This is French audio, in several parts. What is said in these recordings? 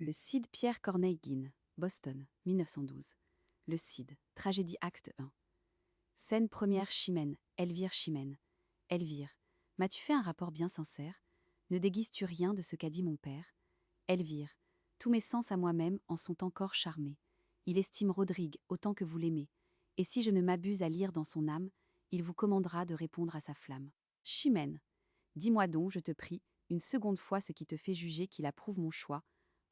Le Cid Pierre Corneille Guine, Boston, 1912. Le Cid, tragédie acte 1. Scène première Chimène, Elvire Chimène. Elvire, m'as-tu fait un rapport bien sincère? Ne déguises-tu rien de ce qu'a dit mon père? Elvire, tous mes sens à moi-même en sont encore charmés. Il estime Rodrigue autant que vous l'aimez, et si je ne m'abuse à lire dans son âme, il vous commandera de répondre à sa flamme. Chimène, dis-moi donc, je te prie, une seconde fois ce qui te fait juger qu'il approuve mon choix.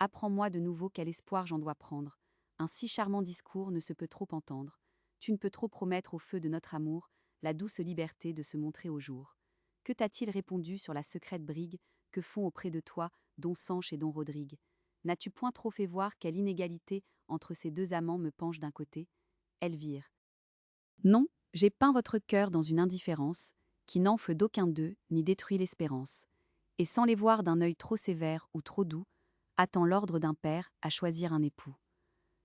Apprends-moi de nouveau quel espoir j'en dois prendre. Un si charmant discours ne se peut trop entendre. Tu ne peux trop promettre au feu de notre amour la douce liberté de se montrer au jour. Que t'a-t-il répondu sur la secrète brigue que font auprès de toi don Sanche et don Rodrigue? N'as-tu point trop fait voir quelle inégalité entre ces deux amants me penche d'un côté? Elvire. Non, j'ai peint votre cœur dans une indifférence qui n'enfle d'aucun d'eux ni détruit l'espérance. Et sans les voir d'un œil trop sévère ou trop doux, attend l'ordre d'un père à choisir un époux.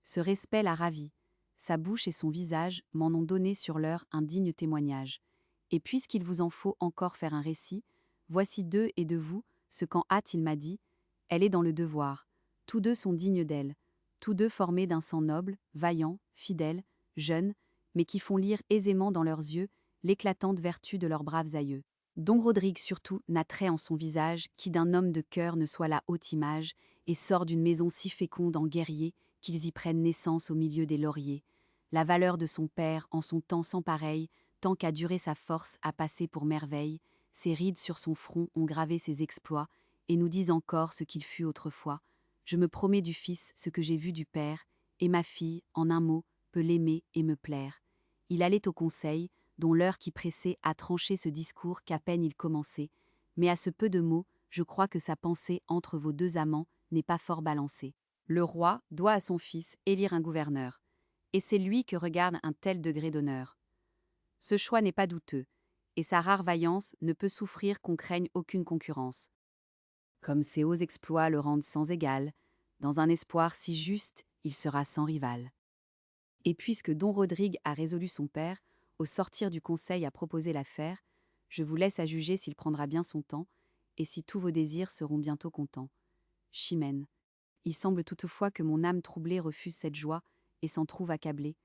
Ce respect l'a ravi. Sa bouche et son visage m'en ont donné sur l'heure un digne témoignage. Et puisqu'il vous en faut encore faire un récit, voici d'eux et de vous ce qu'en hâte il m'a dit. Elle est dans le devoir. Tous deux sont dignes d'elle. Tous deux formés d'un sang noble, vaillant, fidèle, jeune, mais qui font lire aisément dans leurs yeux l'éclatante vertu de leurs braves aïeux. Don Rodrigue surtout n'a trait en son visage qui d'un homme de cœur ne soit la haute image, et sort d'une maison si féconde en guerriers qu'ils y prennent naissance au milieu des lauriers. La valeur de son père en son temps sans pareil, tant qu'a duré sa force a passé pour merveille, ses rides sur son front ont gravé ses exploits, et nous disent encore ce qu'il fut autrefois. Je me promets du fils ce que j'ai vu du père, et ma fille, en un mot, peut l'aimer et me plaire. Il allait au conseil, dont l'heure qui pressait a tranché ce discours qu'à peine il commençait, mais à ce peu de mots, je crois que sa pensée entre vos deux amants n'est pas fort balancée. Le roi doit à son fils élire un gouverneur, et c'est lui que regarde un tel degré d'honneur. Ce choix n'est pas douteux, et sa rare vaillance ne peut souffrir qu'on craigne aucune concurrence. Comme ses hauts exploits le rendent sans égal, dans un espoir si juste, il sera sans rival. Et puisque don Rodrigue a résolu son père, au sortir du conseil à proposer l'affaire, je vous laisse à juger s'il prendra bien son temps, et si tous vos désirs seront bientôt contents. Chimène. Il semble toutefois que mon âme troublée refuse cette joie, et s'en trouve accablée.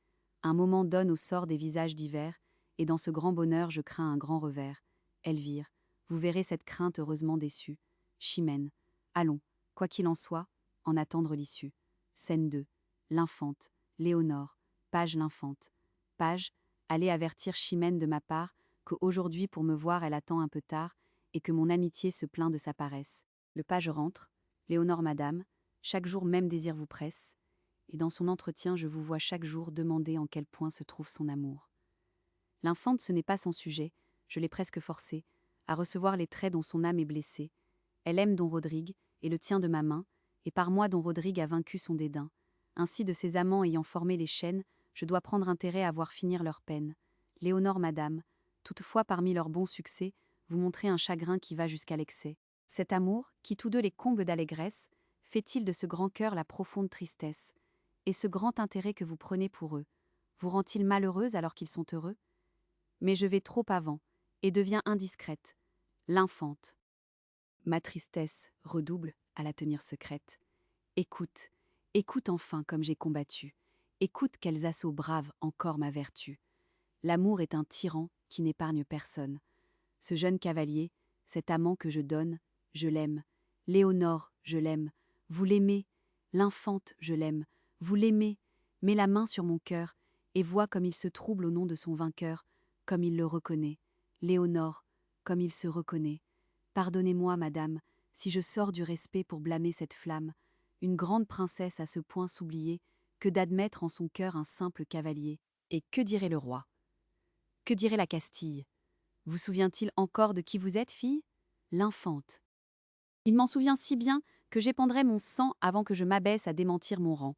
Un moment donne au sort des visages divers, et dans ce grand bonheur je crains un grand revers. Elvire, vous verrez cette crainte heureusement déçue. Chimène. Allons, quoi qu'il en soit, en attendre l'issue. Scène 2. L'infante. Léonore. Page l'infante. Page, allez avertir Chimène de ma part qu'aujourd'hui pour me voir elle attend un peu tard, et que mon amitié se plaint de sa paresse. Le page rentre. Léonore madame, chaque jour même désir vous presse, et dans son entretien je vous vois chaque jour demander en quel point se trouve son amour. L'infante ce n'est pas sans sujet, je l'ai presque forcée, à recevoir les traits dont son âme est blessée. Elle aime don Rodrigue, et le tient de ma main, et par moi don Rodrigue a vaincu son dédain. Ainsi de ses amants ayant formé les chaînes, je dois prendre intérêt à voir finir leur peine. Léonore madame, toutefois parmi leurs bons succès, vous montrez un chagrin qui va jusqu'à l'excès. Cet amour, qui tous deux les comble d'allégresse, fait-il de ce grand cœur la profonde tristesse? Et ce grand intérêt que vous prenez pour eux, vous rend-il malheureuse alors qu'ils sont heureux? Mais je vais trop avant, et deviens indiscrète. L'infante. Ma tristesse redouble à la tenir secrète. Écoute, écoute enfin comme j'ai combattu. Écoute quels assauts braves encore ma vertu. L'amour est un tyran qui n'épargne personne. Ce jeune cavalier, cet amant que je donne, je l'aime. Léonore, je l'aime. Vous l'aimez. L'infante, je l'aime. Vous l'aimez. Mets la main sur mon cœur, et vois comme il se trouble au nom de son vainqueur, comme il le reconnaît. Léonore, comme il se reconnaît. Pardonnez-moi, madame, si je sors du respect pour blâmer cette flamme, une grande princesse à ce point s'oublier, que d'admettre en son cœur un simple cavalier. Et que dirait le roi? Que dirait la Castille? Vous souvient-il encore de qui vous êtes, fille? L'infante. Il m'en souvient si bien que j'épandrai mon sang avant que je m'abaisse à démentir mon rang.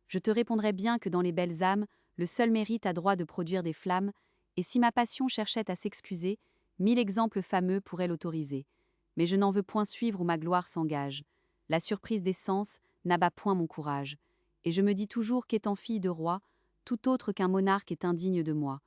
Je te répondrai bien que dans les belles âmes, le seul mérite a droit de produire des flammes, et si ma passion cherchait à s'excuser, 1000 exemples fameux pourraient l'autoriser. Mais je n'en veux point suivre où ma gloire s'engage. La surprise des sens n'abat point mon courage. Et je me dis toujours qu'étant fille de roi, tout autre qu'un monarque est indigne de moi.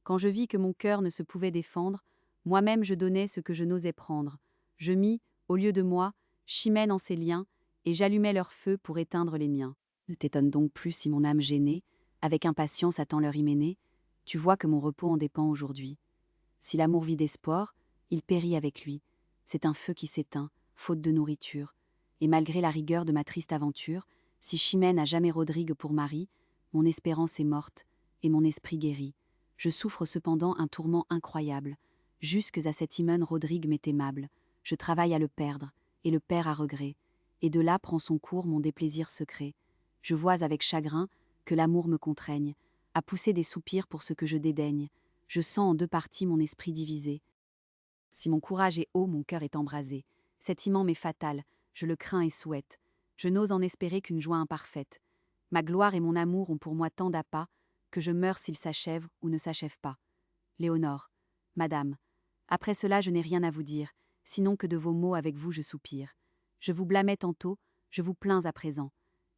Quand je vis que mon cœur ne se pouvait défendre, moi-même je donnais ce que je n'osais prendre. Je mis, au lieu de moi, Chimène en ses liens, et j'allumais leur feu pour éteindre les miens. Ne t'étonne donc plus si mon âme gênée, avec impatience attend leur hyménée, tu vois que mon repos en dépend aujourd'hui. Si l'amour vit d'espoir, il périt avec lui. C'est un feu qui s'éteint, faute de nourriture. Et malgré la rigueur de ma triste aventure, si Chimène a jamais Rodrigue pour mari, mon espérance est morte, et mon esprit guéri. Je souffre cependant un tourment incroyable. Jusques à cet hymen Rodrigue m'est aimable. Je travaille à le perdre, et le perds à regret. Et de là prend son cours mon déplaisir secret. Je vois avec chagrin que l'amour me contraigne, à pousser des soupirs pour ce que je dédaigne. Je sens en deux parties mon esprit divisé. Si mon courage est haut, mon cœur est embrasé. Cet immense m'est fatal, je le crains et souhaite. Je n'ose en espérer qu'une joie imparfaite. Ma gloire et mon amour ont pour moi tant d'appât, que je meurs s'il s'achève ou ne s'achève pas. Léonore, Madame, après cela je n'ai rien à vous dire, sinon que de vos mots avec vous je soupire. Je vous blâmais tantôt, je vous plains à présent.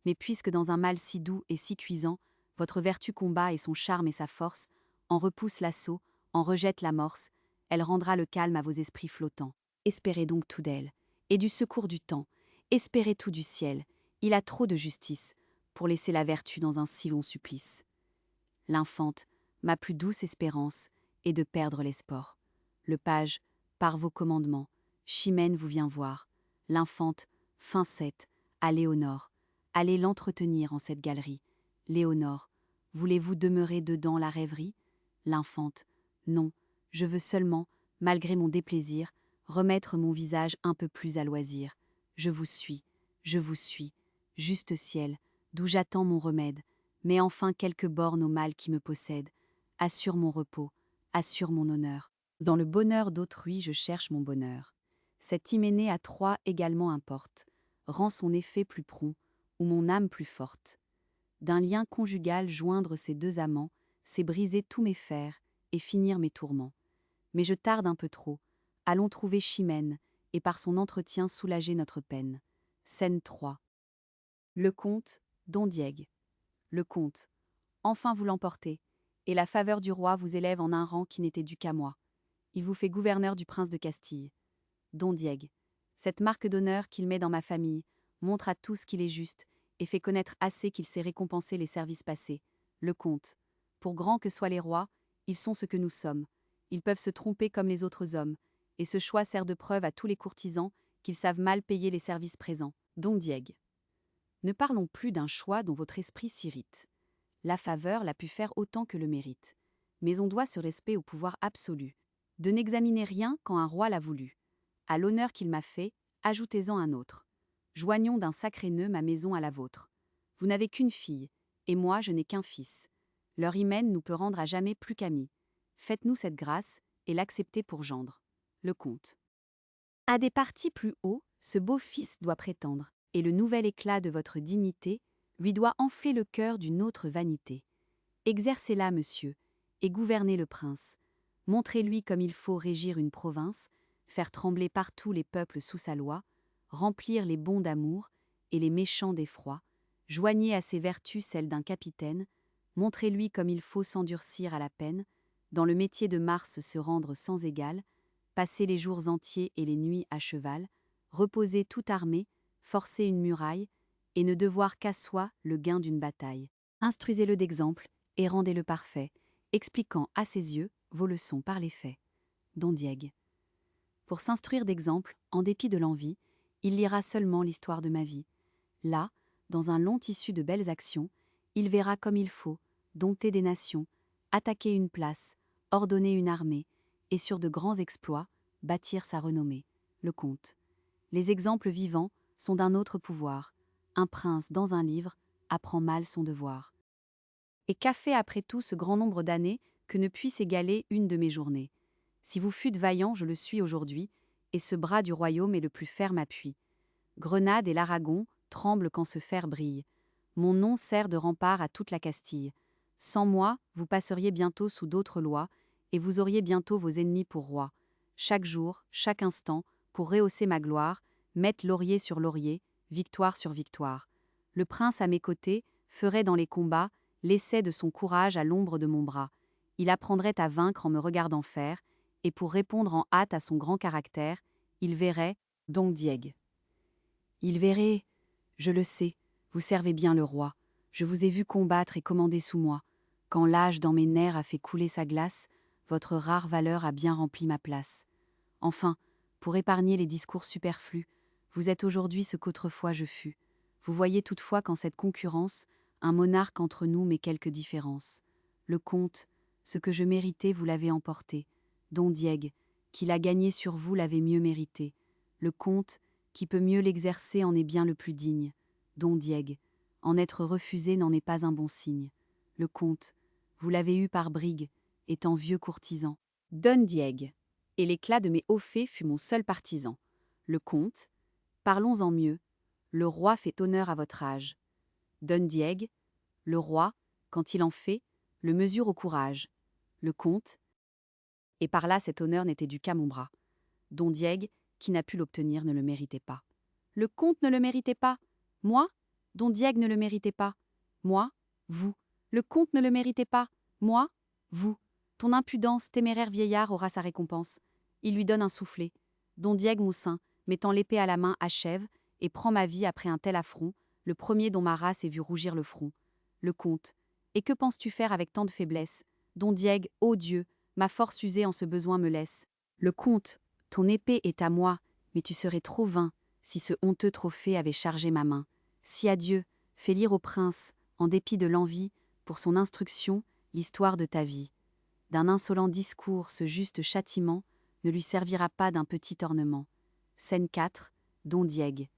Mais puisque dans un mal si doux et si cuisant, votre vertu combat et son charme et sa force, en repousse l'assaut, en rejette l'amorce, elle rendra le calme à vos esprits flottants. Espérez donc tout d'elle, et du secours du temps, espérez tout du ciel, il a trop de justice, pour laisser la vertu dans un si long supplice. L'infante, ma plus douce espérance, est de perdre l'espoir. Le page, par vos commandements, Chimène vous vient voir. L'infante, fin cette, à Léonore. Allez l'entretenir en cette galerie. Léonore, voulez-vous demeurer dedans la rêverie? L'infante, non, je veux seulement, malgré mon déplaisir, remettre mon visage un peu plus à loisir. Je vous suis, juste ciel, d'où j'attends mon remède, mais enfin quelques bornes au mal qui me possède. Assure mon repos, assure mon honneur. Dans le bonheur d'autrui je cherche mon bonheur. Cet hyménée à trois également importe, rend son effet plus prompt, ou mon âme plus forte. D'un lien conjugal joindre ces deux amants, c'est briser tous mes fers et finir mes tourments. Mais je tarde un peu trop. Allons trouver Chimène, et par son entretien soulager notre peine. Scène 3. Le comte, Don Diègue. Le comte. Enfin vous l'emportez, et la faveur du roi vous élève en un rang qui n'était dû qu'à moi. Il vous fait gouverneur du prince de Castille. Don Diègue. Cette marque d'honneur qu'il met dans ma famille montre à tous qu'il est juste et fait connaître assez qu'il sait récompenser les services passés. Le comte. Pour grands que soient les rois, ils sont ce que nous sommes. Ils peuvent se tromper comme les autres hommes, et ce choix sert de preuve à tous les courtisans qu'ils savent mal payer les services présents. Don Diègue. Ne parlons plus d'un choix dont votre esprit s'irrite. La faveur l'a pu faire autant que le mérite. Mais on doit ce respect au pouvoir absolu, de n'examiner rien quand un roi l'a voulu. À l'honneur qu'il m'a fait, ajoutez-en un autre. Joignons d'un sacré nœud ma maison à la vôtre. Vous n'avez qu'une fille, et moi je n'ai qu'un fils. Leur hymen nous peut rendre à jamais plus qu'amis. Faites-nous cette grâce, et l'acceptez pour gendre. Le comte. À des partis plus hauts, ce beau fils doit prétendre, et le nouvel éclat de votre dignité lui doit enfler le cœur d'une autre vanité. Exercez-la, monsieur, et gouvernez le prince. Montrez-lui comme il faut régir une province, faire trembler partout les peuples sous sa loi, remplir les bons d'amour et les méchants d'effroi, joignez à ses vertus celles d'un capitaine, montrez-lui comme il faut s'endurcir à la peine, dans le métier de Mars se rendre sans égal, passer les jours entiers et les nuits à cheval, reposer tout armé, forcer une muraille, et ne devoir qu'à soi le gain d'une bataille. Instruisez-le d'exemple, et rendez-le parfait, expliquant à ses yeux vos leçons par les faits. Don Diègue. Pour s'instruire d'exemple, en dépit de l'envie, il lira seulement l'histoire de ma vie. Là, dans un long tissu de belles actions, il verra comme il faut, dompter des nations, attaquer une place, ordonner une armée, et sur de grands exploits, bâtir sa renommée. Le comte. Les exemples vivants sont d'un autre pouvoir. Un prince, dans un livre, apprend mal son devoir. Et qu'a fait après tout ce grand nombre d'années que ne puisse égaler une de mes journées? Si vous fûtes vaillant, je le suis aujourd'hui, et ce bras du royaume est le plus ferme appui. Grenade et l'Aragon tremblent quand ce fer brille. Mon nom sert de rempart à toute la Castille. Sans moi, vous passeriez bientôt sous d'autres lois, et vous auriez bientôt vos ennemis pour rois. Chaque jour, chaque instant, pour rehausser ma gloire, mettre laurier sur laurier, victoire sur victoire. Le prince à mes côtés ferait dans les combats l'essai de son courage à l'ombre de mon bras. Il apprendrait à vaincre en me regardant faire, et pour répondre en hâte à son grand caractère, il verrait, Don Diègue. Il verrait, Je le sais, vous servez bien le roi. Je vous ai vu combattre et commander sous moi. Quand l'âge dans mes nerfs a fait couler sa glace, votre rare valeur a bien rempli ma place. Enfin, pour épargner les discours superflus, vous êtes aujourd'hui ce qu'autrefois je fus. Vous voyez toutefois qu'en cette concurrence, un monarque entre nous met quelques différences. Le comte, ce que je méritais, vous l'avez emporté. Don Diègue, qui l'a gagné sur vous, l'avait mieux mérité. Le comte, qui peut mieux l'exercer, en est bien le plus digne. Don Diègue, en être refusé n'en est pas un bon signe. Le comte, vous l'avez eu par brigue, étant vieux courtisan. Don Diègue, et l'éclat de mes hauts faits fut mon seul partisan. Le comte, parlons-en mieux, le roi fait honneur à votre âge. Don Diègue, le roi, quand il en fait, le mesure au courage. Le comte, et par là cet honneur n'était dû qu'à mon bras. Don Diègue, qui n'a pu l'obtenir, ne le méritait pas. Le comte ne le méritait pas. Moi, Don Diègue ne le méritait pas. Moi, vous. Le comte ne le méritait pas. Moi, vous. Ton impudence, téméraire vieillard, aura sa récompense. Il lui donne un soufflet. Don Diègue Moussin, mettant l'épée à la main, achève, et prend ma vie après un tel affront, le premier dont ma race ait vu rougir le front. Le comte. Et que penses-tu faire avec tant de faiblesse? Don Diègue, ô Dieu, ma force usée en ce besoin me laisse. Le comte, ton épée est à moi, mais tu serais trop vain si ce honteux trophée avait chargé ma main. Si adieu, fais lire au prince, en dépit de l'envie, pour son instruction, l'histoire de ta vie. D'un insolent discours, ce juste châtiment ne lui servira pas d'un petit ornement. Scène 4, Don Diègue.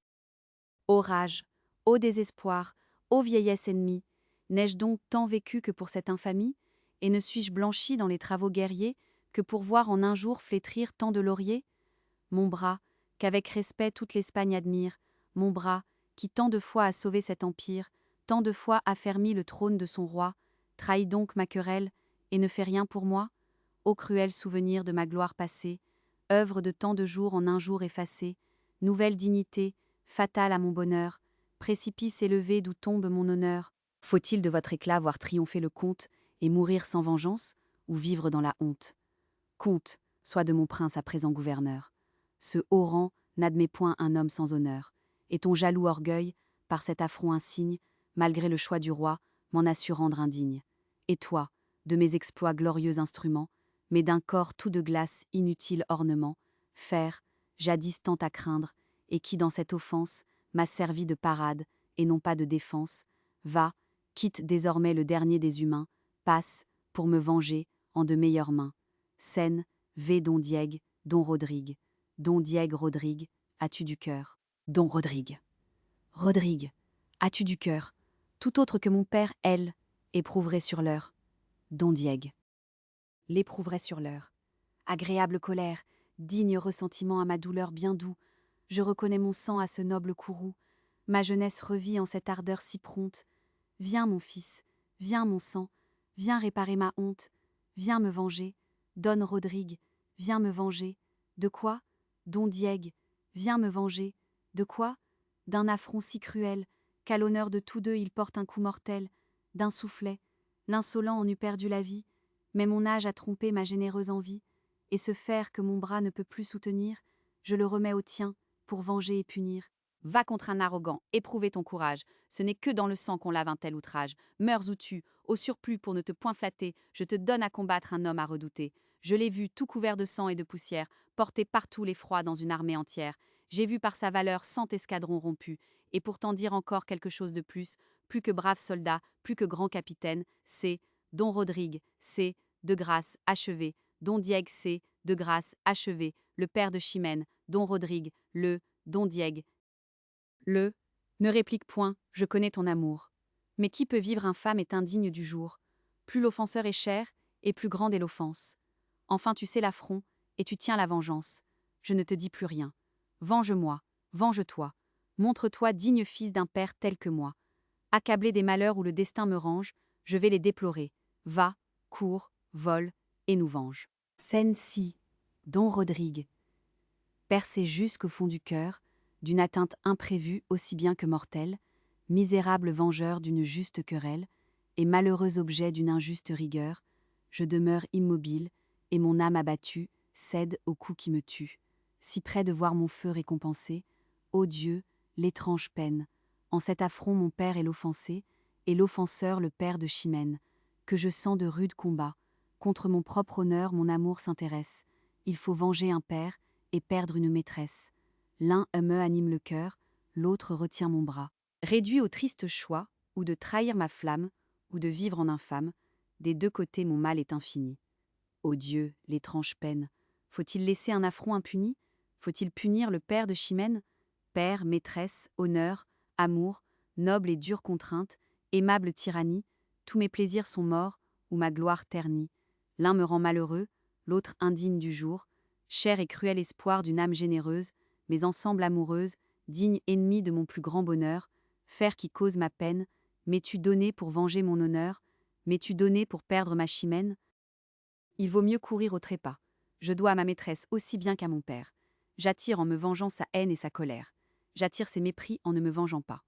Ô rage, ô désespoir, ô vieillesse ennemie, n'ai-je donc tant vécu que pour cette infamie, et ne suis-je blanchi dans les travaux guerriers que pour voir en un jour flétrir tant de lauriers? Mon bras, qu'avec respect toute l'Espagne admire, mon bras, qui tant de fois a sauvé cet empire, tant de fois affermi le trône de son roi, trahit donc ma querelle, et ne fait rien pour moi? Ô cruel souvenir de ma gloire passée, œuvre de tant de jours en un jour effacée, nouvelle dignité, fatale à mon bonheur, précipice élevé d'où tombe mon honneur. Faut-il de votre éclat voir triompher le comte, et mourir sans vengeance, ou vivre dans la honte? Comte, sois de mon prince à présent gouverneur. Ce haut rang n'admet point un homme sans honneur, et ton jaloux orgueil, par cet affront insigne, malgré le choix du roi, m'en a su rendre indigne. Et toi, de mes exploits glorieux instruments, mais d'un corps tout de glace inutile ornement, fer, jadis tant à craindre, et qui dans cette offense m'a servi de parade, et non pas de défense, va, quitte désormais le dernier des humains, passe, pour me venger, en de meilleures mains. Scène, V. Don Diègue, Don Rodrigue. Don Diègue Rodrigue, as-tu du cœur? Don Rodrigue. Rodrigue, as-tu du cœur? Tout autre que mon père, elle, éprouverait sur l'heure. Don Diègue. L'éprouverait sur l'heure. Agréable colère, digne ressentiment à ma douleur bien doux, je reconnais mon sang à ce noble courroux. Ma jeunesse revit en cette ardeur si prompte. Viens, mon fils, viens, mon sang, viens réparer ma honte, viens me venger. Don Rodrigue, viens me venger. De quoi? Don Diègue, viens me venger. De quoi? D'un affront si cruel, qu'à l'honneur de tous deux il porte un coup mortel. D'un soufflet, l'insolent en eût perdu la vie, mais mon âge a trompé ma généreuse envie, et ce fer que mon bras ne peut plus soutenir, je le remets au tien, pour venger et punir. Va contre un arrogant, éprouver ton courage. Ce n'est que dans le sang qu'on lave un tel outrage. Meurs ou tue, au surplus pour ne te point flatter, je te donne à combattre un homme à redouter. Je l'ai vu tout couvert de sang et de poussière, porter partout l'effroi dans une armée entière. J'ai vu par sa valeur 100 escadrons rompus, et pourtant dire encore quelque chose de plus que brave soldat, plus que grand capitaine, c'est Don Rodrigue, c'est de grâce, achevé, Don Diègue, c'est de grâce, achevé, le père de Chimène, Don Rodrigue, le Don Diègue. Le ne réplique point, je connais ton amour. Mais qui peut vivre infâme est indigne du jour. Plus l'offenseur est cher, et plus grande est l'offense. Enfin tu sais l'affront, et tu tiens la vengeance. Je ne te dis plus rien. Venge-moi, venge-toi. Montre-toi digne fils d'un père tel que moi. Accablé des malheurs où le destin me range, je vais les déplorer. Va, cours, vole, et nous venge. Scène 6. Don Rodrigue. Percé jusqu'au fond du cœur, d'une atteinte imprévue aussi bien que mortelle, misérable vengeur d'une juste querelle, et malheureux objet d'une injuste rigueur, je demeure immobile, et mon âme abattue cède au coup qui me tue. Si près de voir mon feu récompensé, ô Dieu, l'étrange peine, En cet affront mon père est l'offensé, et l'offenseur le père de Chimène, que je sens de rudes combats. Contre mon propre honneur mon amour s'intéresse. Il faut venger un père et perdre une maîtresse. L'un me anime le cœur, l'autre retient mon bras. Réduit au triste choix, ou de trahir ma flamme, ou de vivre en infâme, des deux côtés mon mal est infini. Ô Dieu, l'étrange peine, faut-il laisser un affront impuni? Faut-il punir le père de Chimène? Père, maîtresse, honneur, amour, noble et dure contrainte, aimable tyrannie, tous mes plaisirs sont morts, ou ma gloire ternie. L'un me rend malheureux, l'autre indigne du jour, cher et cruel espoir d'une âme généreuse, mais ensemble amoureuse, digne ennemi de mon plus grand bonheur, fer qui cause ma peine, m'es-tu donné pour venger mon honneur, m'es-tu donné pour perdre ma Chimène? Il vaut mieux courir au trépas. Je dois à ma maîtresse aussi bien qu'à mon père. J'attire en me vengeant sa haine et sa colère. J'attire ses mépris en ne me vengeant pas.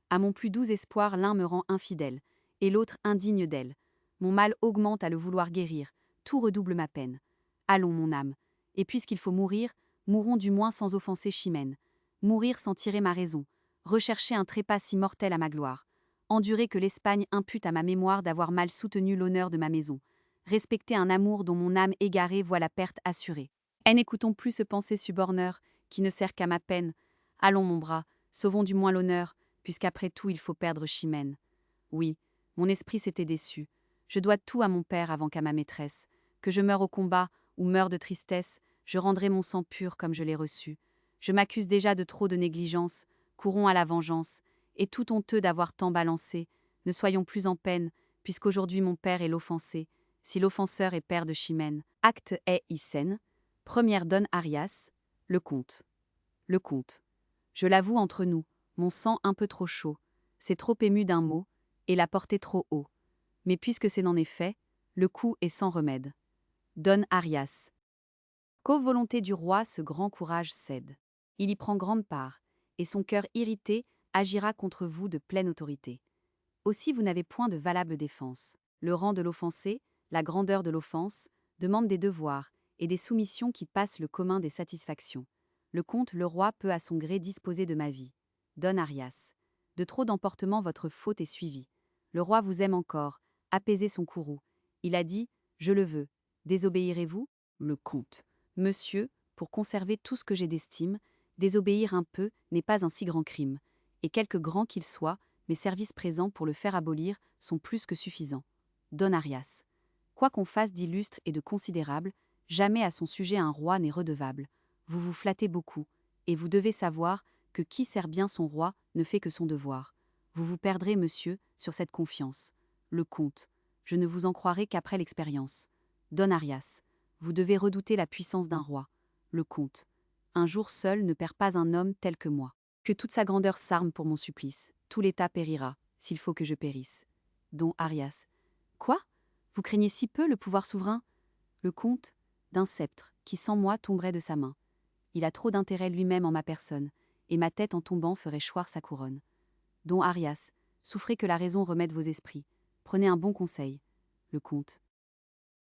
À mon plus doux espoir, l'un me rend infidèle, et l'autre indigne d'elle. Mon mal augmente à le vouloir guérir, tout redouble ma peine. Allons, mon âme, et puisqu'il faut mourir, mourons du moins sans offenser Chimène. Mourir sans tirer ma raison, rechercher un trépas si mortel à ma gloire. Endurer que l'Espagne impute à ma mémoire d'avoir mal soutenu l'honneur de ma maison. Respecter un amour dont mon âme égarée voit la perte assurée. N'écoutons plus ce pensée suborneur, qui ne sert qu'à ma peine. Allons, mon bras, sauvons du moins l'honneur, puisqu'après tout il faut perdre Chimène. Oui, mon esprit s'était déçu. Je dois tout à mon père avant qu'à ma maîtresse. Que je meure au combat, ou meure de tristesse, je rendrai mon sang pur comme je l'ai reçu. Je m'accuse déjà de trop de négligence, courons à la vengeance, et tout honteux d'avoir tant balancé, ne soyons plus en peine, puisqu'aujourd'hui mon père est l'offensé, si l'offenseur est père de Chimène. Acte est Icène, première donne Arias, le comte. Le comte. Je l'avoue entre nous, mon sang un peu trop chaud, c'est trop ému d'un mot, et la portée trop haut. Mais puisque c'est n'en est fait, le coup est sans remède. Don Arias. Qu'aux volontés du roi ce grand courage cède. Il y prend grande part, et son cœur irrité agira contre vous de pleine autorité. Aussi vous n'avez point de valable défense. Le rang de l'offensé, la grandeur de l'offense, demandent des devoirs et des soumissions qui passent le commun des satisfactions. Le comte, le roi, peut à son gré disposer de ma vie. Don Arias. De trop d'emportement votre faute est suivie. Le roi vous aime encore, apaisez son courroux. Il a dit, je le veux. Désobéirez-vous? Le comte. Monsieur, pour conserver tout ce que j'ai d'estime, désobéir un peu n'est pas un si grand crime. Et quelque grand qu'il soit, mes services présents pour le faire abolir sont plus que suffisants. Don Arias. Quoi qu'on fasse d'illustre et de considérable, jamais à son sujet un roi n'est redevable. Vous vous flattez beaucoup, et vous devez savoir que qui sert bien son roi ne fait que son devoir. Vous vous perdrez, monsieur, sur cette confiance. Le comte. Je ne vous en croirai qu'après l'expérience. Don Arias. Vous devez redouter la puissance d'un roi. Le comte. Un jour seul ne perd pas un homme tel que moi. Que toute sa grandeur s'arme pour mon supplice. Tout l'État périra, s'il faut que je périsse. Don Arias. Quoi? Vous craignez si peu le pouvoir souverain? Le comte, d'un sceptre, qui sans moi tomberait de sa main. Il a trop d'intérêt lui-même en ma personne, et ma tête en tombant ferait choir sa couronne. Don Arias, souffrez que la raison remette vos esprits. Prenez un bon conseil. Le comte.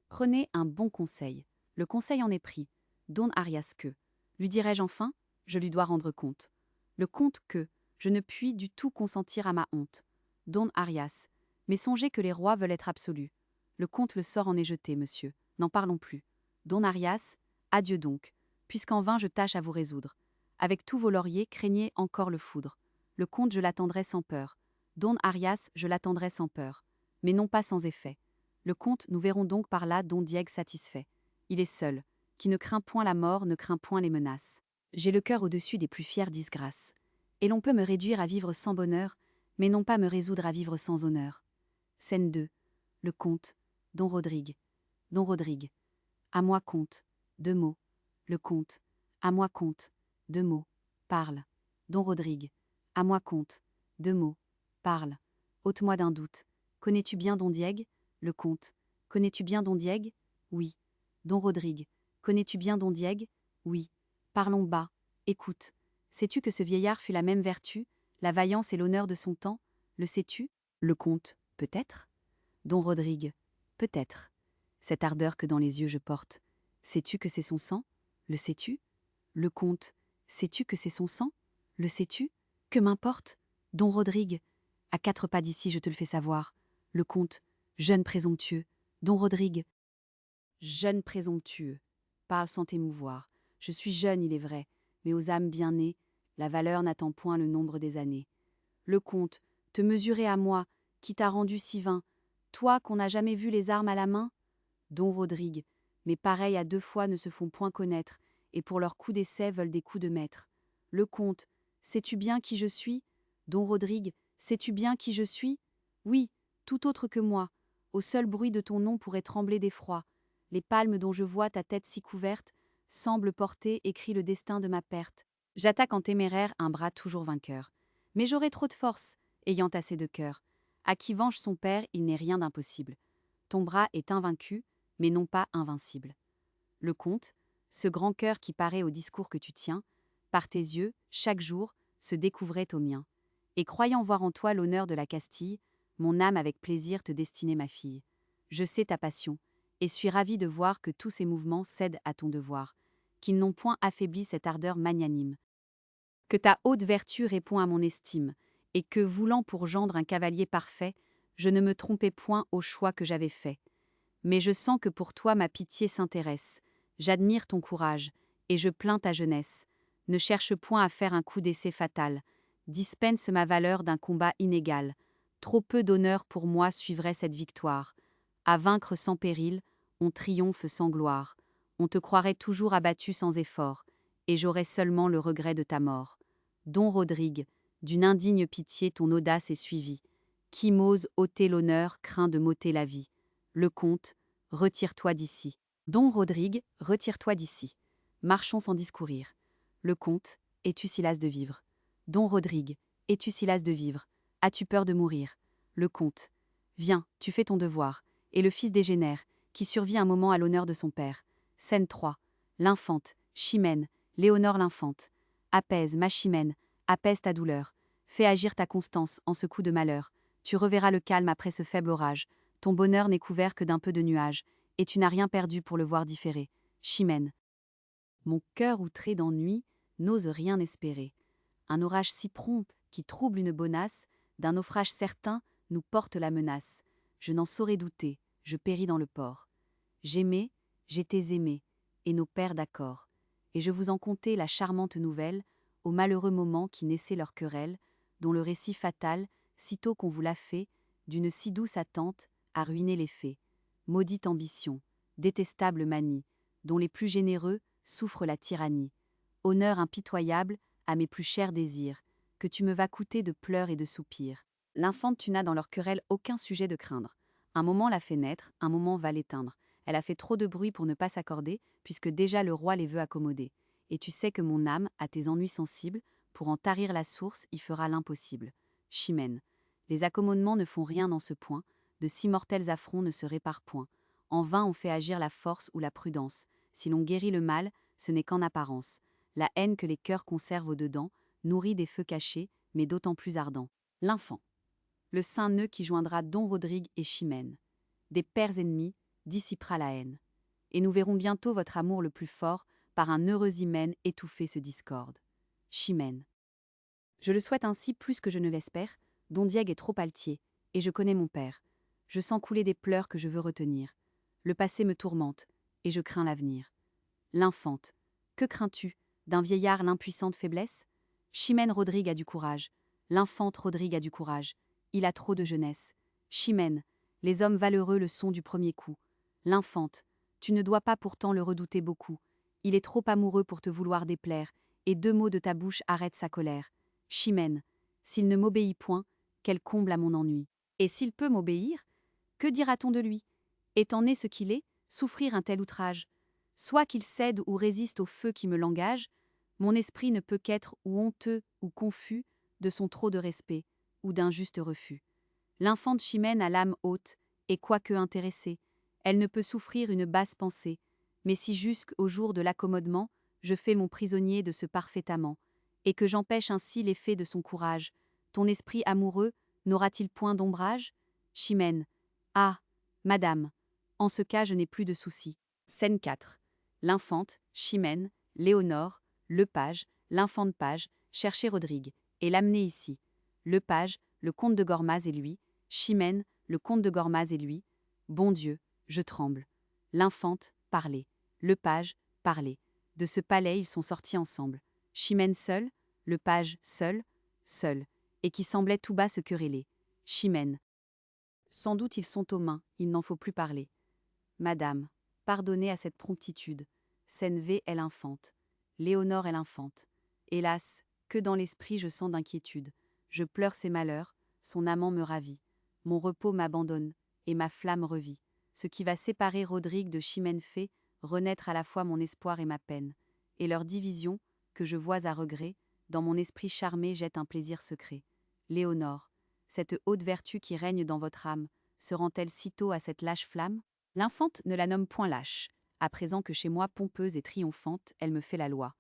Prenez un bon conseil. Le conseil en est pris. Don Arias que. Lui dirai-je enfin? Je lui dois rendre compte. Le comte que. Je ne puis du tout consentir à ma honte. Don Arias. Mais songez que les rois veulent être absolus. Le comte le sort en est jeté, monsieur. N'en parlons plus. Don Arias, adieu donc, puisqu'en vain je tâche à vous résoudre. Avec tous vos lauriers, craignez encore le foudre. Le comte, je l'attendrai sans peur. Don Arias, je l'attendrai sans peur. Mais non pas sans effet. Le comte, nous verrons donc par là Don Diego satisfait. Il est seul. Qui ne craint point la mort, ne craint point les menaces. J'ai le cœur au-dessus des plus fières disgrâces. Et l'on peut me réduire à vivre sans bonheur, mais non pas me résoudre à vivre sans honneur. Scène 2. Le comte. Don Rodrigue. Don Rodrigue. À moi, comte. Deux mots. Le comte. À moi, comte. Deux mots. Parle. Don Rodrigue. À moi, comte. Deux mots. Parle. Ôte-moi d'un doute. Connais-tu bien Don Diego? Le comte. Connais-tu bien Don Diego? Oui. Don Rodrigue. Connais-tu bien Don Diego? Oui. Parlons bas. Écoute. Sais-tu que ce vieillard fut la même vertu, la vaillance et l'honneur de son temps? Le sais-tu? Le comte. Peut-être. Don Rodrigue. Peut-être. Cette ardeur que dans les yeux je porte. Sais-tu que c'est son sang? Le sais-tu? Le comte. Sais-tu que c'est son sang? Le sais-tu? Que m'importe? Don Rodrigue, à 4 pas d'ici, je te le fais savoir. Le comte, jeune présomptueux. Don Rodrigue, jeune présomptueux, parle sans t'émouvoir. Je suis jeune, il est vrai, mais aux âmes bien nées, la valeur n'attend point le nombre des années. Le comte, te mesurer à moi, qui t'a rendu si vain, toi qu'on n'a jamais vu les armes à la main? Don Rodrigue, mais pareils à 2 fois ne se font point connaître, et pour leurs coups d'essai veulent des coups de maître. Le comte, sais-tu bien qui je suis? Don Rodrigue, sais-tu bien qui je suis? Oui, tout autre que moi. Au seul bruit de ton nom pourrait trembler d'effroi. Les palmes dont je vois ta tête si couverte semblent porter écrit le destin de ma perte. J'attaque en téméraire un bras toujours vainqueur. Mais j'aurai trop de force, ayant assez de cœur. À qui venge son père, il n'est rien d'impossible. Ton bras est invaincu, mais non pas invincible. Le comte, ce grand cœur qui paraît au discours que tu tiens, par tes yeux, chaque jour, se découvrait au mien. Et croyant voir en toi l'honneur de la Castille, mon âme avec plaisir te destinait ma fille. Je sais ta passion, et suis ravi de voir que tous ces mouvements cèdent à ton devoir, qu'ils n'ont point affaibli cette ardeur magnanime. Que ta haute vertu répond à mon estime, et que, voulant pour gendre un cavalier parfait, je ne me trompais point au choix que j'avais fait. Mais je sens que pour toi ma pitié s'intéresse. J'admire ton courage, et je plains ta jeunesse. Ne cherche point à faire un coup d'essai fatal. Dispense ma valeur d'un combat inégal. Trop peu d'honneur pour moi suivrait cette victoire. À vaincre sans péril, on triomphe sans gloire. On te croirait toujours abattu sans effort, et j'aurais seulement le regret de ta mort. Don Rodrigue, d'une indigne pitié ton audace est suivie. Qui m'ose ôter l'honneur craint de m'ôter la vie. Le comte, retire-toi d'ici. Don Rodrigue, retire-toi d'ici. Marchons sans discourir. Le comte, es-tu si las de vivre? Don Rodrigue, es-tu si las de vivre? As-tu peur de mourir? Le comte, viens, tu fais ton devoir. Et le fils dégénère, qui survit un moment à l'honneur de son père. Scène 3. L'infante, Chimène, Léonore l'infante. Apaise, ma Chimène, apaise ta douleur. Fais agir ta constance en ce coup de malheur. Tu reverras le calme après ce faible orage. Ton bonheur n'est couvert que d'un peu de nuages, et tu n'as rien perdu pour le voir différer. Chimène. Mon cœur outré d'ennui n'ose rien espérer. Un orage si prompt qui trouble une bonasse, d'un naufrage certain nous porte la menace. Je n'en saurais douter, je péris dans le port. J'aimais, j'étais aimé, et nos pères d'accord. Et je vous en contais la charmante nouvelle, au malheureux moment qui naissait leur querelle, dont le récit fatal, sitôt qu'on vous l'a fait, d'une si douce attente, a ruiné les faits. Maudite ambition, détestable manie, dont les plus généreux souffrent la tyrannie. Honneur impitoyable à mes plus chers désirs, que tu me vas coûter de pleurs et de soupirs. L'infante tu n'as dans leur querelle aucun sujet de craindre. Un moment la fait naître, un moment va l'éteindre. Elle a fait trop de bruit pour ne pas s'accorder, puisque déjà le roi les veut accommoder. Et tu sais que mon âme, à tes ennuis sensibles, pour en tarir la source, y fera l'impossible. Chimène. Les accommodements ne font rien en ce point, de si mortels affronts ne se réparent point. En vain on fait agir la force ou la prudence. Si l'on guérit le mal, ce n'est qu'en apparence. La haine que les cœurs conservent au-dedans nourrit des feux cachés, mais d'autant plus ardents. L'infant. Le saint nœud qui joindra Don Rodrigue et Chimène. Des pères ennemis dissipera la haine. Et nous verrons bientôt votre amour le plus fort, par un heureux hymen étouffer ce discorde. Chimène. Je le souhaite ainsi plus que je ne l'espère, Don Diègue est trop altier, et je connais mon père. Je sens couler des pleurs que je veux retenir. Le passé me tourmente, et je crains l'avenir. L'infante. Que crains-tu? D'un vieillard l'impuissante faiblesse? Chimène Rodrigue a du courage. L'infante Rodrigue a du courage. Il a trop de jeunesse. Chimène. Les hommes valeureux le sont du premier coup. L'infante. Tu ne dois pas pourtant le redouter beaucoup. Il est trop amoureux pour te vouloir déplaire, et 2 mots de ta bouche arrêtent sa colère. Chimène. S'il ne m'obéit point, quel comble à mon ennui. Et s'il peut m'obéir, que dira-t-on de lui? Étant né ce qu'il est, souffrir un tel outrage. Soit qu'il cède ou résiste au feu qui me l'engage, mon esprit ne peut qu'être ou honteux ou confus de son trop de respect, ou d'un juste refus. L'infante Chimène a l'âme haute, et quoique intéressée, elle ne peut souffrir une basse pensée, mais si jusqu'au jour de l'accommodement, je fais mon prisonnier de ce parfait amant, et que j'empêche ainsi l'effet de son courage, ton esprit amoureux n'aura-t-il point d'ombrage? Chimène. Ah, madame, en ce cas je n'ai plus de soucis. Scène 4. L'infante, Chimène, Léonore, le page, l'infante page, chercher Rodrigue, et l'amener ici. Lepage, le comte de Gormaz et lui, Chimène, le comte de Gormaz et lui. Bon Dieu, je tremble. L'infante, parlez. Lepage, parlez. De ce palais ils sont sortis ensemble. Chimène seule, Lepage seul, seul, et qui semblait tout bas se quereller. Chimène. Sans doute ils sont aux mains, il n'en faut plus parler. Madame, pardonnez à cette promptitude. Scène V est l'infante. Léonore est l'infante. Hélas, que dans l'esprit je sens d'inquiétude. Je pleure ses malheurs, son amant me ravit. Mon repos m'abandonne, et ma flamme revit. Ce qui va séparer Rodrigue de Chimène fait renaître à la fois mon espoir et ma peine. Et leur division, que je vois à regret, dans mon esprit charmé jette un plaisir secret. Léonore, cette haute vertu qui règne dans votre âme, se rend-elle sitôt à cette lâche flamme? L'infante ne la nomme point lâche. À présent que chez moi, pompeuse et triomphante, elle me fait la loi.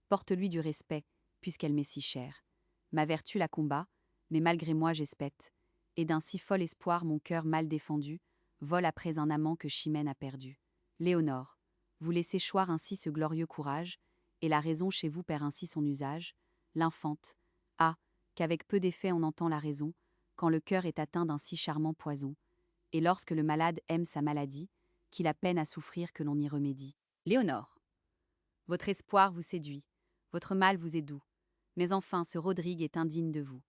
Porte-lui du respect, puisqu'elle m'est si chère. Ma vertu la combat, mais malgré moi j'espète. Et d'un si fol espoir mon cœur mal défendu vole après un amant que Chimène a perdu. Léonore, vous laissez choir ainsi ce glorieux courage, et la raison chez vous perd ainsi son usage. L'infante, ah, qu'avec peu d'effet on entend la raison, quand le cœur est atteint d'un si charmant poison. Et lorsque le malade aime sa maladie, qu'il a peine à souffrir que l'on y remédie. Léonore, votre espoir vous séduit, votre mal vous est doux, mais enfin ce Rodrigue est indigne de vous.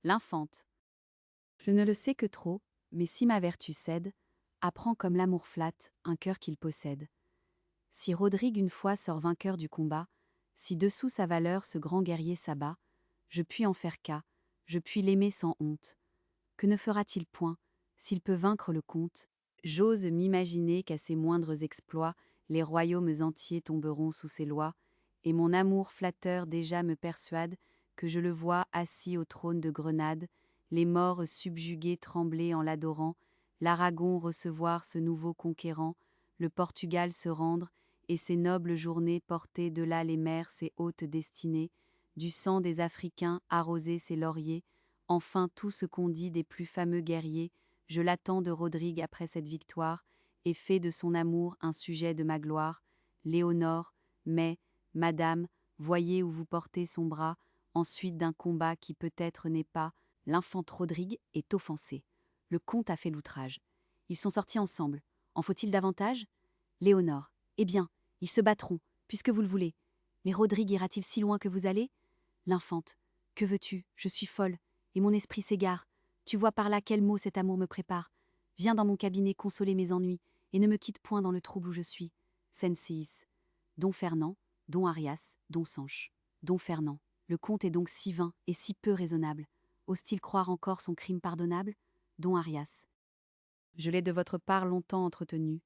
L'infante, je ne le sais que trop, mais si ma vertu cède, apprends comme l'amour flatte un cœur qu'il possède. Si Rodrigue une fois sort vainqueur du combat, si dessous sa valeur ce grand guerrier s'abat, je puis en faire cas, je puis l'aimer sans honte. Que ne fera-t-il point, s'il peut vaincre le comte? J'ose m'imaginer qu'à ses moindres exploits, les royaumes entiers tomberont sous ses lois, et mon amour flatteur déjà me persuade que je le vois assis au trône de Grenade, les morts subjugués trembler en l'adorant, l'Aragon recevoir ce nouveau conquérant, le Portugal se rendre, et ces nobles journées porter de là les mers ses hautes destinées, du sang des Africains arroser ses lauriers, enfin tout ce qu'on dit des plus fameux guerriers, je l'attends de Rodrigue après cette victoire, et fais de son amour un sujet de ma gloire. Léonore, mais, madame, voyez où vous portez son bras, ensuite d'un combat qui peut-être n'est pas. L'infante Rodrigue est offensée. Le comte a fait l'outrage. Ils sont sortis ensemble. En faut-il davantage? Léonore, eh bien, ils se battront, puisque vous le voulez. Mais Rodrigue ira-t-il si loin que vous allez? L'infante, que veux-tu? Je suis folle, et mon esprit s'égare. Tu vois par là quel mot cet amour me prépare. Viens dans mon cabinet consoler mes ennuis, et ne me quitte point dans le trouble où je suis. Scène 6. Don Fernand, Don Arias, Don Sanche. Don Fernand, le comte est donc si vain et si peu raisonnable. Ose-t-il croire encore son crime pardonnable? Don Arias. Je l'ai de votre part longtemps entretenu.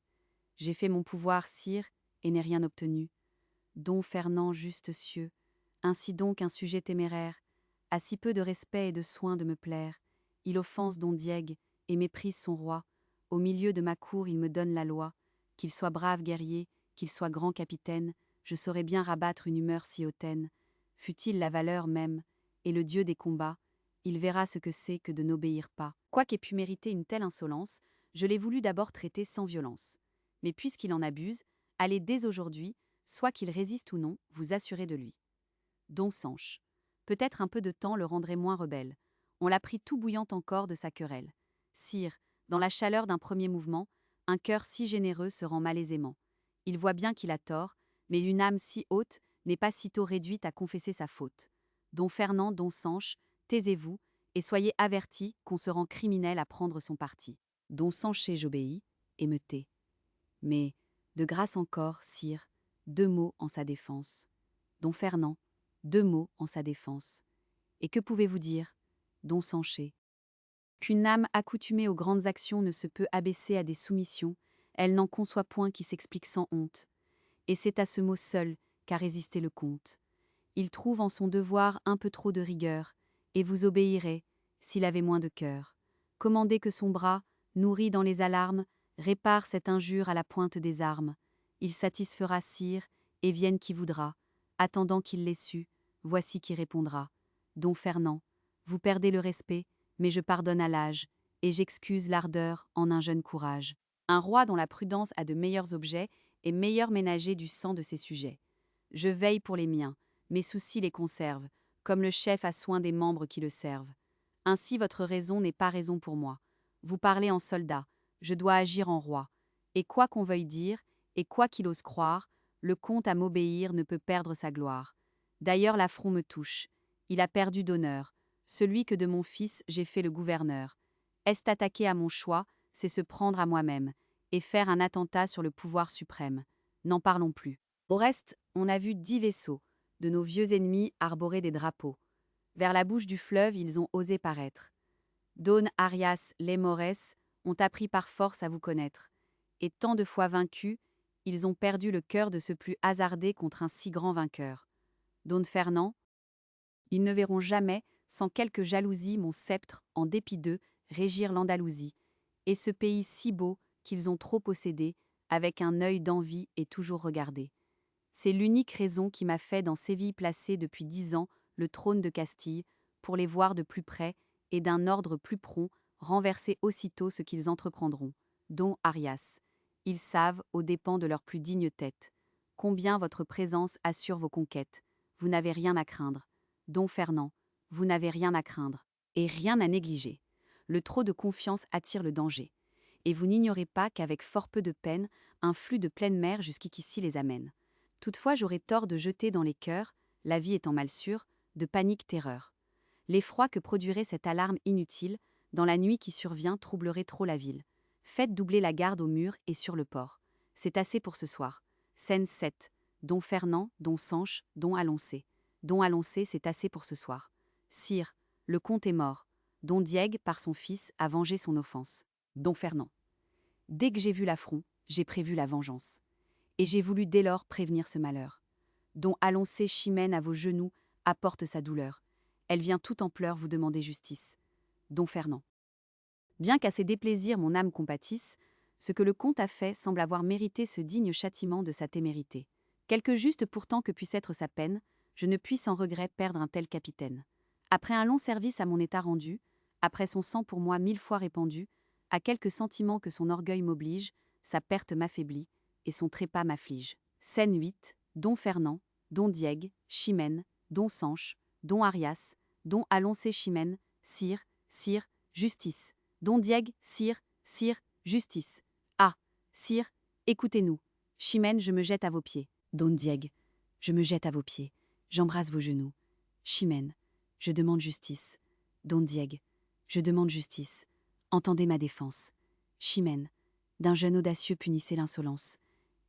J'ai fait mon pouvoir, sire, et n'ai rien obtenu. Don Fernand juste cieux, ainsi donc un sujet téméraire, a si peu de respect et de soin de me plaire. Il offense Don Diègue et méprise son roi. Au milieu de ma cour il me donne la loi. Qu'il soit brave guerrier, qu'il soit grand capitaine, je saurais bien rabattre une humeur si hautaine. Fût-il la valeur même, et le dieu des combats, il verra ce que c'est que de n'obéir pas. Quoiqu'ait pu mériter une telle insolence, je l'ai voulu d'abord traiter sans violence. Mais puisqu'il en abuse, allez dès aujourd'hui, soit qu'il résiste ou non, vous assurer de lui. Don Sanche. Peut-être un peu de temps le rendrait moins rebelle. On l'a pris tout bouillant encore de sa querelle. Sire, dans la chaleur d'un premier mouvement, un cœur si généreux se rend malaisément. Il voit bien qu'il a tort, mais une âme si haute n'est pas sitôt réduite à confesser sa faute. Don Fernand, Don Sanche, taisez-vous, et soyez avertis qu'on se rend criminel à prendre son parti. Don Sanché, j'obéis, et me tais. Mais, de grâce encore, sire, 2 mots en sa défense. Don Fernand, 2 mots en sa défense. Et que pouvez-vous dire, Don Sanché? Qu'une âme accoutumée aux grandes actions ne se peut abaisser à des soumissions, elle n'en conçoit point qui s'explique sans honte. Et c'est à ce mot seul qu'a résisté le comte. Il trouve en son devoir un peu trop de rigueur, et vous obéirez, s'il avait moins de cœur. Commandez que son bras, nourri dans les alarmes, répare cette injure à la pointe des armes. Il satisfera sire, et vienne qui voudra. Attendant qu'il l'ait su, voici qui répondra. Don Fernand, vous perdez le respect, mais je pardonne à l'âge, et j'excuse l'ardeur en un jeune courage. Un roi dont la prudence a de meilleurs objets est meilleur ménager du sang de ses sujets. Je veille pour les miens, mes soucis les conservent, comme le chef a soin des membres qui le servent. Ainsi votre raison n'est pas raison pour moi. Vous parlez en soldat, je dois agir en roi. Et quoi qu'on veuille dire, et quoi qu'il ose croire, le comte à m'obéir ne peut perdre sa gloire. D'ailleurs l'affront me touche. Il a perdu d'honneur, celui que de mon fils j'ai fait le gouverneur. Est attaquer à mon choix, c'est se prendre à moi-même, et faire un attentat sur le pouvoir suprême. N'en parlons plus. Au reste, on a vu 10 vaisseaux, de nos vieux ennemis arborer des drapeaux. Vers la bouche du fleuve, ils ont osé paraître. Don Arias, les Mores, ont appris par force à vous connaître. Et tant de fois vaincus, ils ont perdu le cœur de se plus hasarder contre un si grand vainqueur. Don Fernand, ils ne verront jamais, sans quelque jalousie, mon sceptre, en dépit d'eux, régir l'Andalousie. Et ce pays si beau qu'ils ont trop possédé, avec un œil d'envie et toujours regardé. C'est l'unique raison qui m'a fait dans Séville placer depuis 10 ans le trône de Castille, pour les voir de plus près, et d'un ordre plus prompt, renverser aussitôt ce qu'ils entreprendront. Don Arias. Ils savent, aux dépens de leur plus digne tête, combien votre présence assure vos conquêtes. Vous n'avez rien à craindre. Don Fernand, vous n'avez rien à craindre, et rien à négliger. Le trop de confiance attire le danger. Et vous n'ignorez pas qu'avec fort peu de peine, un flux de pleine mer jusqu'ici les amène. Toutefois j'aurais tort de jeter dans les cœurs, la vie étant mal sûre, de panique terreur. L'effroi que produirait cette alarme inutile, dans la nuit qui survient, troublerait trop la ville. Faites doubler la garde au mur et sur le port. C'est assez pour ce soir. Scène 7. Don Fernand, Don Sanche, Don Aloncé. Don Aloncé, c'est assez pour ce soir. Sire, le comte est mort. Don Diègue, par son fils, a vengé son offense. Don Fernand. Dès que j'ai vu l'affront, j'ai prévu la vengeance. Et j'ai voulu dès lors prévenir ce malheur. Don Aloncé Chimène à vos genoux apporte sa douleur. Elle vient tout en pleurs vous demander justice. Don Fernand. Bien qu'à ses déplaisirs mon âme compatisse, ce que le comte a fait semble avoir mérité ce digne châtiment de sa témérité. Quelque juste pourtant que puisse être sa peine, je ne puis sans regret perdre un tel capitaine. Après un long service à mon état rendu, après son sang pour moi 1000 fois répandu, à quelques sentiments que son orgueil m'oblige, sa perte m'affaiblit, et son trépas m'afflige. Scène 8, Don Fernand, Don Diègue, Chimène, Don Sanche, Don Arias, Don Aloncé Chimène, sire, sire, justice. Don Diègue, sire, sire, justice. Ah, sire, écoutez-nous. Chimène, je me jette à vos pieds. Don Diègue, je me jette à vos pieds. J'embrasse vos genoux. Chimène, je demande justice. Don Diègue, je demande justice. Entendez ma défense. Chimène, d'un jeune audacieux punissez l'insolence.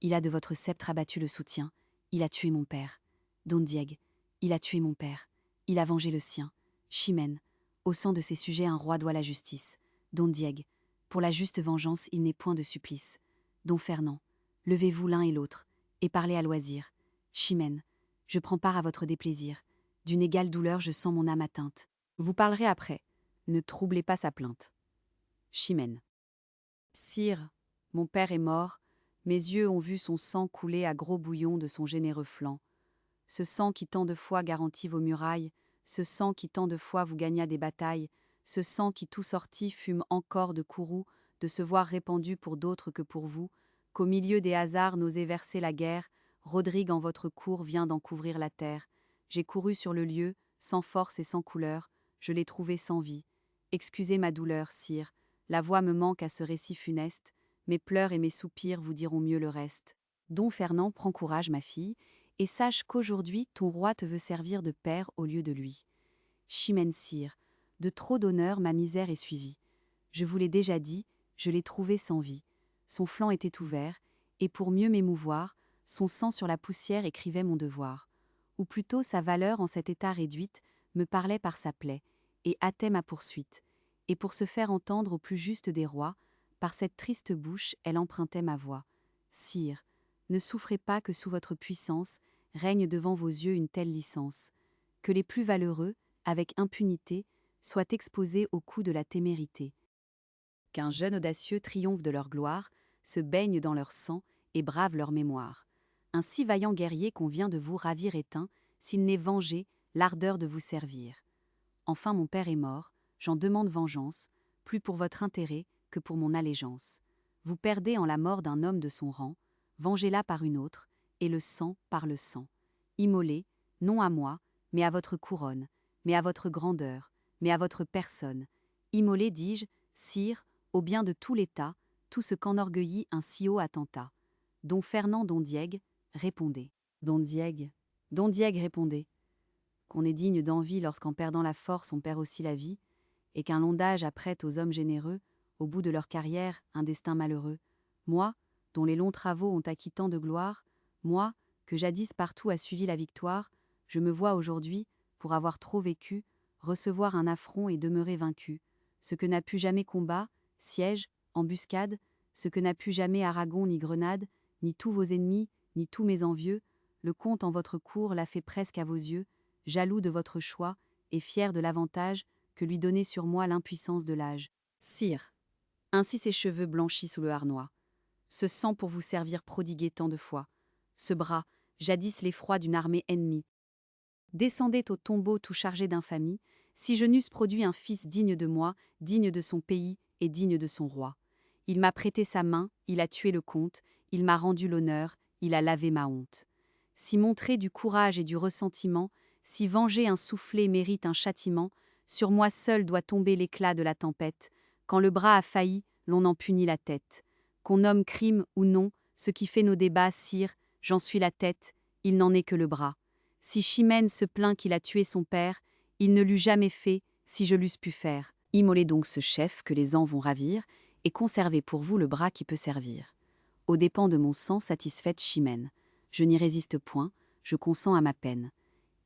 Il a de votre sceptre abattu le soutien. Il a tué mon père. Don Diègue, il a tué mon père. Il a vengé le sien. Chimène, au sang de ses sujets un roi doit la justice. Don Diègue, pour la juste vengeance il n'est point de supplice. Don Fernand, levez-vous l'un et l'autre, et parlez à loisir. Chimène, je prends part à votre déplaisir. D'une égale douleur je sens mon âme atteinte. Vous parlerez après. Ne troublez pas sa plainte. Chimène. Sire, mon père est mort, mes yeux ont vu son sang couler à gros bouillons de son généreux flanc. Ce sang qui tant de fois garantit vos murailles, ce sang qui tant de fois vous gagna des batailles, ce sang qui tout sorti fume encore de courroux, de se voir répandu pour d'autres que pour vous, qu'au milieu des hasards n'osait verser la guerre, Rodrigue en votre cour vient d'en couvrir la terre. J'ai couru sur le lieu, sans force et sans couleur, je l'ai trouvé sans vie. Excusez ma douleur, sire, la voix me manque à ce récit funeste, mes pleurs et mes soupirs vous diront mieux le reste. Don Fernand, prends courage, ma fille, et sache qu'aujourd'hui ton roi te veut servir de père au lieu de lui. Chimène sire, de trop d'honneur ma misère est suivie. Je vous l'ai déjà dit, je l'ai trouvé sans vie. Son flanc était ouvert, et pour mieux m'émouvoir, son sang sur la poussière écrivait mon devoir. Ou plutôt sa valeur en cet état réduite me parlait par sa plaie, et hâtait ma poursuite. Et pour se faire entendre au plus juste des rois, par cette triste bouche elle empruntait ma voix. Sire, ne souffrez pas que sous votre puissance règne devant vos yeux une telle licence, que les plus valeureux, avec impunité, soient exposés au coup de la témérité. Qu'un jeune audacieux triomphe de leur gloire, se baigne dans leur sang et brave leur mémoire. Un si vaillant guerrier qu'on vient de vous ravir éteint, s'il n'est vengé, l'ardeur de vous servir. Enfin mon père est mort, j'en demande vengeance, plus pour votre intérêt que pour mon allégeance. Vous perdez en la mort d'un homme de son rang, vengez-la par une autre, et le sang par le sang. Immolé, non à moi, mais à votre couronne, mais à votre grandeur, mais à votre personne. Immolé, dis-je, sire, au bien de tout l'État, tout ce qu'enorgueillit un si haut attentat. Don Fernand Don Diègue, répondez. Don Diègue. Don Diègue, répondez. Qu'on est digne d'envie lorsqu'en perdant la force on perd aussi la vie, et qu'un long âge apprête aux hommes généreux, au bout de leur carrière, un destin malheureux. Moi, dont les longs travaux ont acquis tant de gloire, moi, que jadis partout a suivi la victoire, je me vois aujourd'hui, pour avoir trop vécu, recevoir un affront et demeurer vaincu. Ce que n'a pu jamais combat, siège, embuscade, ce que n'a pu jamais Aragon ni Grenade, ni tous vos ennemis, ni tous mes envieux, le comte en votre cour l'a fait presque à vos yeux, jaloux de votre choix, et fier de l'avantage que lui donnait sur moi l'impuissance de l'âge. Sire, ainsi ses cheveux blanchis sous le harnois, ce sang pour vous servir prodigué tant de fois, ce bras, jadis l'effroi d'une armée ennemie, descendait au tombeau tout chargé d'infamie, si je n'eusse produit un fils digne de moi, digne de son pays et digne de son roi. Il m'a prêté sa main, il a tué le comte, il m'a rendu l'honneur, il a lavé ma honte. Si montrer du courage et du ressentiment, si venger un soufflet mérite un châtiment, sur moi seul doit tomber l'éclat de la tempête. Quand le bras a failli, l'on en punit la tête. Qu'on nomme crime ou non, ce qui fait nos débats, sire, j'en suis la tête, il n'en est que le bras. Si Chimène se plaint qu'il a tué son père, il ne l'eût jamais fait, si je l'eusse pu faire. Immolez donc ce chef que les ans vont ravir, et conservez pour vous le bras qui peut servir. Aux dépens de mon sang satisfaite Chimène. Je n'y résiste point, je consens à ma peine.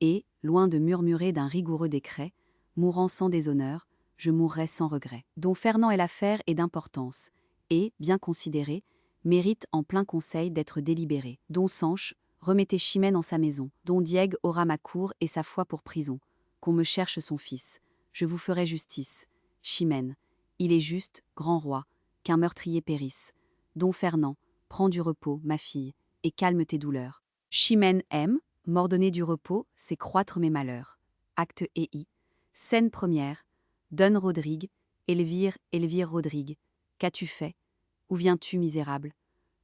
Et, loin de murmurer d'un rigoureux décret, mourant sans déshonneur, je mourrai sans regret. Don Fernand est l'affaire et d'importance, et, bien considéré, mérite en plein conseil d'être délibéré. Don Sanche, remettez Chimène en sa maison. Don Diègue aura ma cour et sa foi pour prison. Qu'on me cherche son fils. Je vous ferai justice. Chimène, il est juste, grand roi, qu'un meurtrier périsse. Don Fernand, prends du repos, ma fille, et calme tes douleurs. Chimène aime, m'ordonner du repos, c'est croître mes malheurs. Acte et I. Scène première. Don Rodrigue, Elvire, Elvire Rodrigue. Qu'as-tu fait? Où viens-tu, misérable?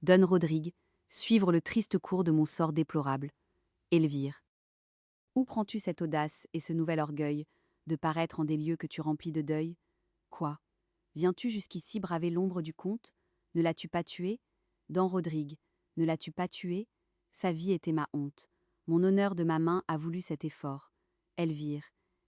Don Rodrigue, suivre le triste cours de mon sort déplorable. Elvire. Où prends-tu cette audace et ce nouvel orgueil de paraître en des lieux que tu remplis de deuil? Quoi? Viens-tu jusqu'ici braver l'ombre du comte? Ne l'as-tu pas tué? Don Rodrigue, ne l'as-tu pas tué? Sa vie était ma honte. Mon honneur de ma main a voulu cet effort. Elvire,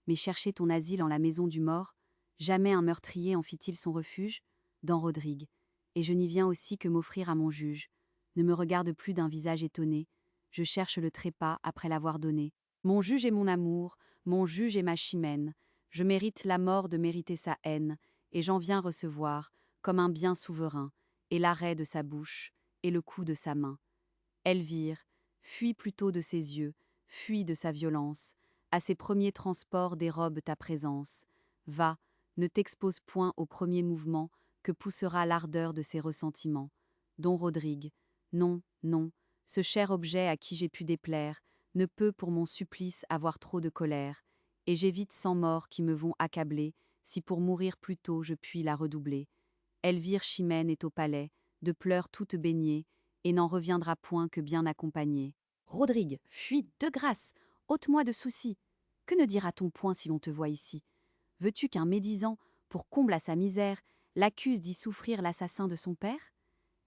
mais chercher ton asile en la maison du mort, jamais un meurtrier en fit-il son refuge? Don Rodrigue, et je n'y viens aussi que m'offrir à mon juge. Ne me regarde plus d'un visage étonné. Je cherche le trépas après l'avoir donné. Mon juge est mon amour, mon juge est ma Chimène. Je mérite la mort de mériter sa haine, et j'en viens recevoir, comme un bien souverain, et l'arrêt de sa bouche, et le coup de sa main. Elvire, fuis plutôt de ses yeux, fuis de sa violence, à ses premiers transports dérobe ta présence. Va, ne t'expose point au premier mouvement que poussera l'ardeur de ses ressentiments. Don Rodrigue, non, non, ce cher objet à qui j'ai pu déplaire, ne peut pour mon supplice avoir trop de colère, et j'évite cent morts qui me vont accabler, si pour mourir plus tôt je puis la redoubler. Elvire Chimène est au palais, de pleurs toute baignée, et n'en reviendra point que bien accompagnée. Rodrigue, fuis, de grâce, ôte-moi de soucis. Que ne dira-t-on point si l'on te voit ici? Veux-tu qu'un médisant, pour comble à sa misère, l'accuse d'y souffrir l'assassin de son père?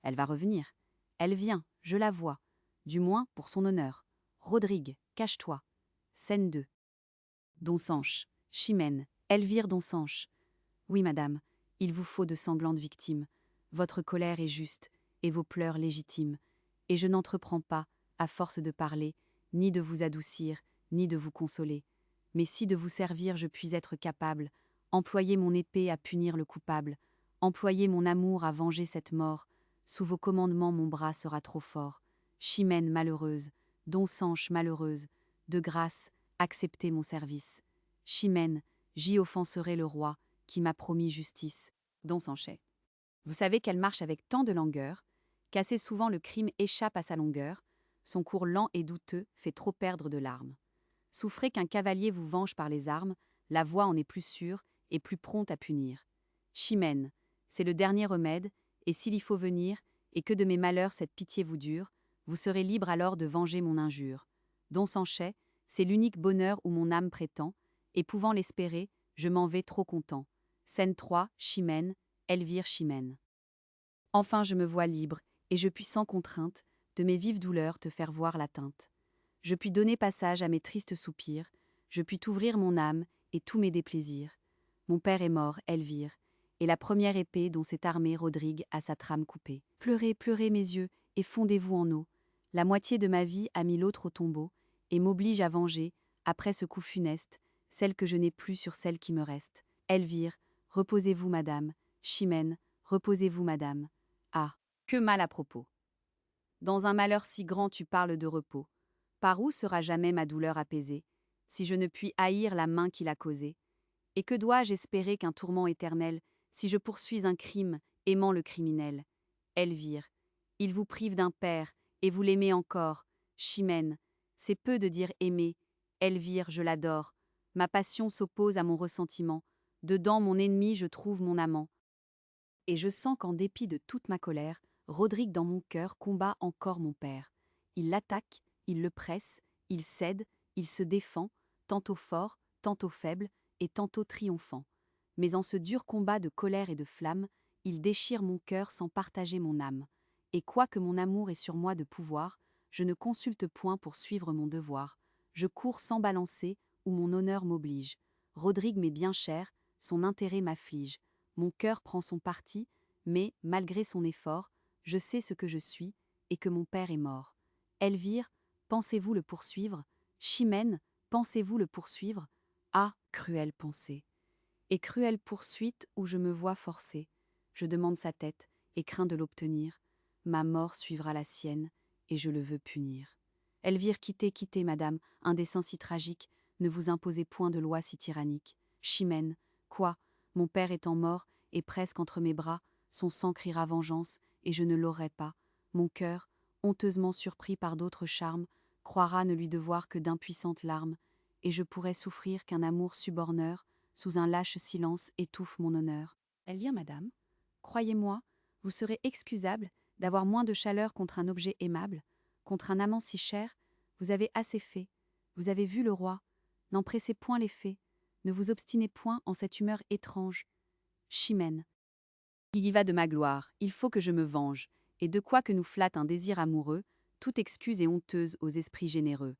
Elle va revenir. Elle vient, je la vois. Du moins pour son honneur. Rodrigue, cache-toi. Scène 2. Don Sanche, Chimène, Elvire Don Sanche. Oui, madame, il vous faut de sanglantes victimes. Votre colère est juste, et vos pleurs légitimes. Et je n'entreprends pas, à force de parler, ni de vous adoucir, ni de vous consoler. Mais si de vous servir je puis être capable, employez mon épée à punir le coupable, employez mon amour à venger cette mort. Sous vos commandements mon bras sera trop fort. Chimène malheureuse, Don Sanche malheureuse, de grâce, acceptez mon service. Chimène, j'y offenserai le roi, qui m'a promis justice. Don Sanchet. Vous savez qu'elle marche avec tant de langueur, qu'assez souvent le crime échappe à sa longueur, son cours lent et douteux fait trop perdre de larmes. Souffrez qu'un cavalier vous venge par les armes, la voix en est plus sûre et plus prompte à punir. Chimène, c'est le dernier remède, et s'il y faut venir, et que de mes malheurs cette pitié vous dure, vous serez libre alors de venger mon injure. Don Sanchet, c'est l'unique bonheur où mon âme prétend, et pouvant l'espérer, Je m'en vais trop content. Scène 3, Chimène, Elvire Chimène. Enfin je me vois libre, et je puis sans contrainte, de mes vives douleurs te faire voir la teinte. Je puis donner passage à mes tristes soupirs, je puis t'ouvrir mon âme et tous mes déplaisirs. Mon père est mort, Elvire, et la première épée dont s'est armé Rodrigue a sa trame coupée. Pleurez, pleurez mes yeux, et fondez-vous en eau. La moitié de ma vie a mis l'autre au tombeau, et m'oblige à venger, après ce coup funeste, celle que je n'ai plus sur celle qui me reste. Elvire, reposez-vous, madame. Chimène, reposez-vous, madame. Ah, que mal à propos. Dans un malheur si grand tu parles de repos. Par où sera jamais ma douleur apaisée, si je ne puis haïr la main qui l'a causée? Et que dois-je espérer qu'un tourment éternel, si je poursuis un crime, aimant le criminel? Elvire, il vous prive d'un père, et vous l'aimez encore. Chimène, c'est peu de dire aimer. Elvire, je l'adore. Ma passion s'oppose à mon ressentiment. Dedans mon ennemi je trouve mon amant. Et je sens qu'en dépit de toute ma colère, Rodrigue dans mon cœur combat encore mon père. Il l'attaque, il le presse, il cède, il se défend, tantôt fort, tantôt faible, et tantôt triomphant. Mais en ce dur combat de colère et de flamme, il déchire mon cœur sans partager mon âme. Et quoique mon amour ait sur moi de pouvoir, je ne consulte point pour suivre mon devoir. Je cours sans balancer, où mon honneur m'oblige. Rodrigue m'est bien cher, son intérêt m'afflige. Mon cœur prend son parti, mais, malgré son effort, je sais ce que je suis, et que mon père est mort. Elvire, pensez-vous le poursuivre? Chimène, pensez-vous le poursuivre? Ah, cruelle pensée! Et cruelle poursuite où je me vois forcé. Je demande sa tête, et crains de l'obtenir. Ma mort suivra la sienne, et je le veux punir. Elvire, quittez, quittez, madame, un dessein si tragique, ne vous imposez point de loi si tyrannique. Chimène, quoi? Mon père étant mort, et presque entre mes bras, son sang criera vengeance, et je ne l'aurai pas. Mon cœur, honteusement surpris par d'autres charmes, croira ne lui devoir que d'impuissantes larmes, et je pourrais souffrir qu'un amour suborneur, sous un lâche silence, étouffe mon honneur. Elvire, madame, croyez-moi, vous serez excusable d'avoir moins de chaleur contre un objet aimable, contre un amant si cher. Vous avez assez fait, vous avez vu le roi, n'en pressez point les faits, ne vous obstinez point en cette humeur étrange. Chimène. Il y va de ma gloire, il faut que je me venge, et de quoi que nous flatte un désir amoureux, toute excuse est honteuse aux esprits généreux.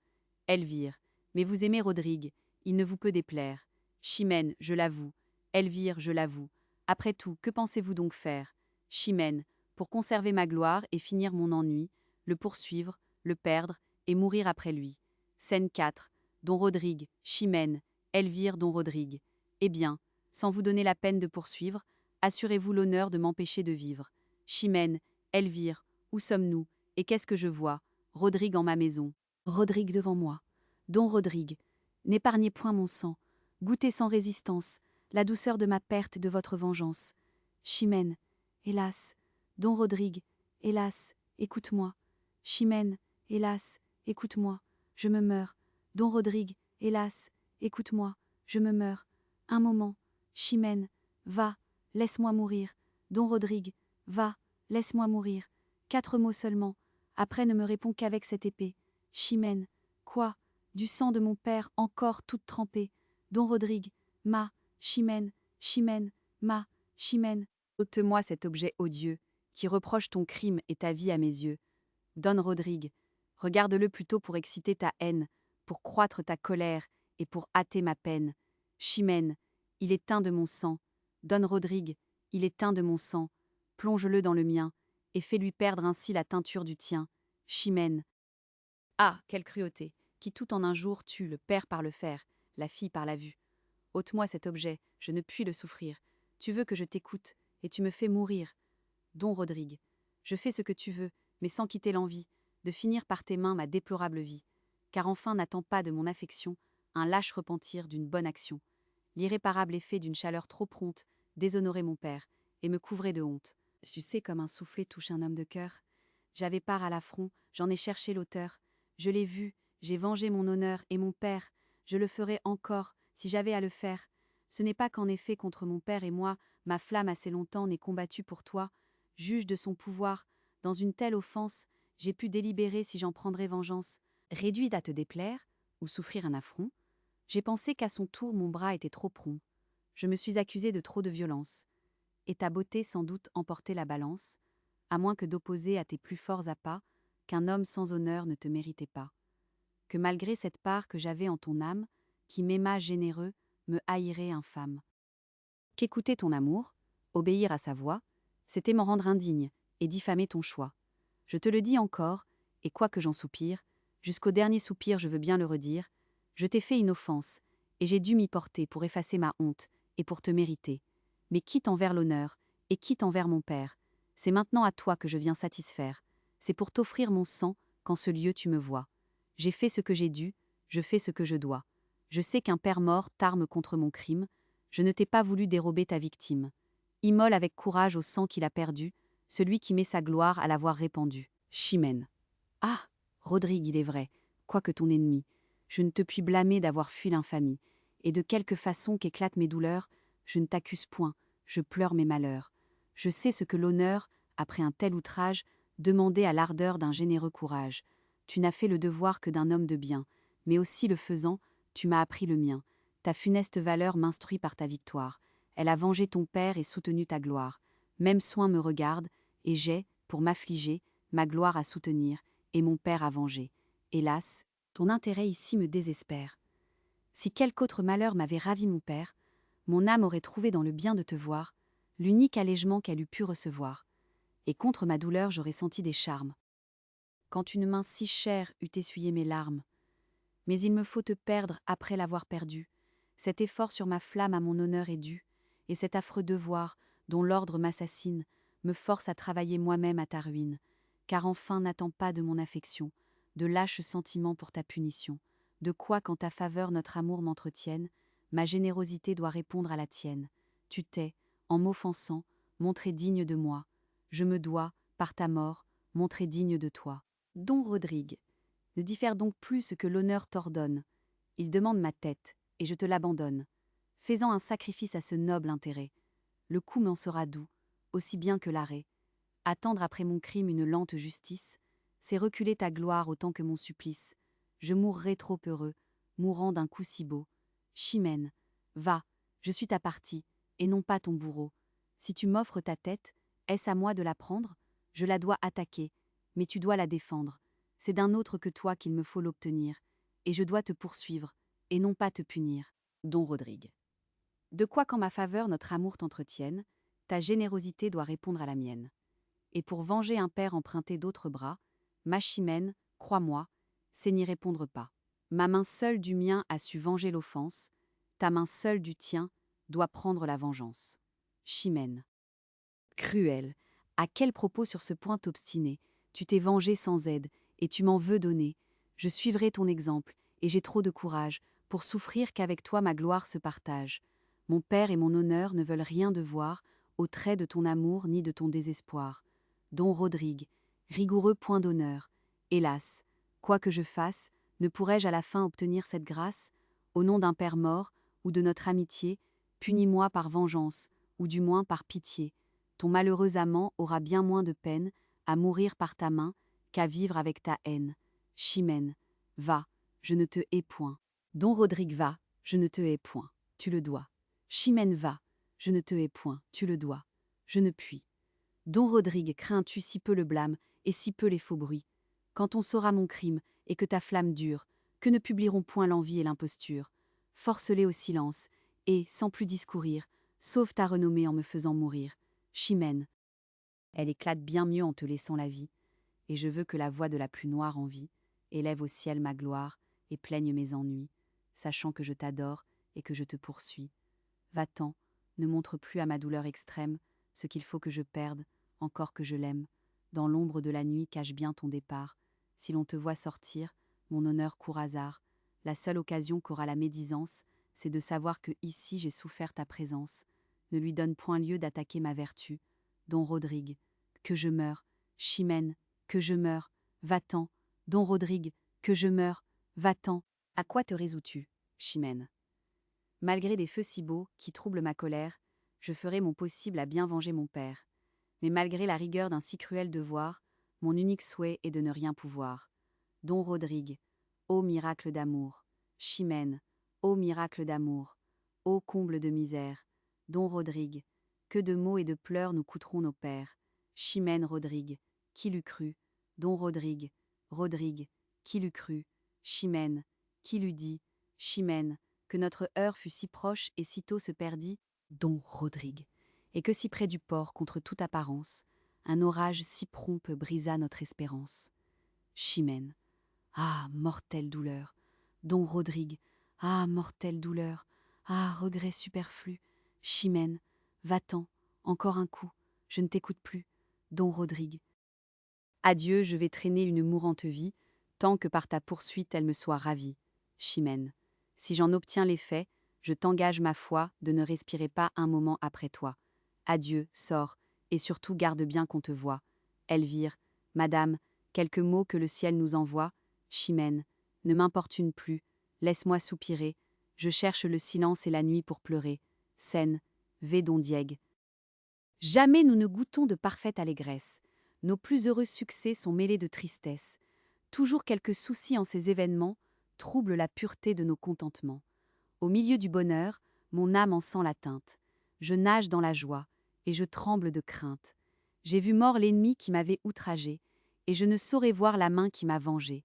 Elvire, mais vous aimez Rodrigue, il ne vous peut déplaire. Chimène, je l'avoue. Elvire, je l'avoue. Après tout, que pensez-vous donc faire? Chimène, pour conserver ma gloire et finir mon ennui, le poursuivre, le perdre, et mourir après lui. Scène 4. Don Rodrigue, Chimène, Elvire, Don Rodrigue. Eh bien, sans vous donner la peine de poursuivre, assurez-vous l'honneur de m'empêcher de vivre. Chimène, Elvire, où sommes-nous, et qu'est-ce que je vois? Rodrigue en ma maison. Rodrigue devant moi. Don Rodrigue, n'épargnez point mon sang, goûtez sans résistance la douceur de ma perte et de votre vengeance. Chimène, hélas, Don Rodrigue, hélas, écoute-moi. Chimène, hélas, écoute-moi, je me meurs. Don Rodrigue, hélas, écoute-moi, je me meurs. Un moment, Chimène, va, laisse-moi mourir. Don Rodrigue, va, laisse-moi mourir. 4 mots seulement, après ne me réponds qu'avec cette épée. Chimène, quoi? Du sang de mon père encore toute trempée. Don Rodrigue, Chimène, Chimène, Chimène. Ôte-moi cet objet odieux, qui reproche ton crime et ta vie à mes yeux. Don Rodrigue, regarde-le plutôt pour exciter ta haine, pour croître ta colère et pour hâter ma peine. Chimène, il est teint de mon sang. Don Rodrigue, il est teint de mon sang. Plonge-le dans le mien, et fais-lui perdre ainsi la teinture du tien. Chimène. Ah, quelle cruauté, qui tout en un jour tue le père par le fer, la fille par la vue. Ôte-moi cet objet, je ne puis le souffrir. Tu veux que je t'écoute, et tu me fais mourir. Don Rodrigue, je fais ce que tu veux, mais sans quitter l'envie, de finir par tes mains ma déplorable vie. Car enfin n'attends pas de mon affection un lâche repentir d'une bonne action. L'irréparable effet d'une chaleur trop prompte déshonorait mon père, et me couvrait de honte. Tu sais comme un soufflet touche un homme de cœur. J'avais part à l'affront, j'en ai cherché l'auteur. Je l'ai vu, j'ai vengé mon honneur et mon père. Je le ferai encore, si j'avais à le faire. Ce n'est pas qu'en effet contre mon père et moi, ma flamme assez longtemps n'ait combattu pour toi. Juge de son pouvoir, dans une telle offense, j'ai pu délibérer si j'en prendrais vengeance. Réduite à te déplaire, ou souffrir un affront, j'ai pensé qu'à son tour mon bras était trop prompt. Je me suis accusée de trop de violence. Et ta beauté sans doute emportait la balance, à moins que d'opposer à tes plus forts appas qu'un homme sans honneur ne te méritait pas. Que malgré cette part que j'avais en ton âme, qui m'aima généreux, me haïrait infâme. Qu'écouter ton amour, obéir à sa voix, c'était m'en rendre indigne et diffamer ton choix. Je te le dis encore, et quoique j'en soupire, jusqu'au dernier soupir je veux bien le redire, je t'ai fait une offense, et j'ai dû m'y porter pour effacer ma honte et pour te mériter. Mais quitte envers l'honneur, et quitte envers mon père, c'est maintenant à toi que je viens satisfaire, c'est pour t'offrir mon sang qu'en ce lieu tu me vois. J'ai fait ce que j'ai dû, je fais ce que je dois. Je sais qu'un père mort t'arme contre mon crime, je ne t'ai pas voulu dérober ta victime. Immole avec courage au sang qu'il a perdu, celui qui met sa gloire à l'avoir répandu. Chimène. Ah, Rodrigue, il est vrai, quoique ton ennemi, je ne te puis blâmer d'avoir fui l'infamie, et de quelque façon qu'éclatent mes douleurs, je ne t'accuse point, je pleure mes malheurs. Je sais ce que l'honneur, après un tel outrage, demandait à l'ardeur d'un généreux courage. Tu n'as fait le devoir que d'un homme de bien, mais aussi le faisant, tu m'as appris le mien. Ta funeste valeur m'instruit par ta victoire. Elle a vengé ton père et soutenu ta gloire. Même soin me regarde, et j'ai, pour m'affliger, ma gloire à soutenir, et mon père à venger. Hélas, ton intérêt ici me désespère. Si quelque autre malheur m'avait ravi mon père, mon âme aurait trouvé dans le bien de te voir l'unique allègement qu'elle eût pu recevoir, et contre ma douleur j'aurais senti des charmes. Quand une main si chère eût essuyé mes larmes, mais il me faut te perdre après l'avoir perdu. Cet effort sur ma flamme à mon honneur est dû, et cet affreux devoir, dont l'ordre m'assassine, me force à travailler moi-même à ta ruine, car enfin n'attends pas de mon affection, de lâches sentiments pour ta punition. De quoi qu'en ta faveur notre amour m'entretienne, ma générosité doit répondre à la tienne. Tu t'es, en m'offensant, montré digne de moi. Je me dois, par ta mort, montrer digne de toi. Don Rodrigue, ne diffère donc plus ce que l'honneur t'ordonne. Il demande ma tête, et je te l'abandonne. Faisant un sacrifice à ce noble intérêt, le coup m'en sera doux, aussi bien que l'arrêt. Attendre après mon crime une lente justice, c'est reculer ta gloire autant que mon supplice. Je mourrai trop heureux, mourant d'un coup si beau. Chimène, va, je suis ta partie, et non pas ton bourreau. Si tu m'offres ta tête, est-ce à moi de la prendre? Je la dois attaquer, mais tu dois la défendre. C'est d'un autre que toi qu'il me faut l'obtenir, et je dois te poursuivre, et non pas te punir. Don Rodrigue. De quoi qu'en ma faveur notre amour t'entretienne, ta générosité doit répondre à la mienne. Et pour venger un père emprunté d'autres bras, ma Chimène, crois-moi, c'est n'y répondre pas. Ma main seule du mien a su venger l'offense, ta main seule du tien doit prendre la vengeance. Chimène. Cruel, à quel propos sur ce point t'obstiner? Tu t'es vengé sans aide, et tu m'en veux donner. Je suivrai ton exemple, et j'ai trop de courage, pour souffrir qu'avec toi ma gloire se partage. Mon père et mon honneur ne veulent rien devoir, au trait de ton amour ni de ton désespoir. Don Rodrigue, rigoureux point d'honneur. Hélas, quoi que je fasse, ne pourrai-je à la fin obtenir cette grâce? Au nom d'un père mort, ou de notre amitié, punis-moi par vengeance, ou du moins par pitié. Ton malheureux amant aura bien moins de peine à mourir par ta main qu'à vivre avec ta haine. Chimène, va, je ne te hais point. Don Rodrigue va, je ne te hais point, tu le dois. Chimène va, je ne te hais point, tu le dois. Je ne puis. Don Rodrigue, crains-tu si peu le blâme et si peu les faux bruits? Quand on saura mon crime et que ta flamme dure, que ne publieront point l'envie et l'imposture? Force-les au silence, et, sans plus discourir, sauve ta renommée en me faisant mourir. Chimène. Elle éclate bien mieux en te laissant la vie, et je veux que la voix de la plus noire envie élève au ciel ma gloire et plaigne mes ennuis, sachant que je t'adore et que je te poursuis. Va-t'en, ne montre plus à ma douleur extrême ce qu'il faut que je perde, encore que je l'aime. Dans l'ombre de la nuit cache bien ton départ. Si l'on te voit sortir, mon honneur court hasard. La seule occasion qu'aura la médisance, c'est de savoir que ici j'ai souffert ta présence. Ne lui donne point lieu d'attaquer ma vertu. Don Rodrigue, que je meure. Chimène, que je meure. Va-t'en. Don Rodrigue, que je meure. Va-t'en. À quoi te résous-tu, Chimène? Malgré des feux si beaux, qui troublent ma colère, je ferai mon possible à bien venger mon père. Mais malgré la rigueur d'un si cruel devoir, mon unique souhait est de ne rien pouvoir. Don Rodrigue, ô miracle d'amour. Chimène, ô miracle d'amour. Ô comble de misère, Don Rodrigue, que de maux et de pleurs nous coûteront nos pères. Chimène Rodrigue, qui l'eût cru? Don Rodrigue, Rodrigue, qui l'eût cru? Chimène, qui l'eût dit? Chimène, que notre heure fut si proche et si tôt se perdit? Don Rodrigue, et que si près du port, contre toute apparence, un orage si prompt brisa notre espérance. Chimène, ah, mortelle douleur! Don Rodrigue, ah, mortelle douleur! Ah, regret superflu! Chimène, va-t'en, encore un coup, je ne t'écoute plus. Don Rodrigue. Adieu, je vais traîner une mourante vie, tant que par ta poursuite elle me soit ravie. Chimène, si j'en obtiens l'effet, je t'engage ma foi de ne respirer pas un moment après toi. Adieu, sors, et surtout garde bien qu'on te voie. Elvire, Madame, quelques mots que le ciel nous envoie. Chimène, ne m'importune plus, laisse-moi soupirer, je cherche le silence et la nuit pour pleurer. Scène, V. Don Diègue. Jamais nous ne goûtons de parfaite allégresse. Nos plus heureux succès sont mêlés de tristesse. Toujours quelques soucis en ces événements troublent la pureté de nos contentements. Au milieu du bonheur, mon âme en sent l'atteinte. Je nage dans la joie, et je tremble de crainte. J'ai vu mort l'ennemi qui m'avait outragé, et je ne saurais voir la main qui m'a vengé.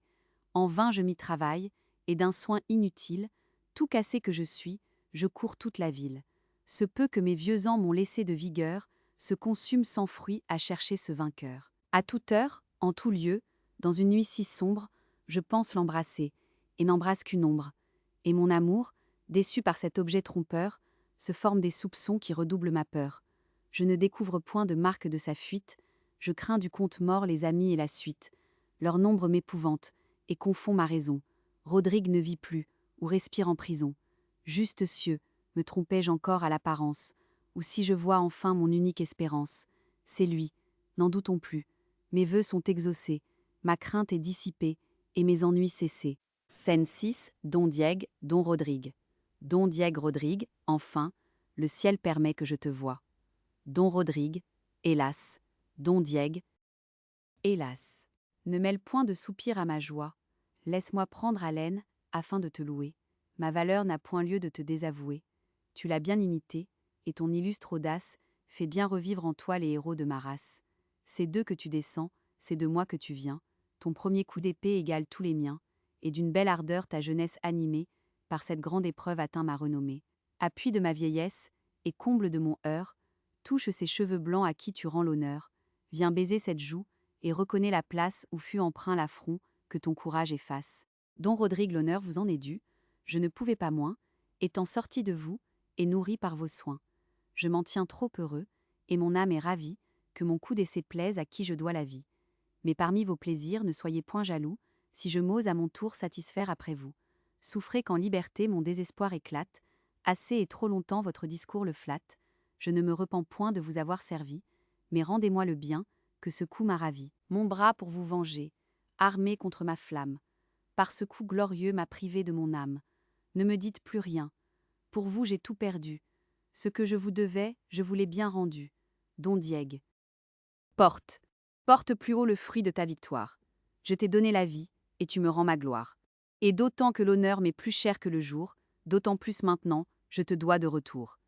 En vain je m'y travaille, et d'un soin inutile, tout cassé que je suis, je cours toute la ville. Ce peu que mes vieux ans m'ont laissé de vigueur se consume sans fruit à chercher ce vainqueur. À toute heure, en tout lieu, dans une nuit si sombre, je pense l'embrasser, et n'embrasse qu'une ombre. Et mon amour, déçu par cet objet trompeur, se forme des soupçons qui redoublent ma peur. Je ne découvre point de marque de sa fuite, je crains du compte mort les amis et la suite. Leur nombre m'épouvante, et confond ma raison. Rodrigue ne vit plus, ou respire en prison. Juste cieux, me trompais-je encore à l'apparence, ou si je vois enfin mon unique espérance. C'est lui, n'en doutons plus. Mes vœux sont exaucés, ma crainte est dissipée, et mes ennuis cessés. Scène 6, Don Diègue, Don Rodrigue. Don Diègue Rodrigue, enfin, le ciel permet que je te voie. Don Rodrigue, hélas, Don Diègue, hélas. Ne mêle point de soupir à ma joie, laisse-moi prendre haleine, afin de te louer. Ma valeur n'a point lieu de te désavouer. Tu l'as bien imité, et ton illustre audace fait bien revivre en toi les héros de ma race. C'est d'eux que tu descends, c'est de moi que tu viens. Ton premier coup d'épée égale tous les miens, et d'une belle ardeur ta jeunesse animée, par cette grande épreuve atteint ma renommée. Appui de ma vieillesse, et comble de mon heur, touche ces cheveux blancs à qui tu rends l'honneur, viens baiser cette joue, et reconnais la place où fut empreint l'affront que ton courage efface. Don Rodrigue, l'honneur vous en est dû, je ne pouvais pas moins, étant sorti de vous, et nourri par vos soins. Je m'en tiens trop heureux, et mon âme est ravie, que mon coup d'essai plaise à qui je dois la vie. Mais parmi vos plaisirs, ne soyez point jaloux, si je m'ose à mon tour satisfaire après vous. Souffrez qu'en liberté mon désespoir éclate, assez et trop longtemps votre discours le flatte, je ne me repens point de vous avoir servi, mais rendez-moi le bien, que ce coup m'a ravi. Mon bras pour vous venger, armé contre ma flamme, par ce coup glorieux m'a privé de mon âme. Ne me dites plus rien, pour vous j'ai tout perdu, ce que je vous devais, je vous l'ai bien rendu. Don Diègue. Porte, porte plus haut le fruit de ta victoire. Je t'ai donné la vie, et tu me rends ma gloire. Et d'autant que l'honneur m'est plus cher que le jour, d'autant plus maintenant, je te dois de retour.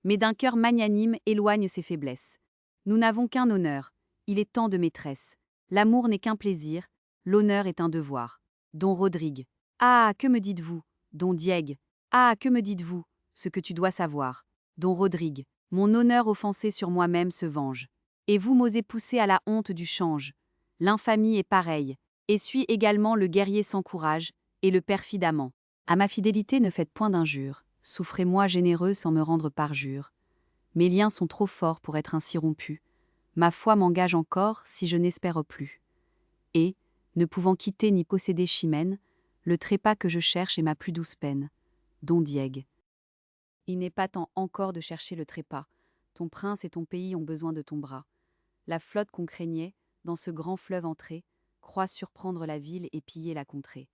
Mais d'un cœur magnanime éloigne ses faiblesses. Nous n'avons qu'un honneur, il est temps de maîtresse. L'amour n'est qu'un plaisir, l'honneur est un devoir. Don Rodrigue. Ah, que me dites-vous, Don Diègue? Ah, que me dites-vous, ce que tu dois savoir. Don Rodrigue. Mon honneur offensé sur moi-même se venge. Et vous m'osez pousser à la honte du change. L'infamie est pareille, essuie également le guerrier sans courage, et le perfide amant. À ma fidélité ne faites point d'injure, souffrez-moi généreux sans me rendre parjure. Mes liens sont trop forts pour être ainsi rompus. Ma foi m'engage encore si je n'espère plus. Et, ne pouvant quitter ni posséder Chimène, le trépas que je cherche est ma plus douce peine. Don Diègue. Il n'est pas temps encore de chercher le trépas. Ton prince et ton pays ont besoin de ton bras. La flotte qu'on craignait, dans ce grand fleuve entré, croit surprendre la ville et piller la contrée.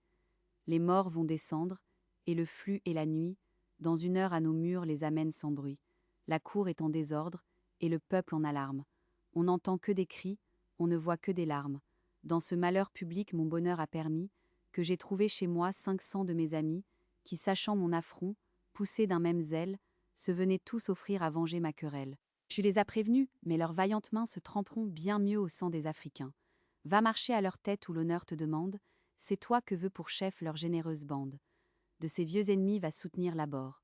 Les morts vont descendre, et le flux et la nuit, dans une heure à nos murs les amènent sans bruit. La cour est en désordre, et le peuple en alarme. On n'entend que des cris, on ne voit que des larmes. Dans ce malheur public mon bonheur a permis que j'ai trouvé chez moi 500 de mes amis, qui, sachant mon affront, poussés d'un même zèle, se venaient tous offrir à venger ma querelle. Tu les as prévenus, mais leurs vaillantes mains se tremperont bien mieux au sang des Africains. Va marcher à leur tête où l'honneur te demande, c'est toi que veut pour chef leur généreuse bande. De ses vieux ennemis va soutenir l'abord.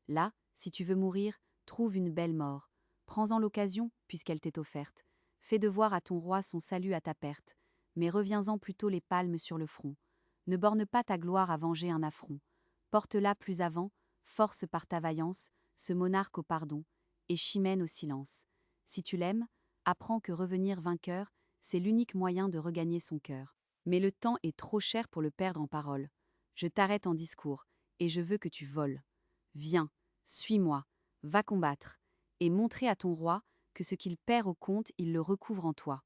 Là, si tu veux mourir, trouve une belle mort. Prends-en l'occasion, puisqu'elle t'est offerte. Fais devoir à ton roi son salut à ta perte, mais reviens-en plutôt les palmes sur le front. Ne borne pas ta gloire à venger un affront. Porte-la plus avant, force par ta vaillance, ce monarque au pardon, et Chimène au silence. Si tu l'aimes, apprends que revenir vainqueur, c'est l'unique moyen de regagner son cœur. Mais le temps est trop cher pour le perdre en paroles. Je t'arrête en discours, et je veux que tu voles. Viens, suis-moi, va combattre, et montrer à ton roi que ce qu'il perd au compte, il le recouvre en toi.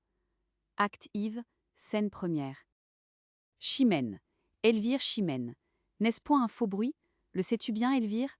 Acte Yves, scène première. Chimène. Elvire Chimène. N'est-ce point un faux bruit? Le sais-tu bien, Elvire?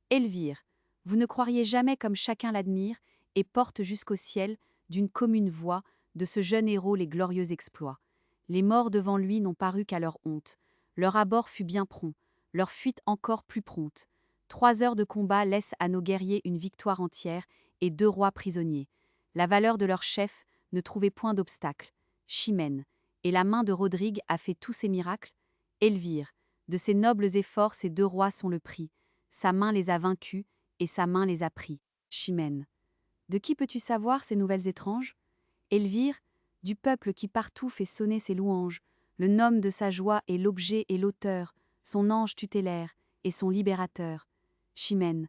Elvire, vous ne croiriez jamais comme chacun l'admire et porte jusqu'au ciel, d'une commune voix, de ce jeune héros les glorieux exploits. Les morts devant lui n'ont paru qu'à leur honte. Leur abord fut bien prompt, leur fuite encore plus prompte. 3 heures de combat laissent à nos guerriers une victoire entière et 2 rois prisonniers. La valeur de leur chef ne trouvait point d'obstacle. Chimène, et la main de Rodrigue a fait tous ces miracles. Elvire, de ces nobles efforts ces 2 rois sont le prix. Sa main les a vaincus, et sa main les a pris. Chimène. De qui peux-tu savoir ces nouvelles étranges? Elvire, du peuple qui partout fait sonner ses louanges, le nomme de sa joie est l'objet et l'auteur, son ange tutélaire et son libérateur. Chimène.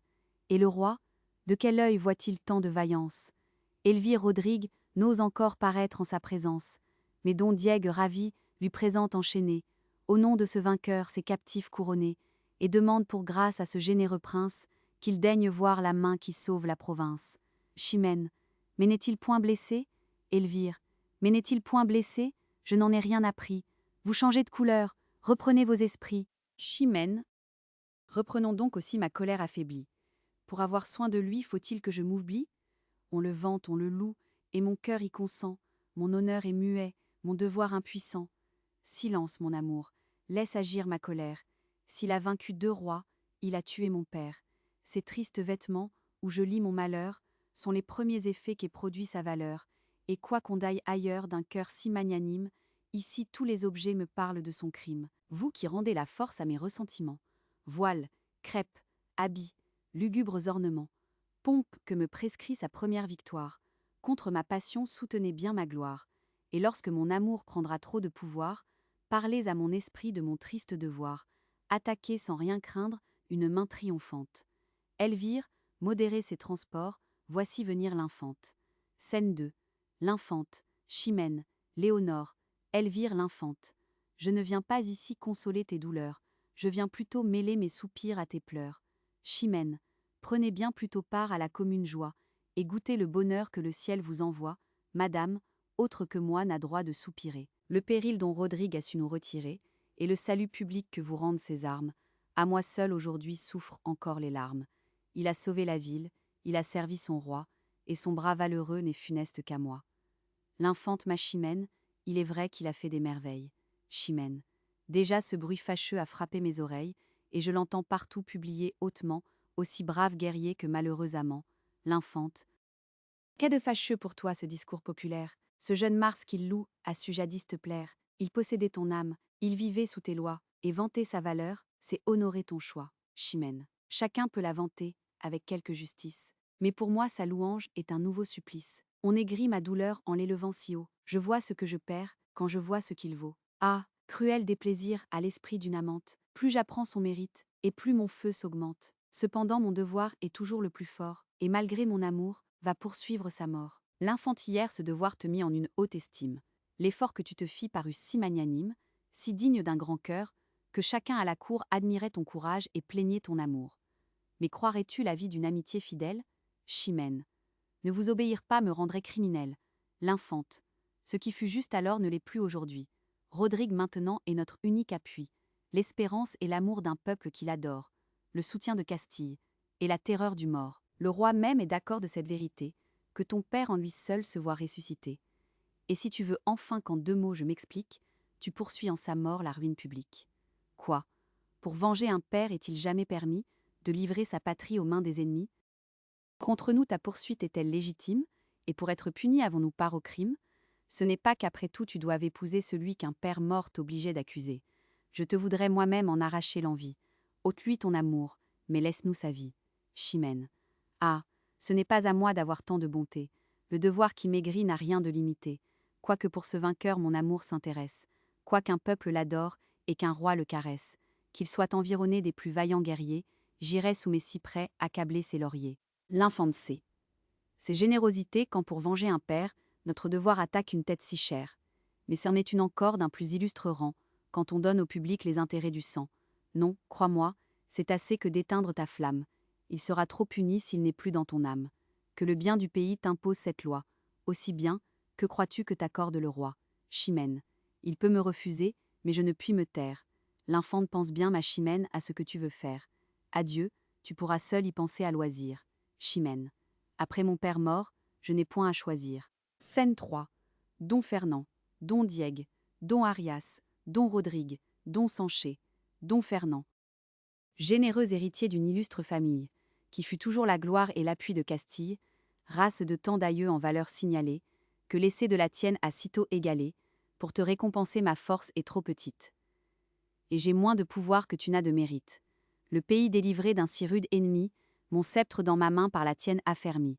Et le roi? De quel œil voit-il tant de vaillance? Elvire Rodrigue n'ose encore paraître en sa présence, mais Don Diègue ravi lui présente enchaîné, au nom de ce vainqueur ses captifs couronnés, et demande pour grâce à ce généreux prince qu'il daigne voir la main qui sauve la province. Chimène. Mais n'est-il point blessé? Elvire. Mais n'est-il point blessé? Je n'en ai rien appris. Vous changez de couleur, reprenez vos esprits. Chimène. Reprenons donc aussi ma colère affaiblie. Pour avoir soin de lui, faut-il que je m'oublie? On le vante, on le loue, et mon cœur y consent. Mon honneur est muet, mon devoir impuissant. Silence, mon amour, laisse agir ma colère. S'il a vaincu 2 rois, il a tué mon père. Ces tristes vêtements, où je lis mon malheur, sont les premiers effets qu'ait produit sa valeur, et quoi qu'on daille ailleurs d'un cœur si magnanime, ici tous les objets me parlent de son crime. Vous qui rendez la force à mes ressentiments. Voiles, crêpes, habits, lugubres ornements, pompe que me prescrit sa première victoire. Contre ma passion soutenez bien ma gloire, et lorsque mon amour prendra trop de pouvoir, parlez à mon esprit de mon triste devoir, attaquer sans rien craindre une main triomphante. Elvire, modérer ses transports, voici venir l'infante. Scène 2. L'infante, Chimène, Léonore, Elvire l'infante. Je ne viens pas ici consoler tes douleurs, je viens plutôt mêler mes soupirs à tes pleurs. Chimène, prenez bien plutôt part à la commune joie, et goûtez le bonheur que le ciel vous envoie. Madame, autre que moi n'a droit de soupirer. Le péril dont Rodrigue a su nous retirer, et le salut public que vous rendent ses armes, à moi seul aujourd'hui souffrent encore les larmes. Il a sauvé la ville, il a servi son roi, et son bras valeureux n'est funeste qu'à moi. L'infante ma Chimène, il est vrai qu'il a fait des merveilles. Chimène. Déjà ce bruit fâcheux a frappé mes oreilles, et je l'entends partout publier hautement, aussi brave guerrier que malheureux amant. L'infante. Qu'est de fâcheux pour toi ce discours populaire? Ce jeune Mars qu'il loue a su jadis te plaire. Il possédait ton âme, il vivait sous tes lois, et vanter sa valeur, c'est honorer ton choix. Chimène. Chacun peut la vanter, avec quelque justice. Mais pour moi sa louange est un nouveau supplice. On aigrit ma douleur en l'élevant si haut. Je vois ce que je perds, quand je vois ce qu'il vaut. Ah, cruel déplaisir à l'esprit d'une amante. Plus j'apprends son mérite, et plus mon feu s'augmente. Cependant mon devoir est toujours le plus fort, et malgré mon amour, va poursuivre sa mort. L'infantillère ce devoir te mit en une haute estime. L'effort que tu te fis parut si magnanime, si digne d'un grand cœur, que chacun à la cour admirait ton courage et plaignait ton amour. Mais croirais-tu la vie d'une amitié fidèle? Chimène. Ne vous obéir pas me rendrait criminel. L'infante. Ce qui fut juste alors ne l'est plus aujourd'hui. Rodrigue maintenant est notre unique appui. L'espérance et l'amour d'un peuple qui l'adore. Le soutien de Castille. Et la terreur du mort. Le roi même est d'accord de cette vérité, que ton père en lui seul se voit ressuscité. Et si tu veux enfin qu'en 2 mots je m'explique, tu poursuis en sa mort la ruine publique. Quoi? Pour venger un père est-il jamais permis de livrer sa patrie aux mains des ennemis? Contre nous ta poursuite est-elle légitime, et pour être puni avons-nous part au crime? Ce n'est pas qu'après tout tu doives épouser celui qu'un père mort t'obligeait d'accuser. Je te voudrais moi-même en arracher l'envie. Ôte-lui ton amour, mais laisse-nous sa vie. Chimène. Ah, ce n'est pas à moi d'avoir tant de bonté. Le devoir qui maigrit n'a rien de limité. Quoique pour ce vainqueur mon amour s'intéresse, quoiqu'un peuple l'adore et qu'un roi le caresse, qu'il soit environné des plus vaillants guerriers, j'irai sous mes cyprès accabler ses lauriers. L'infante C. C'est générosité quand pour venger un père, notre devoir attaque une tête si chère. Mais c'en est une encore d'un plus illustre rang, quand on donne au public les intérêts du sang. Non, crois-moi, c'est assez que d'éteindre ta flamme. Il sera trop puni s'il n'est plus dans ton âme. Que le bien du pays t'impose cette loi. Aussi bien, que crois-tu que t'accorde le roi? Chimène. Il peut me refuser, mais je ne puis me taire. L'infante pense bien, ma Chimène, à ce que tu veux faire. Adieu, tu pourras seul y penser à loisir. Chimène. Après mon père mort, je n'ai point à choisir. Scène 3. Don Fernand, Don Diègue, Don Arias, Don Rodrigue, Don Sanché, Don Fernand. Généreux héritier d'une illustre famille, qui fut toujours la gloire et l'appui de Castille, race de tant d'aïeux en valeur signalée, que l'essai de la tienne a sitôt égalé, pour te récompenser ma force est trop petite. Et j'ai moins de pouvoir que tu n'as de mérite. Le pays délivré d'un si rude ennemi, mon sceptre dans ma main par la tienne affermi,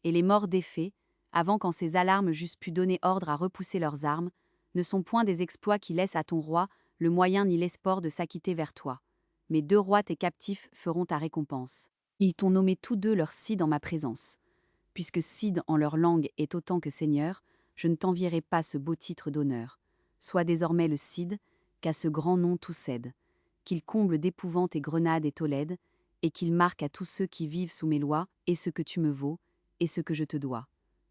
et les morts défaits, avant qu'en ces alarmes j'eusse pu donner ordre à repousser leurs armes, ne sont point des exploits qui laissent à ton roi le moyen ni l'espoir de s'acquitter vers toi. Mes 2 rois tes captifs feront ta récompense. Ils t'ont nommé tous 2 leur cid en ma présence. Puisque cid en leur langue est autant que seigneur, je ne t'envierai pas ce beau titre d'honneur. Sois désormais le cid, qu'à ce grand nom tout cède, qu'il comble d'épouvante et Grenade et Tolède, et qu'il marque à tous ceux qui vivent sous mes lois, et ce que tu me vaux, et ce que je te dois.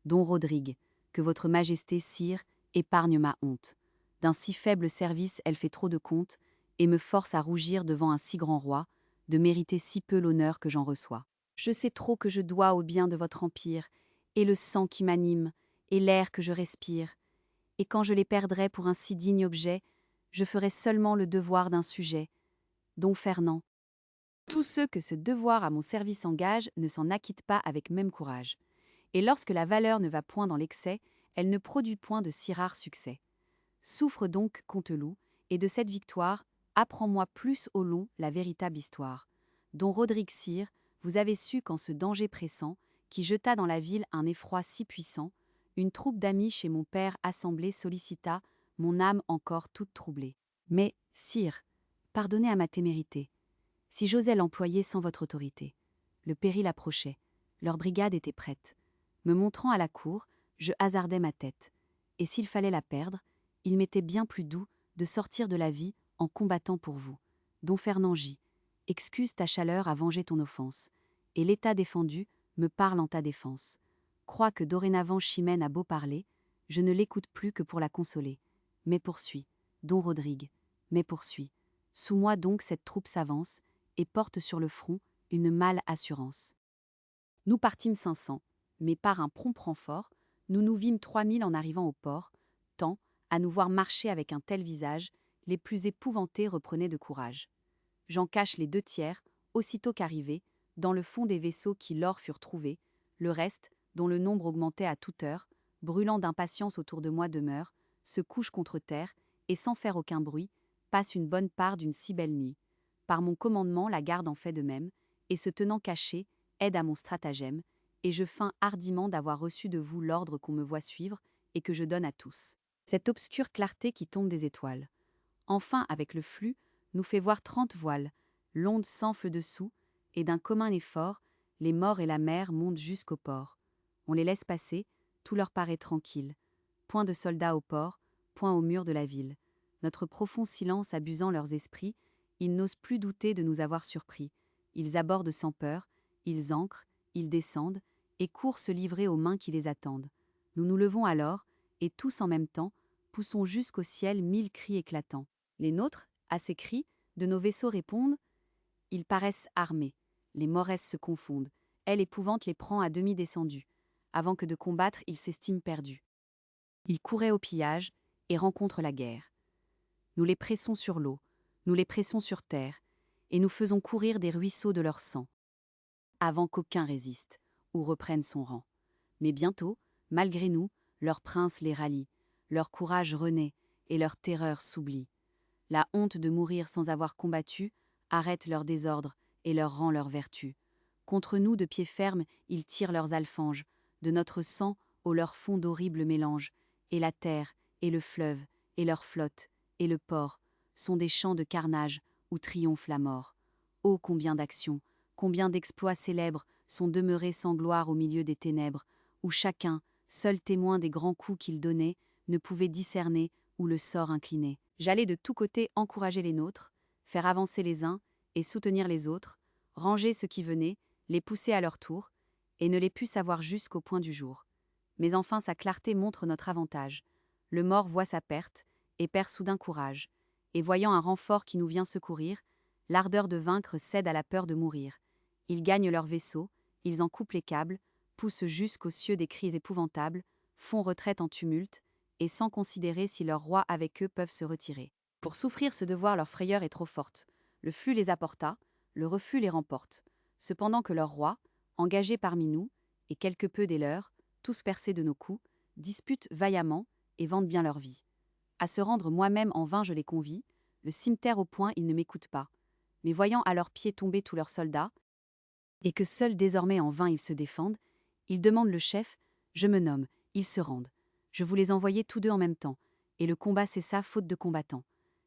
Don Rodrigue, que votre majesté, sire, épargne ma honte. D'un si faible service elle fait trop de compte, et me force à rougir devant un si grand roi, de mériter si peu l'honneur que j'en reçois. Je sais trop que je dois au bien de votre empire, et le sang qui m'anime, et l'air que je respire. Et quand je les perdrai pour un si digne objet, je ferai seulement le devoir d'un sujet. Don Fernand. Tous ceux que ce devoir à mon service engage ne s'en acquittent pas avec même courage. Et lorsque la valeur ne va point dans l'excès, elle ne produit point de si rares succès. Souffre donc, Conteloup, et de cette victoire, apprends-moi plus au long la véritable histoire. Don Rodrigue sire, vous avez su qu'en ce danger pressant, qui jeta dans la ville un effroi si puissant, une troupe d'amis chez mon père assemblée sollicita mon âme encore toute troublée. Mais, sire, pardonnez à ma témérité, si j'osais l'employer sans votre autorité. Le péril approchait, leur brigade était prête. Me montrant à la cour, je hasardais ma tête, et s'il fallait la perdre, il m'était bien plus doux de sortir de la vie en combattant pour vous. Don Fernand J. Excuse ta chaleur à venger ton offense, et l'état défendu me parle en ta défense. Crois que dorénavant Chimène a beau parler, je ne l'écoute plus que pour la consoler. Mais poursuis, Don Rodrigue, mais poursuis. Sous moi donc cette troupe s'avance, et porte sur le front une mâle assurance. Nous partîmes 500, mais par un prompt renfort, nous nous vîmes 3000 en arrivant au port, tant, à nous voir marcher avec un tel visage, les plus épouvantés reprenaient de courage. J'en cache les 2 tiers, aussitôt qu'arrivés, dans le fond des vaisseaux qui lors furent trouvés, le reste, dont le nombre augmentait à toute heure, brûlant d'impatience autour de moi demeure, se couche contre terre, et sans faire aucun bruit, passe une bonne part d'une si belle nuit. Par mon commandement la garde en fait de même, et se tenant cachée, aide à mon stratagème, et je feins hardiment d'avoir reçu de vous l'ordre qu'on me voit suivre, et que je donne à tous. Cette obscure clarté qui tombe des étoiles. Enfin, avec le flux, nous fait voir 30 voiles, l'onde s'enfle dessous, et d'un commun effort, les morts et la mer montent jusqu'au port. On les laisse passer, tout leur paraît tranquille. Point de soldats au port, point au mur de la ville. Notre profond silence abusant leurs esprits, ils n'osent plus douter de nous avoir surpris. Ils abordent sans peur, ils ancrent, ils descendent, et courent se livrer aux mains qui les attendent. Nous nous levons alors, et tous en même temps, poussons jusqu'au ciel 1000 cris éclatants. Les nôtres, à ces cris, de nos vaisseaux répondent. Ils paraissent armés. Les moresses se confondent. Elle épouvante les prend à demi descendus. Avant que de combattre, ils s'estiment perdus. Ils couraient au pillage et rencontrent la guerre. Nous les pressons sur l'eau, nous les pressons sur terre, et nous faisons courir des ruisseaux de leur sang, avant qu'aucun résiste, ou reprenne son rang. Mais bientôt, malgré nous, leur prince les rallie, leur courage renaît, et leur terreur s'oublie. La honte de mourir sans avoir combattu arrête leur désordre et leur rend leur vertu. Contre nous, de pied ferme, ils tirent leurs alfanges, de notre sang au leur fond d'horribles mélanges, et la terre, et le fleuve, et leur flotte, et le port, sont des champs de carnage où triomphe la mort. Oh, combien d'actions, combien d'exploits célèbres sont demeurés sans gloire au milieu des ténèbres, où chacun, seul témoin des grands coups qu'il donnait, ne pouvait discerner où le sort inclinait. J'allais de tous côtés encourager les nôtres, faire avancer les uns et soutenir les autres, ranger ceux qui venaient, les pousser à leur tour, et ne les put savoir jusqu'au point du jour. Mais enfin sa clarté montre notre avantage. Le mort voit sa perte, et perd soudain courage, et voyant un renfort qui nous vient secourir, l'ardeur de vaincre cède à la peur de mourir. Ils gagnent leur vaisseau, ils en coupent les câbles, poussent jusqu'aux cieux des cris épouvantables, font retraite en tumulte, et sans considérer si leurs rois avec eux peuvent se retirer. Pour souffrir ce devoir, leur frayeur est trop forte. Le flux les apporta, le reflux les remporte. Cependant que leurs rois, engagés parmi nous, et quelque peu des leurs, tous percés de nos coups, disputent vaillamment et vendent bien leur vie. À se rendre moi-même en vain je les convie, le cimeterre au poing ils ne m'écoutent pas. Mais voyant à leurs pieds tomber tous leurs soldats, et que seuls désormais en vain ils se défendent, ils demandent le chef, je me nomme, ils se rendent. Je vous les envoyais tous deux en même temps, et le combat cessa faute de combattants.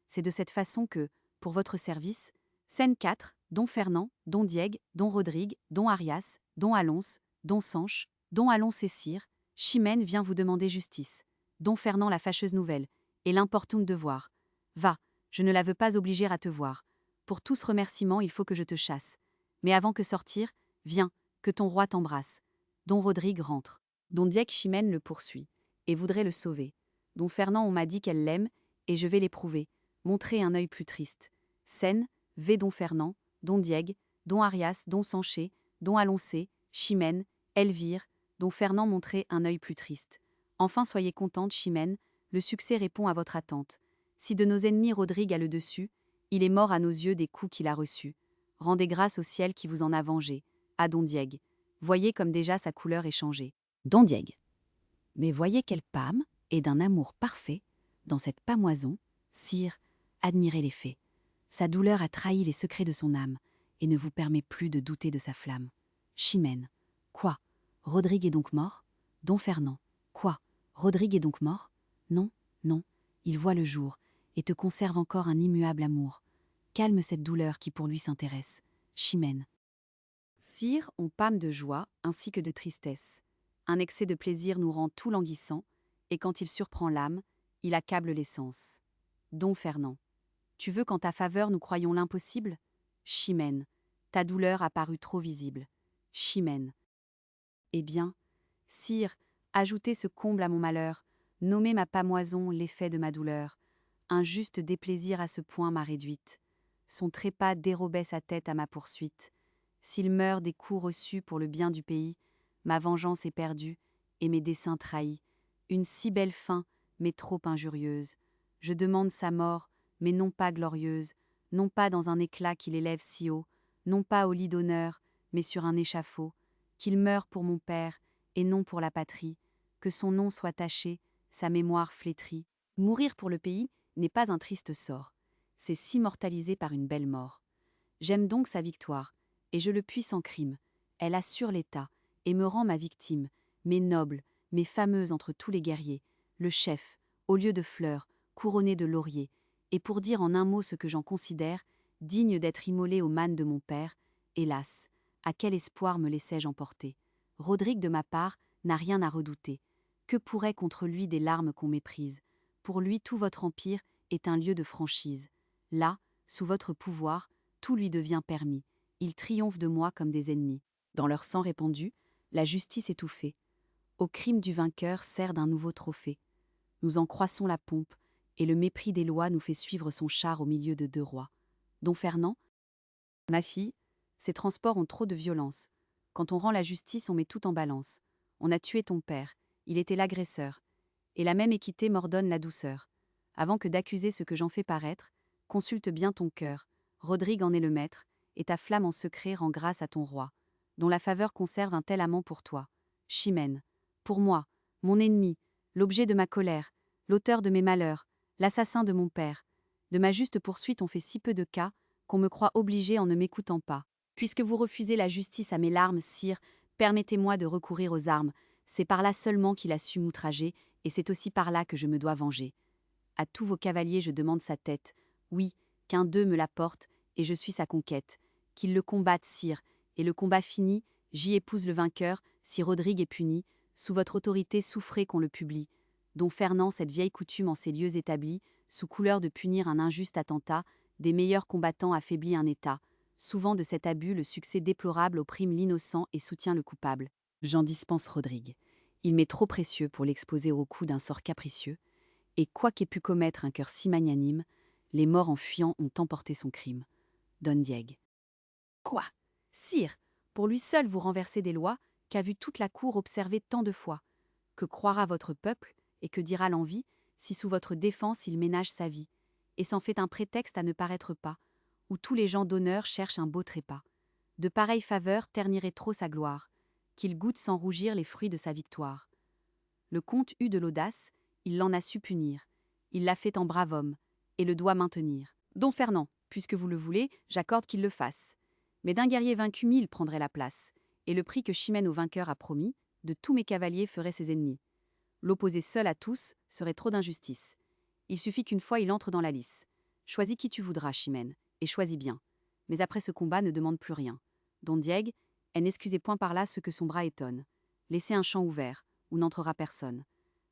C'est de cette façon que, pour votre service, scène 4, don Fernand, don Diègue, don Rodrigue, don Arias, don Alonso, don Sanche, don Alonso et Sire, Chimène vient vous demander justice. Don Fernand la fâcheuse nouvelle, et l'importune devoir. Va, je ne la veux pas obliger à te voir. Pour tous remerciements il faut que je te chasse. Mais avant que sortir, viens, que ton roi t'embrasse. Don Rodrigue rentre. Don Diègue Chimène le poursuit, et voudrait le sauver. Don Fernand on m'a dit qu'elle l'aime, et je vais l'éprouver, montrer un œil plus triste. Scène, V. Don Fernand, Don Diègue, Don Arias, Don Sanché, Don Aloncé, Chimène, Elvire, Don Fernand montrer un œil plus triste. Enfin soyez contente, Chimène, le succès répond à votre attente. Si de nos ennemis Rodrigue a le dessus, il est mort à nos yeux des coups qu'il a reçus. Rendez grâce au ciel qui vous en a vengé. À Don Diègue. Voyez comme déjà sa couleur est changée. Don Diègue. Mais voyez quelle pâme, et d'un amour parfait, dans cette pâmoison, sire, admirez les faits. Sa douleur a trahi les secrets de son âme, et ne vous permet plus de douter de sa flamme. Chimène. Quoi? Rodrigue est donc mort? Don Fernand. Quoi? Rodrigue est donc mort? Non, non, il voit le jour, et te conserve encore un immuable amour. Calme cette douleur qui pour lui s'intéresse. Chimène. Sire, on pâme de joie ainsi que de tristesse. Un excès de plaisir nous rend tout languissant, et quand il surprend l'âme, il accable les sens. Don Fernand. Tu veux qu'en ta faveur nous croyions l'impossible? Chimène. Ta douleur a paru trop visible. Chimène. Eh bien, sire, ajoutez ce comble à mon malheur, nommez ma pâmoison l'effet de ma douleur. Un juste déplaisir à ce point m'a réduite. Son trépas dérobait sa tête à ma poursuite. S'il meurt des coups reçus pour le bien du pays, ma vengeance est perdue, et mes desseins trahis. Une si belle fin, mais trop injurieuse. Je demande sa mort, mais non pas glorieuse, non pas dans un éclat qui l'élève si haut, non pas au lit d'honneur, mais sur un échafaud. Qu'il meure pour mon père, et non pour la patrie, que son nom soit taché, sa mémoire flétrie. Mourir pour le pays n'est pas un triste sort, c'est s'immortaliser par une belle mort. J'aime donc sa victoire, et je le puis sans crime. Elle assure l'État, et me rend ma victime, mais noble, mais fameuse entre tous les guerriers, le chef, au lieu de fleurs, couronné de lauriers, et pour dire en un mot ce que j'en considère, digne d'être immolé aux mânes de mon père, hélas, à quel espoir me laissais-je emporter? Rodrigue, de ma part, n'a rien à redouter. Que pourraient contre lui des larmes qu'on méprise? Pour lui, tout votre empire est un lieu de franchise. Là, sous votre pouvoir, tout lui devient permis. Il triomphe de moi comme des ennemis. Dans leur sang répandu, la justice étouffée. Au crime du vainqueur sert d'un nouveau trophée. Nous en croissons la pompe, et le mépris des lois nous fait suivre son char au milieu de deux rois. Don Fernand, ma fille, ces transports ont trop de violence. Quand on rend la justice, on met tout en balance. On a tué ton père, il était l'agresseur. Et la même équité m'ordonne la douceur. Avant que d'accuser ce que j'en fais paraître, consulte bien ton cœur. Rodrigue en est le maître, et ta flamme en secret rend grâce à ton roi, dont la faveur conserve un tel amant pour toi. Chimène, pour moi, mon ennemi, l'objet de ma colère, l'auteur de mes malheurs, l'assassin de mon père, de ma juste poursuite on fait si peu de cas, qu'on me croit obligé en ne m'écoutant pas. Puisque vous refusez la justice à mes larmes, sire, permettez-moi de recourir aux armes, c'est par là seulement qu'il a su m'outrager, et c'est aussi par là que je me dois venger. À tous vos cavaliers je demande sa tête, oui, qu'un d'eux me la porte, et je suis sa conquête. Qu'ils le combattent, sire, et le combat fini, j'y épouse le vainqueur, si Rodrigue est puni, sous votre autorité souffrez qu'on le publie. Dom Fernand, cette vieille coutume en ces lieux établie, sous couleur de punir un injuste attentat, des meilleurs combattants affaiblit un État. Souvent de cet abus le succès déplorable opprime l'innocent et soutient le coupable. J'en dispense Rodrigue. Il m'est trop précieux pour l'exposer au coup d'un sort capricieux, et quoi qu'ait pu commettre un cœur si magnanime, les morts en fuyant ont emporté son crime. Don Diego. Quoi? Sire, pour lui seul vous renversez des lois qu'a vu toute la cour observer tant de fois. Que croira votre peuple, et que dira l'envie, si sous votre défense il ménage sa vie, et s'en fait un prétexte à ne paraître pas, où tous les gens d'honneur cherchent un beau trépas. De pareilles faveurs terniraient trop sa gloire, qu'il goûte sans rougir les fruits de sa victoire. Le comte eut de l'audace, il l'en a su punir, il l'a fait en brave homme, et le doit maintenir. Don Fernand, puisque vous le voulez, j'accorde qu'il le fasse. Mais d'un guerrier vaincu 1000 prendrait la place, et le prix que Chimène au vainqueur a promis, de tous mes cavaliers ferait ses ennemis. L'opposer seul à tous serait trop d'injustice. Il suffit qu'une fois il entre dans la lice. Choisis qui tu voudras, Chimène, et choisis bien. Mais après ce combat ne demande plus rien. Don Diego, elle n'excusez point par là ce que son bras étonne. Laissez un champ ouvert, où n'entrera personne.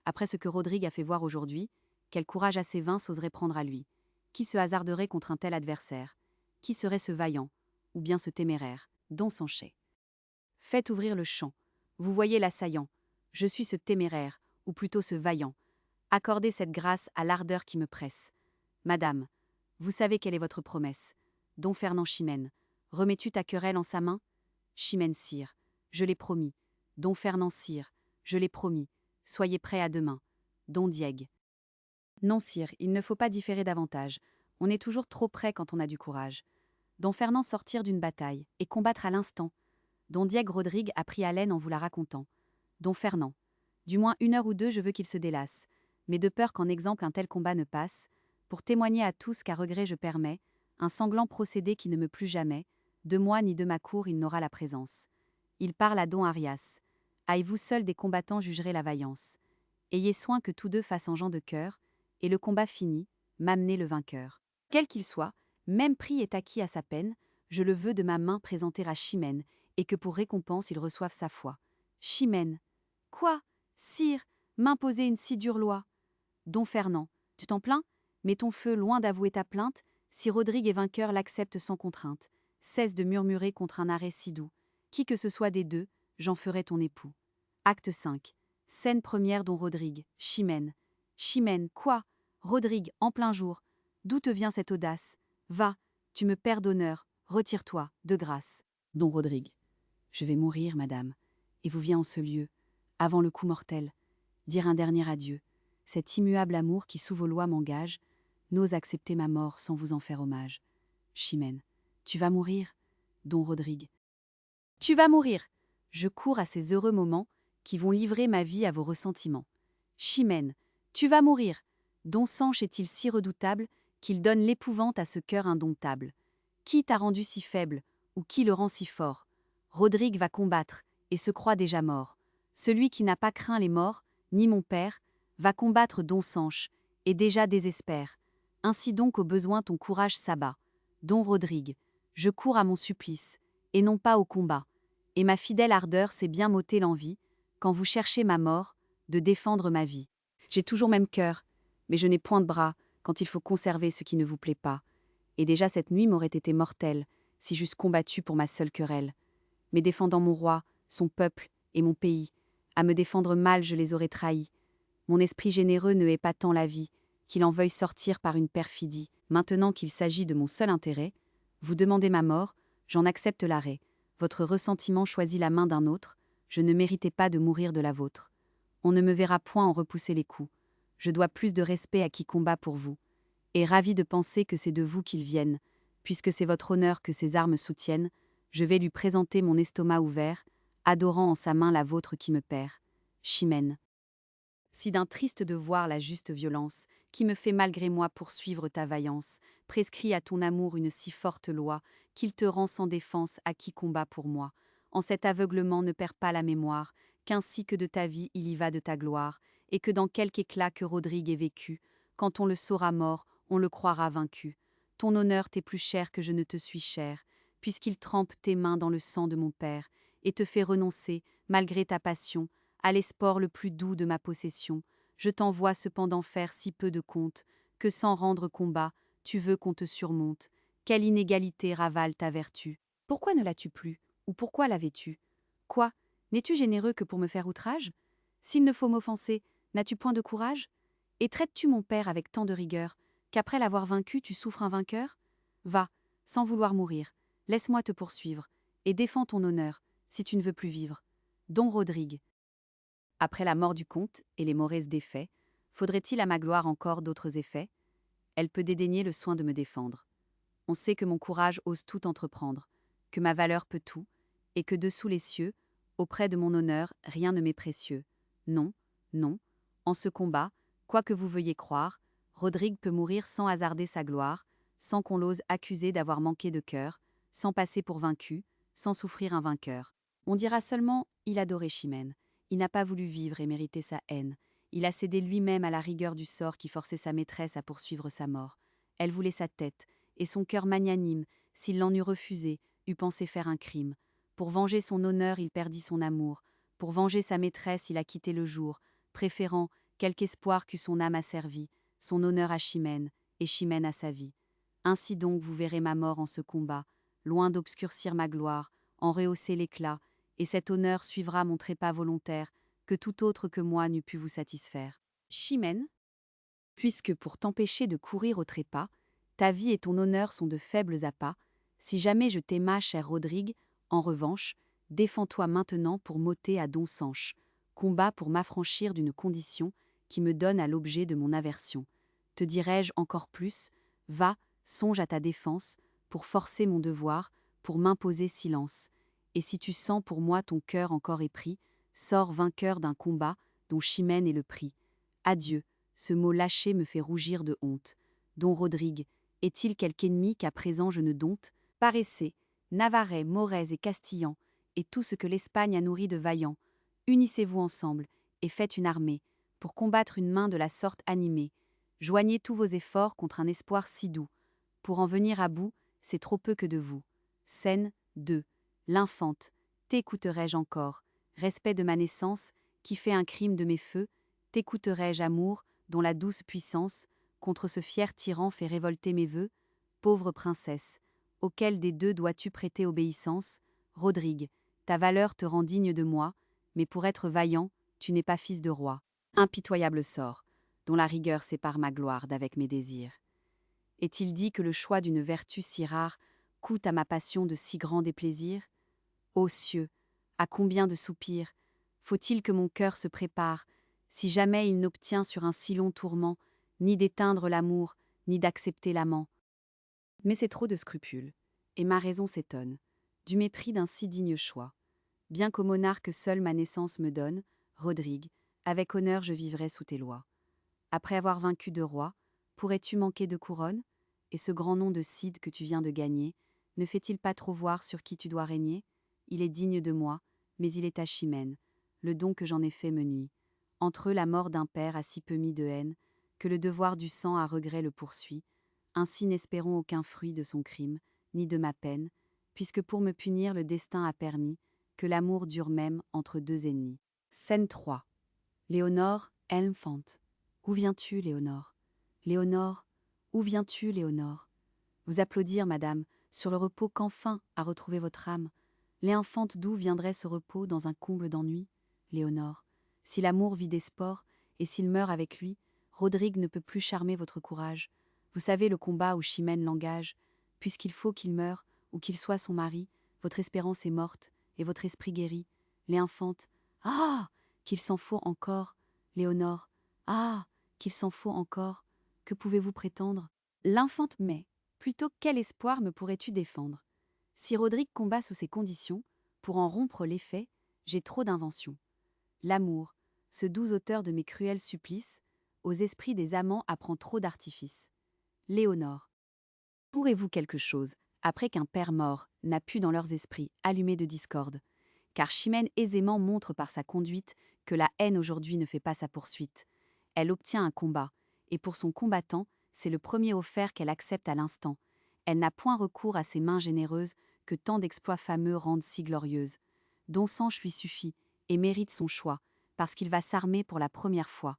Après ce que Rodrigue a fait voir aujourd'hui, quel courage assez vain s'oserait prendre à lui? Qui se hasarderait contre un tel adversaire? Qui serait ce vaillant, ou bien ce téméraire? Don Sanchez. Faites ouvrir le champ. Vous voyez l'assaillant. Je suis ce téméraire, ou plutôt ce vaillant. Accordez cette grâce à l'ardeur qui me presse. Madame, vous savez quelle est votre promesse. Don Fernand Chimène, remets-tu ta querelle en sa main? Chimène sire, je l'ai promis. Don Fernand sire, je l'ai promis. Soyez prêts à demain. Don Diego. Non sire, il ne faut pas différer davantage. On est toujours trop près quand on a du courage. Don Fernand sortir d'une bataille, et combattre à l'instant. Don Diego Rodrigue a pris haleine en vous la racontant. Don Fernand. Du moins 1 heure ou 2 je veux qu'il se délasse, mais de peur qu'en exemple un tel combat ne passe, pour témoigner à tous qu'à regret je permets, un sanglant procédé qui ne me plût jamais, de moi ni de ma cour il n'aura la présence. Il parle à Don Arias. Aïe vous seul des combattants jugerez la vaillance. Ayez soin que tous deux fassent en gens de cœur, et le combat fini, m'amenez le vainqueur. Quel qu'il soit, même prix est acquis à sa peine, je le veux de ma main présenter à Chimène, et que pour récompense il reçoive sa foi. Chimène. Quoi, sire, m'imposer une si dure loi? Don Fernand, tu t'en plains? Mais ton feu, loin d'avouer ta plainte, si Rodrigue est vainqueur, l'accepte sans contrainte. Cesse de murmurer contre un arrêt si doux. Qui que ce soit des deux, j'en ferai ton époux. Acte 5. Scène première Don Rodrigue, Chimène. Chimène, quoi? Rodrigue, en plein jour. D'où te vient cette audace? Va, tu me perds d'honneur, retire-toi, de grâce. Don Rodrigue. Je vais mourir, madame, et vous viens en ce lieu, avant le coup mortel, dire un dernier adieu. Cet immuable amour qui sous vos lois m'engage, n'ose accepter ma mort sans vous en faire hommage. Chimène. Tu vas mourir? Don Rodrigue. Tu vas mourir! Je cours à ces heureux moments qui vont livrer ma vie à vos ressentiments. Chimène. Tu vas mourir! Don Sanche est-il si redoutable qu'il donne l'épouvante à ce cœur indomptable? Qui t'a rendu si faible, ou qui le rend si fort? Rodrigue va combattre, et se croit déjà mort. Celui qui n'a pas craint les morts, ni mon père, va combattre Don Sanche, et déjà désespère. Ainsi donc au besoin ton courage s'abat. Don Rodrigue, je cours à mon supplice, et non pas au combat. Et ma fidèle ardeur sait bien m'ôter l'envie, quand vous cherchez ma mort, de défendre ma vie. J'ai toujours même cœur, mais je n'ai point de bras, quand il faut conserver ce qui ne vous plaît pas. Et déjà cette nuit m'aurait été mortelle, si j'eusse combattu pour ma seule querelle. Mais défendant mon roi, son peuple et mon pays, à me défendre mal je les aurais trahis. Mon esprit généreux ne hait pas tant la vie, qu'il en veuille sortir par une perfidie. Maintenant qu'il s'agit de mon seul intérêt, vous demandez ma mort, j'en accepte l'arrêt. Votre ressentiment choisit la main d'un autre, je ne méritais pas de mourir de la vôtre. On ne me verra point en repousser les coups. Je dois plus de respect à qui combat pour vous. Et ravi de penser que c'est de vous qu'ils viennent, Puisque c'est votre honneur que ces armes soutiennent, je vais lui présenter mon estomac ouvert, adorant en sa main la vôtre qui me perd. Chimène. Si d'un triste de voir la juste violence, qui me fait malgré moi poursuivre ta vaillance, prescrit à ton amour une si forte loi, qu'il te rend sans défense à qui combat pour moi. En cet aveuglement ne perds pas la mémoire, qu'ainsi que de ta vie il y va de ta gloire, et que dans quelque éclat que Rodrigue ait vécu, quand on le saura mort, on le croira vaincu. Ton honneur t'est plus cher que je ne te suis cher, puisqu'il trempe tes mains dans le sang de mon père, et te fait renoncer, malgré ta passion, à l'espoir le plus doux de ma possession. Je t'envoie cependant faire si peu de compte, que sans rendre combat, tu veux qu'on te surmonte. Quelle inégalité ravale ta vertu. Pourquoi ne l'as-tu plus, ou pourquoi l'avais-tu? Quoi, n'es-tu généreux que pour me faire outrage? S'il ne faut m'offenser, n'as-tu point de courage? Et traites-tu mon père avec tant de rigueur, qu'après l'avoir vaincu tu souffres un vainqueur? Va, sans vouloir mourir, laisse-moi te poursuivre, et défends ton honneur, si tu ne veux plus vivre. Don Rodrigue. Après la mort du comte et les mauvaises défaits, faudrait-il à ma gloire encore d'autres effets? Elle peut dédaigner le soin de me défendre. On sait que mon courage ose tout entreprendre, que ma valeur peut tout, et que dessous les cieux, auprès de mon honneur, rien ne m'est précieux. Non, non, en ce combat, quoi que vous veuillez croire, Rodrigue peut mourir sans hasarder sa gloire, sans qu'on l'ose accuser d'avoir manqué de cœur, sans passer pour vaincu, sans souffrir un vainqueur. On dira seulement, il adorait Chimène. Il n'a pas voulu vivre et mériter sa haine. Il a cédé lui-même à la rigueur du sort qui forçait sa maîtresse à poursuivre sa mort. Elle voulait sa tête, et son cœur magnanime, s'il l'en eût refusé, eût pensé faire un crime. Pour venger son honneur, il perdit son amour. Pour venger sa maîtresse, il a quitté le jour, préférant, quelque espoir qu'eût son âme asservie, son honneur à Chimène, et Chimène à sa vie. Ainsi donc vous verrez ma mort en ce combat, loin d'obscurcir ma gloire, en rehausser l'éclat, et cet honneur suivra mon trépas volontaire, que tout autre que moi n'eût pu vous satisfaire. Chimène, puisque pour t'empêcher de courir au trépas, ta vie et ton honneur sont de faibles appâts, si jamais je t'aima, cher Rodrigue, en revanche, défends-toi maintenant pour m'ôter à Don Sanche, combat pour m'affranchir d'une condition qui me donne à l'objet de mon aversion. Te dirai-je encore plus, va, songe à ta défense, pour forcer mon devoir, pour m'imposer silence. Et si tu sens pour moi ton cœur encore épris, sors vainqueur d'un combat dont Chimène est le prix. Adieu, ce mot lâché me fait rougir de honte. Don Rodrigue, est-il quelque ennemi qu'à présent je ne dompte? Paraissez, Navarrais, Morez et Castillans, et tout ce que l'Espagne a nourri de vaillants, unissez-vous ensemble, et faites une armée, pour combattre une main de la sorte animée. Joignez tous vos efforts contre un espoir si doux. Pour en venir à bout, c'est trop peu que de vous. Scène 2. L'infante. T'écouterai-je encore? Respect de ma naissance, qui fait un crime de mes feux? T'écouterai-je, amour, dont la douce puissance, contre ce fier tyran fait révolter mes vœux? Pauvre princesse, auquel des deux dois-tu prêter obéissance? Rodrigue, ta valeur te rend digne de moi, mais pour être vaillant, tu n'es pas fils de roi. Impitoyable sort, dont la rigueur sépare ma gloire d'avec mes désirs. Est-il dit que le choix d'une vertu si rare coûte à ma passion de si grands déplaisirs? Ô cieux, à combien de soupirs faut-il que mon cœur se prépare, si jamais il n'obtient sur un si long tourment, ni d'éteindre l'amour, ni d'accepter l'amant? Mais c'est trop de scrupules, et ma raison s'étonne, du mépris d'un si digne choix. Bien qu'au monarque seul ma naissance me donne, Rodrigue, avec honneur je vivrai sous tes lois. Après avoir vaincu deux rois, pourrais-tu manquer de couronne? Et ce grand nom de Cid que tu viens de gagner, ne fait-il pas trop voir sur qui tu dois régner? Il est digne de moi, mais il est à Chimène. Le don que j'en ai fait me nuit. Entre eux la mort d'un père a si peu mis de haine, que le devoir du sang à regret le poursuit. Ainsi n'espérons aucun fruit de son crime, ni de ma peine, puisque pour me punir le destin a permis que l'amour dure même entre deux ennemis. Scène 3. Léonore, Helmfante. Où viens-tu, Léonore? Léonore, où viens-tu, Léonore? Vous applaudir, madame, sur le repos qu'enfin a retrouvé votre âme. Léinfante d'où viendrait ce repos dans un comble d'ennui? Léonore, si l'amour vit des sports, et s'il meurt avec lui, Rodrigue ne peut plus charmer votre courage. Vous savez le combat où Chimène l'engage. Puisqu'il faut qu'il meure, ou qu'il soit son mari, votre espérance est morte, et votre esprit guéri. Léinfante, ah! Qu'il s'en faut encore. Léonore, ah! Qu'il s'en faut encore. Que pouvez-vous prétendre? L'infante mais, plutôt quel espoir me pourrais-tu défendre? Si Rodrigue combat sous ces conditions, pour en rompre l'effet, j'ai trop d'inventions. L'amour, ce doux auteur de mes cruels supplices, aux esprits des amants apprend trop d'artifices. Léonore. Pourrez-vous quelque chose, après qu'un père mort n'a pu dans leurs esprits allumer de discorde? Car Chimène aisément montre par sa conduite que la haine aujourd'hui ne fait pas sa poursuite. Elle obtient un combat, et pour son combattant, c'est le premier offert qu'elle accepte à l'instant. Elle n'a point recours à ces mains généreuses que tant d'exploits fameux rendent si glorieuses. Donsanche lui suffit, et mérite son choix, parce qu'il va s'armer pour la première fois.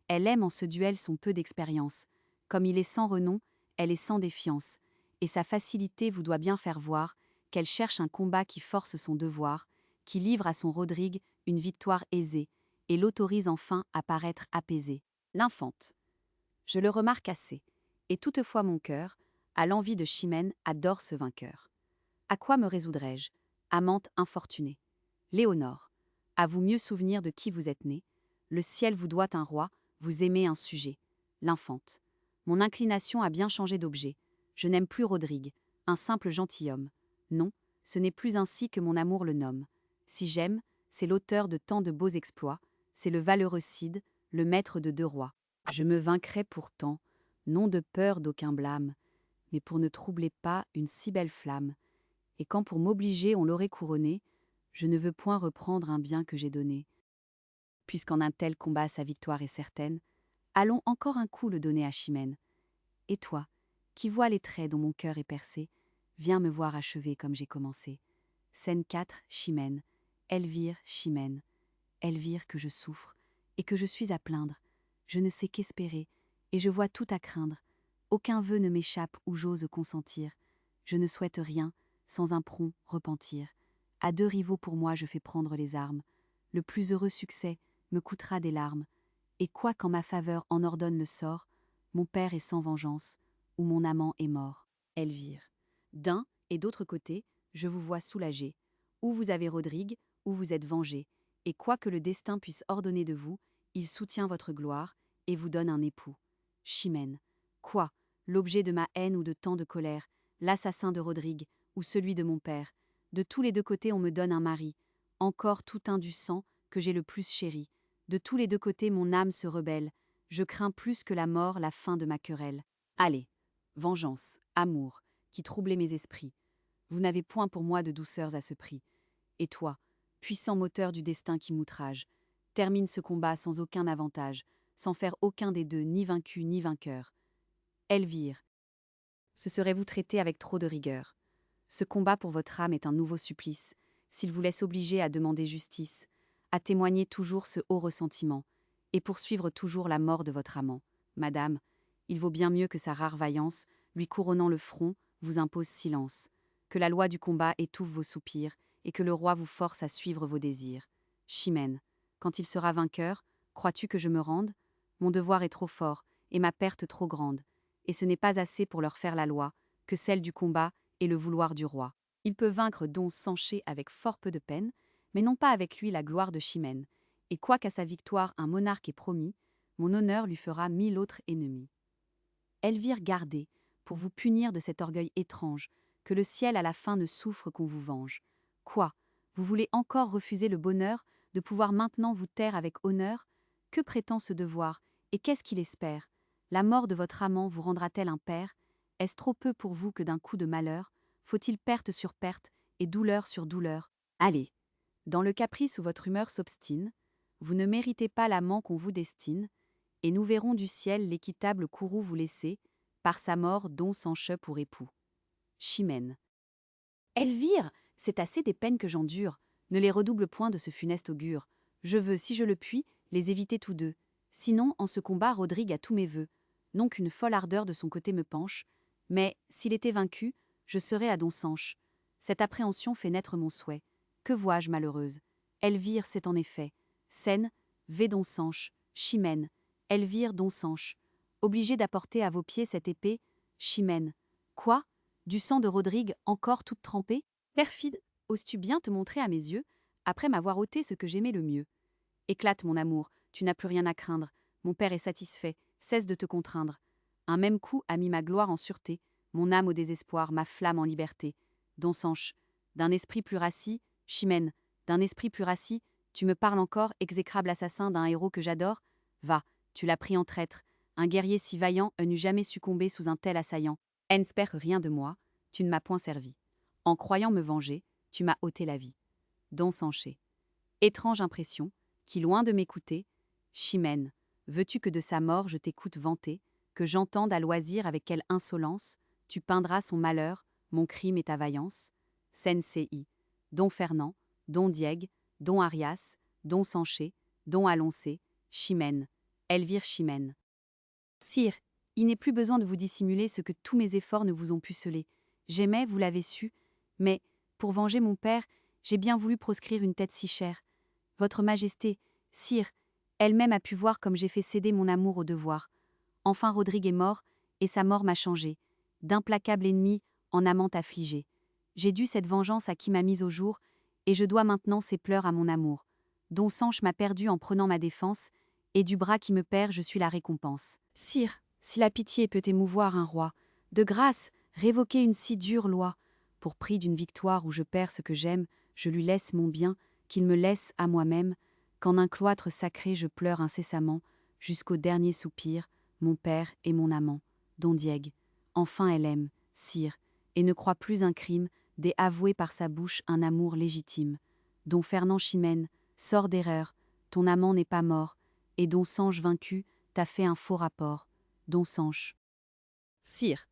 Elle aime en ce duel son peu d'expérience. Comme il est sans renom, elle est sans défiance, et sa facilité vous doit bien faire voir qu'elle cherche un combat qui force son devoir, qui livre à son Rodrigue une victoire aisée, et l'autorise enfin à paraître apaisée. L'infante. Je le remarque assez, et toutefois mon cœur, à l'envie de Chimène, adore ce vainqueur. À quoi me résoudrais-je, amante infortunée? Léonore, à vous mieux souvenir de qui vous êtes née, le ciel vous doit un roi, vous aimez un sujet. L'infante. Mon inclination a bien changé d'objet. Je n'aime plus Rodrigue, un simple gentilhomme. Non, ce n'est plus ainsi que mon amour le nomme. Si j'aime, c'est l'auteur de tant de beaux exploits, c'est le valeureux Cid, le maître de deux rois. Je me vaincrai pourtant, non de peur d'aucun blâme, mais pour ne troubler pas une si belle flamme. Et quand pour m'obliger on l'aurait couronné, je ne veux point reprendre un bien que j'ai donné. Puisqu'en un tel combat sa victoire est certaine, allons encore un coup le donner à Chimène. Et toi, qui vois les traits dont mon cœur est percé, viens me voir achever comme j'ai commencé. Scène 4, Chimène. Elvire, Chimène. Elvire, que je souffre, et que je suis à plaindre. Je ne sais qu'espérer, et je vois tout à craindre. Aucun vœu ne m'échappe où j'ose consentir. Je ne souhaite rien, sans un prompt repentir. À deux rivaux pour moi je fais prendre les armes. Le plus heureux succès me coûtera des larmes. Et quoi qu'en ma faveur en ordonne le sort, mon père est sans vengeance, ou mon amant est mort. Elvire. D'un et d'autre côté, je vous vois soulagé. Ou vous avez Rodrigue, ou vous êtes vengé. Et quoi que le destin puisse ordonner de vous, il soutient votre gloire, et vous donne un époux. Chimène. Quoi? L'objet de ma haine ou de tant de colère, l'assassin de Rodrigue, ou celui de mon père. De tous les deux côtés on me donne un mari, encore tout un du sang, que j'ai le plus chéri. De tous les deux côtés mon âme se rebelle, je crains plus que la mort la fin de ma querelle. Allez, vengeance, amour, qui troublez mes esprits. Vous n'avez point pour moi de douceurs à ce prix. Et toi, puissant moteur du destin qui m'outrage, termine ce combat sans aucun avantage, sans faire aucun des deux ni vaincu ni vainqueur. Elvire, ce serait vous traiter avec trop de rigueur. Ce combat pour votre âme est un nouveau supplice, s'il vous laisse obliger à demander justice, à témoigner toujours ce haut ressentiment, et poursuivre toujours la mort de votre amant. Madame, il vaut bien mieux que sa rare vaillance, lui couronnant le front, vous impose silence, que la loi du combat étouffe vos soupirs, et que le roi vous force à suivre vos désirs. Chimène, quand il sera vainqueur, crois-tu que je me rende? Mon devoir est trop fort, et ma perte trop grande, et ce n'est pas assez pour leur faire la loi, que celle du combat et le vouloir du roi. Il peut vaincre Don Sanché avec fort peu de peine, mais non pas avec lui la gloire de Chimène, et quoiqu'à sa victoire un monarque ait promis, mon honneur lui fera 1000 autres ennemis. Elvire, gardez, pour vous punir de cet orgueil étrange, que le ciel à la fin ne souffre qu'on vous venge. Quoi? Vous voulez encore refuser le bonheur de pouvoir maintenant vous taire avec honneur? Que prétend ce devoir, et qu'est-ce qu'il espère? La mort de votre amant vous rendra-t-elle un père? Est-ce trop peu pour vous que d'un coup de malheur, faut-il perte sur perte, et douleur sur douleur? Allez, dans le caprice où votre humeur s'obstine, vous ne méritez pas l'amant qu'on vous destine, et nous verrons du ciel l'équitable courroux vous laisser, par sa mort Don Sanche pour époux. Chimène. Elvire, c'est assez des peines que j'endure, ne les redouble point de ce funeste augure. Je veux, si je le puis, les éviter tous deux. Sinon, en ce combat, Rodrigue a tous mes vœux. Non qu'une folle ardeur de son côté me penche, mais, s'il était vaincu, je serais à Don Sanche. Cette appréhension fait naître mon souhait. Que vois-je, malheureuse? Elvire, c'est en effet. Scène, V. Don Sanche, Chimène, Elvire Don Sanche. Obligée d'apporter à vos pieds cette épée, Chimène. Quoi? Du sang de Rodrigue encore toute trempée? Perfide, oses-tu bien te montrer à mes yeux, après m'avoir ôté ce que j'aimais le mieux? Éclate, mon amour, tu n'as plus rien à craindre, mon père est satisfait, cesse de te contraindre. Un même coup a mis ma gloire en sûreté, mon âme au désespoir, ma flamme en liberté. Don Sanche, d'un esprit plus rassis, Chimène, d'un esprit plus rassis, tu me parles encore, exécrable assassin d'un héros que j'adore? Va, tu l'as pris en traître. Un guerrier si vaillant n'eût jamais succombé sous un tel assaillant. N'espère rien de moi, tu ne m'as point servi. En croyant me venger, tu m'as ôté la vie. Don Sanché. Étrange impression, qui loin de m'écouter, Chimène, veux-tu que de sa mort je t'écoute vanter, que j'entende à loisir avec quelle insolence tu peindras son malheur, mon crime et ta vaillance? Sensei, Don Fernand, Don Diègue, Don Arias, Don Sanché, Don Aloncé, Chimène, Elvire Chimène. Sire, il n'est plus besoin de vous dissimuler ce que tous mes efforts ne vous ont pu sceller. J'aimais, vous l'avez su, mais, pour venger mon père, j'ai bien voulu proscrire une tête si chère. Votre Majesté, sire, elle-même a pu voir comme j'ai fait céder mon amour au devoir. Enfin Rodrigue est mort, et sa mort m'a changé, d'implacable ennemi en amant affligé. J'ai dû cette vengeance à qui m'a mise au jour, et je dois maintenant ses pleurs à mon amour. Don Sanche m'a perdu en prenant ma défense, et du bras qui me perd je suis la récompense. Sire, si la pitié peut émouvoir un roi, de grâce, révoquez une si dure loi. Pour prix d'une victoire où je perds ce que j'aime, je lui laisse mon bien, qu'il me laisse à moi-même, qu'en un cloître sacré je pleure incessamment, jusqu'au dernier soupir, mon père et mon amant, Don Diègue. Enfin elle aime, sire, et ne croit plus un crime, d'avouer par sa bouche un amour légitime. Don Fernand Chimène, sors d'erreur, ton amant n'est pas mort, et Don Sanche vaincu t'a fait un faux rapport. Don Sanche. Sire,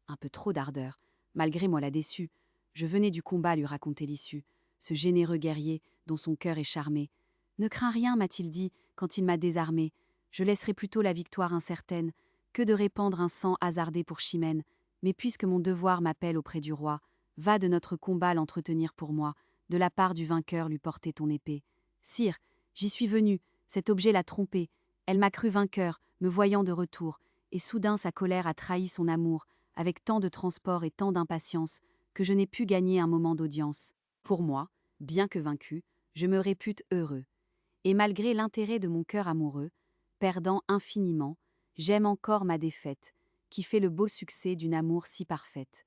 un peu trop d'ardeur, malgré moi la déçue, je venais du combat lui raconter l'issue, ce généreux guerrier dont son cœur est charmé. Ne crains rien, m'a-t-il dit, quand il m'a désarmé. Je laisserai plutôt la victoire incertaine que de répandre un sang hasardé pour Chimène. Mais puisque mon devoir m'appelle auprès du roi, va de notre combat l'entretenir pour moi, de la part du vainqueur lui porter ton épée. Sire, j'y suis venu, cet objet l'a trompé. Elle m'a cru vainqueur, me voyant de retour, et soudain sa colère a trahi son amour, avec tant de transport et tant d'impatience, que je n'ai pu gagner un moment d'audience. Pour moi, bien que vaincu, je me répute heureux. Et malgré l'intérêt de mon cœur amoureux, perdant infiniment, j'aime encore ma défaite, qui fait le beau succès d'une amour si parfaite.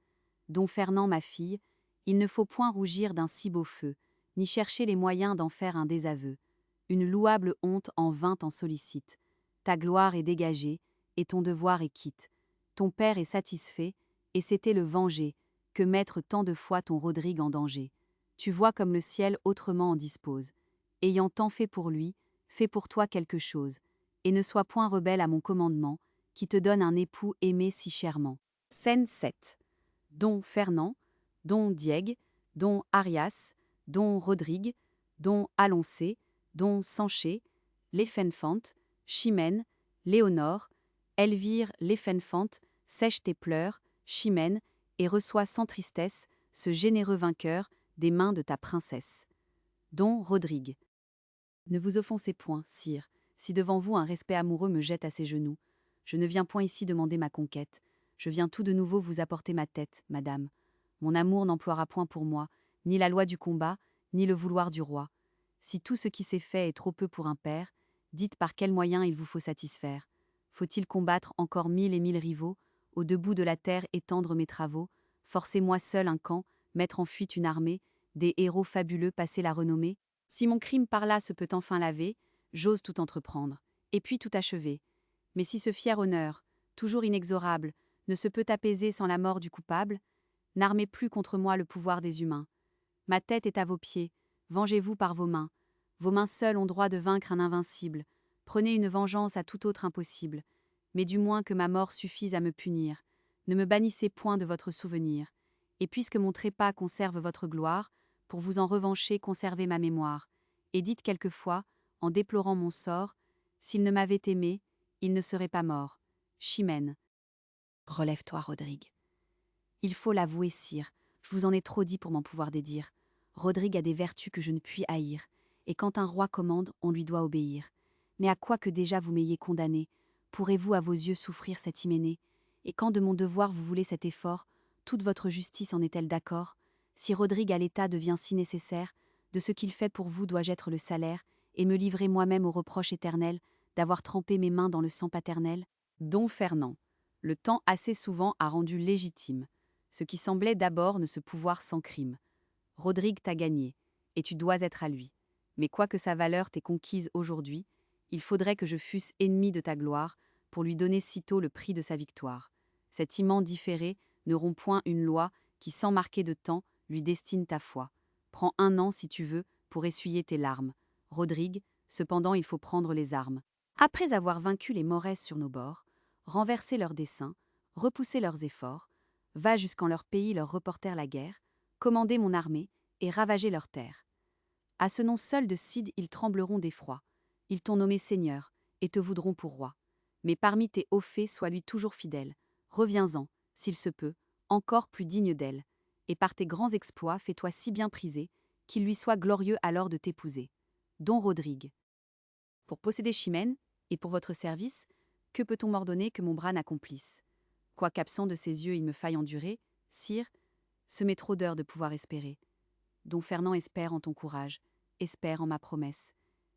Don Fernand, ma fille, il ne faut point rougir d'un si beau feu, ni chercher les moyens d'en faire un désaveu. Une louable honte en vain t'en sollicite. Ta gloire est dégagée, et ton devoir est quitte. Ton père est satisfait, et c'était le venger, que mettre tant de fois ton Rodrigue en danger. Tu vois comme le ciel autrement en dispose. Ayant tant fait pour lui, fais pour toi quelque chose, et ne sois point rebelle à mon commandement, qui te donne un époux aimé si chèrement. Scène 7. Don Fernand, Don Diègue, Don Arias, Don Rodrigue, Don Aloncé, Don Sanché, Lefenfant, Chimène, Léonore, Elvire Lefenfant, sèche tes pleurs, Chimène, et reçois sans tristesse ce généreux vainqueur des mains de ta princesse. Don Rodrigue. Ne vous offensez point, sire, si devant vous un respect amoureux me jette à ses genoux. Je ne viens point ici demander ma conquête. Je viens tout de nouveau vous apporter ma tête, madame. Mon amour n'emploiera point pour moi, ni la loi du combat, ni le vouloir du roi. Si tout ce qui s'est fait est trop peu pour un père, dites par quels moyens il vous faut satisfaire. Faut-il combattre encore 1000 et 1000 rivaux, au debout de la terre étendre mes travaux, forcer moi seul un camp, mettre en fuite une armée, des héros fabuleux passer la renommée? Si mon crime par là se peut enfin laver, j'ose tout entreprendre, et puis tout achever. Mais si ce fier honneur, toujours inexorable, ne se peut apaiser sans la mort du coupable, n'armez plus contre moi le pouvoir des humains. Ma tête est à vos pieds, vengez-vous par vos mains. Vos mains seules ont droit de vaincre un invincible. Prenez une vengeance à tout autre impossible. Mais du moins que ma mort suffise à me punir. Ne me bannissez point de votre souvenir. Et puisque mon trépas conserve votre gloire, pour vous en revancher, conservez ma mémoire. Et dites quelquefois, en déplorant mon sort, s'il ne m'avait aimé, il ne serait pas mort. Chimène. Relève-toi, Rodrigue. Il faut l'avouer, sire, je vous en ai trop dit pour m'en pouvoir dédire. Rodrigue a des vertus que je ne puis haïr, et quand un roi commande, on lui doit obéir. Mais à quoi que déjà vous m'ayez condamné, pourrez-vous à vos yeux souffrir cet hyménée? Et quand de mon devoir vous voulez cet effort, toute votre justice en est-elle d'accord? Si Rodrigue à l'état devient si nécessaire, de ce qu'il fait pour vous dois-je être le salaire, et me livrer moi-même au reproche éternel d'avoir trempé mes mains dans le sang paternel? Don Fernand. Le temps assez souvent a rendu légitime, ce qui semblait d'abord ne se pouvoir sans crime. Rodrigue t'a gagné, et tu dois être à lui. Mais quoique sa valeur t'ait conquise aujourd'hui, il faudrait que je fusse ennemi de ta gloire pour lui donner sitôt le prix de sa victoire. Cet immense différé ne rompt point une loi qui, sans marquer de temps, lui destine ta foi. Prends 1 an, si tu veux, pour essuyer tes larmes. Rodrigue, cependant, il faut prendre les armes. Après avoir vaincu les Maures sur nos bords, renversé leurs desseins, repoussé leurs efforts, va jusqu'en leur pays leur reporter la guerre, commander mon armée et ravager leurs terres. À ce nom seul de Cid, ils trembleront d'effroi. Ils t'ont nommé seigneur et te voudront pour roi. Mais parmi tes hauts faits, sois-lui toujours fidèle. Reviens-en, s'il se peut, encore plus digne d'elle. Et par tes grands exploits, fais-toi si bien priser qu'il lui soit glorieux alors de t'épouser. Don Rodrigue. Pour posséder Chimène, et pour votre service, que peut-on m'ordonner que mon bras n'accomplisse? Quoiqu'absent de ses yeux il me faille endurer, sire, ce m'est trop d'heures de pouvoir espérer. Don Fernand espère en ton courage, espère en ma promesse,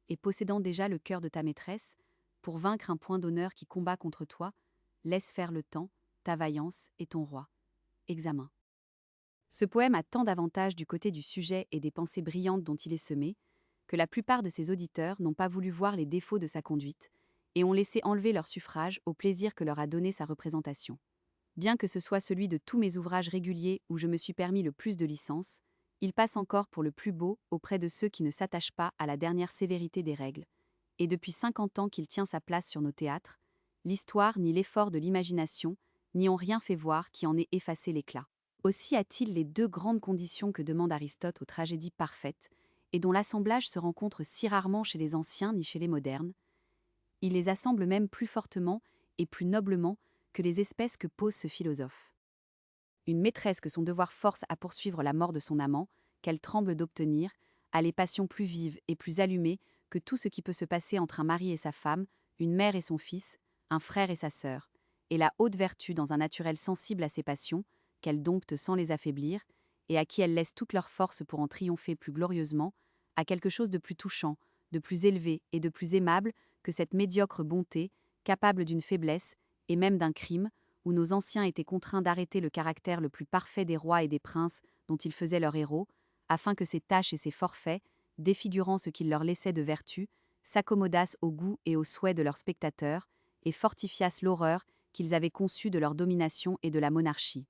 et possédant déjà le cœur de ta maîtresse, pour vaincre un point d'honneur qui combat contre toi, laisse faire le temps, ta vaillance et ton roi. Examen. Ce poème a tant d'avantages du côté du sujet et des pensées brillantes dont il est semé, que la plupart de ses auditeurs n'ont pas voulu voir les défauts de sa conduite, et ont laissé enlever leur suffrage au plaisir que leur a donné sa représentation. Bien que ce soit celui de tous mes ouvrages réguliers où je me suis permis le plus de licences, il passe encore pour le plus beau auprès de ceux qui ne s'attachent pas à la dernière sévérité des règles, et depuis 50 ans qu'il tient sa place sur nos théâtres, l'histoire ni l'effort de l'imagination n'y ont rien fait voir qui en ait effacé l'éclat. Aussi a-t-il les 2 grandes conditions que demande Aristote aux tragédies parfaites, et dont l'assemblage se rencontre si rarement chez les anciens ni chez les modernes. Il les assemble même plus fortement et plus noblement que les espèces que pose ce philosophe. Une maîtresse que son devoir force à poursuivre la mort de son amant, qu'elle tremble d'obtenir, a les passions plus vives et plus allumées que tout ce qui peut se passer entre un mari et sa femme, une mère et son fils, un frère et sa sœur, et la haute vertu dans un naturel sensible à ses passions, qu'elle dompte sans les affaiblir, et à qui elle laisse toute leur force pour en triompher plus glorieusement, a quelque chose de plus touchant, de plus élevé et de plus aimable que cette médiocre bonté, capable d'une faiblesse, et même d'un crime, où nos anciens étaient contraints d'arrêter le caractère le plus parfait des rois et des princes dont ils faisaient leurs héros, afin que ces tâches et ces forfaits, défigurant ce qu'ils leur laissaient de vertu, s'accommodassent au goût et aux souhaits de leurs spectateurs, et fortifiassent l'horreur qu'ils avaient conçue de leur domination et de la monarchie.